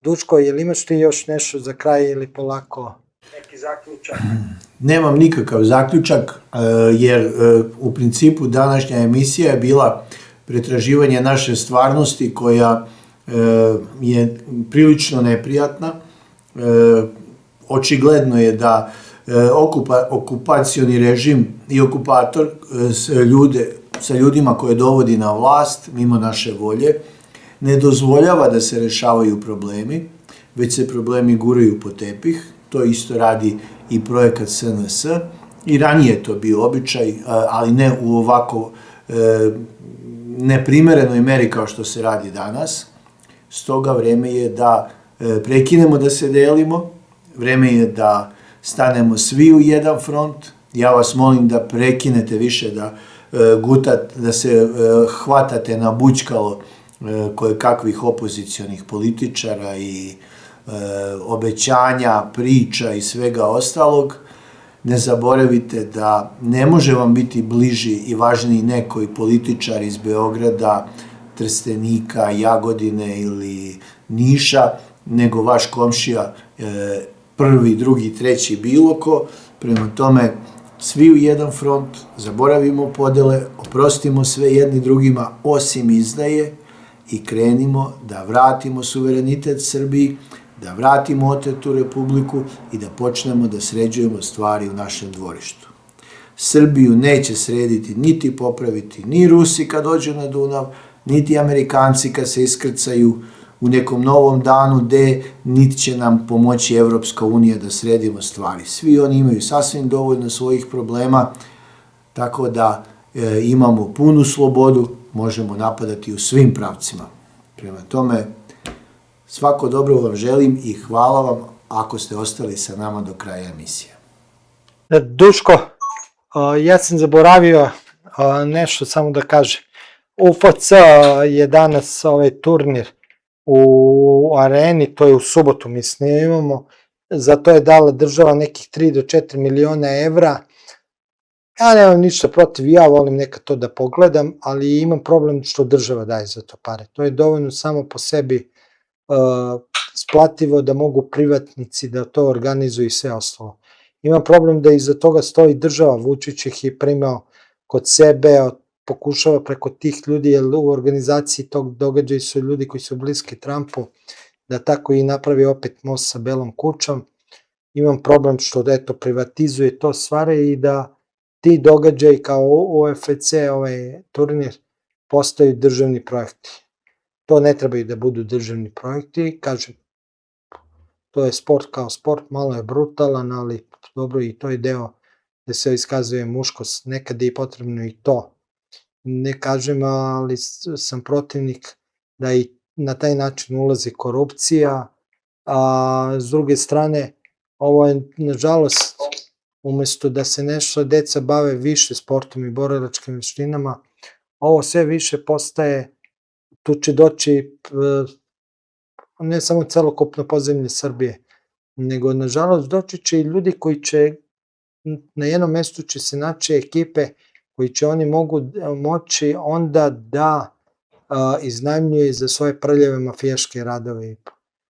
Duško, je li imaš ti još nešto za kraj ili polako neki zaključak? Nemam nikakav zaključak, jer u principu današnja emisija je bila pretraživanje naše stvarnosti koja je prilično neprijatna. Očigledno je da okupacioni režim i okupator sa ljudima koje dovodi na vlast, mimo naše volje, ne dozvoljava da se rešavaju problemi, već se problemi guraju po tepih. To isto radi i projekat SNS. I ranije je to bio običaj, ali ne u ovako neprimerenoj meri kao što se radi danas. Stoga vreme je da prekinemo da se delimo, vreme je da stanemo svi u jedan front. Ja vas molim da prekinete više da se hvatate na bućkalo koje kakvih opozicionih političara i obećanja, priča i svega ostalog. Ne zaboravite da ne može vam biti bliži i važniji neko političar iz Beograda, Trstenika, Jagodine ili Niša, nego vaš komšija, prvi, drugi, treći, bilo ko. Prema tome, svi u jedan front, zaboravimo podele, oprostimo sve jedni drugima osim izdaje i krenimo da vratimo suverenitet Srbiji, da vratimo otetu republiku i da počnemo da sređujemo stvari u našem dvorištu. Srbiju neće srediti niti popraviti ni Rusi kad dođu na Dunav, niti Amerikanci kad se iskrcaju u nekom novom danu niti će nam pomoći Evropska unija da sredimo stvari. Svi oni imaju sasvim dovoljno svojih problema, tako da imamo punu slobodu, možemo napadati u svim pravcima. Prema tome, svako dobro vam želim i hvala vam ako ste ostali sa nama do kraja emisije. Duško, ja sam zaboravio nešto samo da kažem. UFC je danas ovaj turnir u areni, to je u subotu mislim imamo, za to je dala država nekih 3 do 4 miliona evra. Ja nemam ništa protiv, ja volim nekad to da pogledam, ali imam problem što država daje za to pare. To je dovoljno samo po sebi splativo da mogu privatnici da to organizuju i sve ostalo. Imam problem da iza toga stoji država, Vučić ih je primao kod sebe, pokušava preko tih ljudi, jer u organizaciji tog događaja su ljudi koji su bliski Trumpu, da tako i napravi opet most sa Belom kućom. Imam problem što eto privatizuje to stvari i da ti događaji kao UFC, ovaj turnir, postaju državni projekti. To ne trebaju da budu državni projekti, kažem, to je sport kao sport, malo je brutalan, ali dobro i to je deo gde se iskazuje muškost, nekad je i potrebno i to. Ne kažem, ali sam protivnik da i na taj način ulazi korupcija, a s druge strane, ovo je, nažalost, umesto da se nešto deca bave više sportom i borilačkim veštinama, ovo sve više postaje, tu će doći ne samo celokupno podzemlje Srbije, nego nažalost doći će i ljudi koji će, na jednom mestu će se naći ekipe koji će oni moći onda da iznajmljuje za svoje prljave mafijaške radove.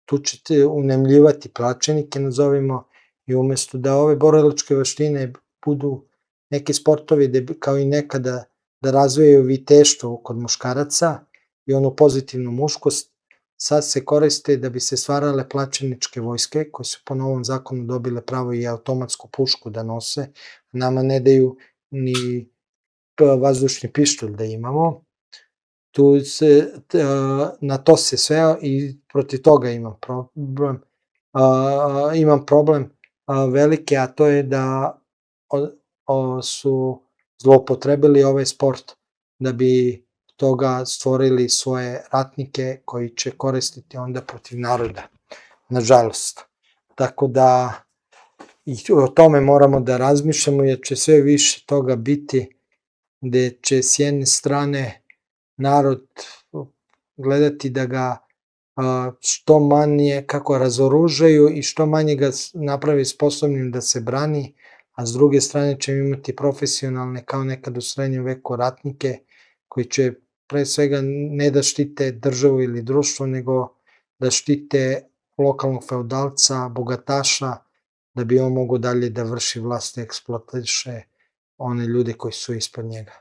Tu ćete unemljivati plaćenike, nazovimo, i umesto da ove borilačke veštine budu neki sportovi kao i nekada da razvijaju viteštvo kod muškaraca i onu pozitivnu muškost, sad se koriste da bi se stvarale plaćeničke vojske koje su po novom zakonu dobile pravo i automatsku pušku da nose. Nama ne daju ni vazdušni pištolj da imamo. Na to se sveo i protiv toga imam problem. Imam problem veliki, a to je da su zloupotrebili ovaj sport da bi toga stvorili svoje ratnike koji će koristiti onda protiv naroda, nažalost. Tako da i o tome moramo da razmišljamo, jer će sve više toga biti, gde će s jedne strane narod gledati da ga što manje kako razoružaju i što manje ga napravi sposobnim da se brani, a s druge strane ćemo imati profesionalne, kao nekad u srednjem veku, ratnike koji će pre svega ne da štite državu ili društvo, nego da štite lokalnog feudalca, bogataša, da bi on mogo dalje da vrši vlast i eksploatiše one ljude koji su ispod njega.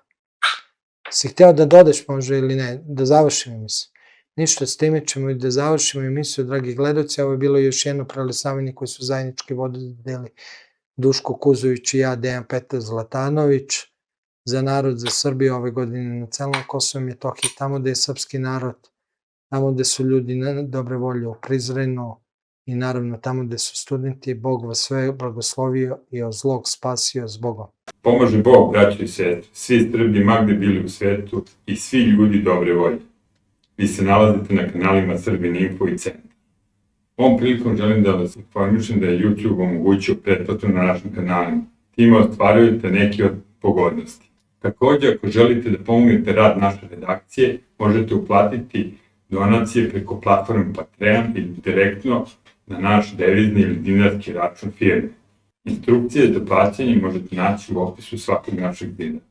Si hteo da dodeš možda ili ne, da završim emisiju? Ništa, s time ćemo i da završimo emisiju, dragi gledalci. Ovo je bilo još jedno prelesavanje koje su zajednički vodili Duško Kuzović i ja, Dejan Petar Zlatanović, za narod, za Srbiju ove godine na celom Kosovu i Metohiji, tamo gde je srpski narod, tamo gde su ljudi dobre volje u Prizrenu i naravno tamo gde su studenti. Bog vas sve blagoslovio i od zlog spasio s Bogom. Pomaže Bog, braći i sestre, svi Srbi ma gde bili u svetu i svi ljudi dobre volje. Vi se nalazite na kanalima Srbin Info i Centar. Ovom prilikom želim da vas informišem da je YouTube omogućio pretplatu na našim kanalima. Time ostvarujete neke od pogodnosti. Takođe, ako želite da pomognete rad naše redakcije, možete uplatiti donacije preko platforme Patreon ili direktno na naš devizni ili dinarski račun firme. Instrukcije za plaćanje možete naći u opisu svakog našeg videa.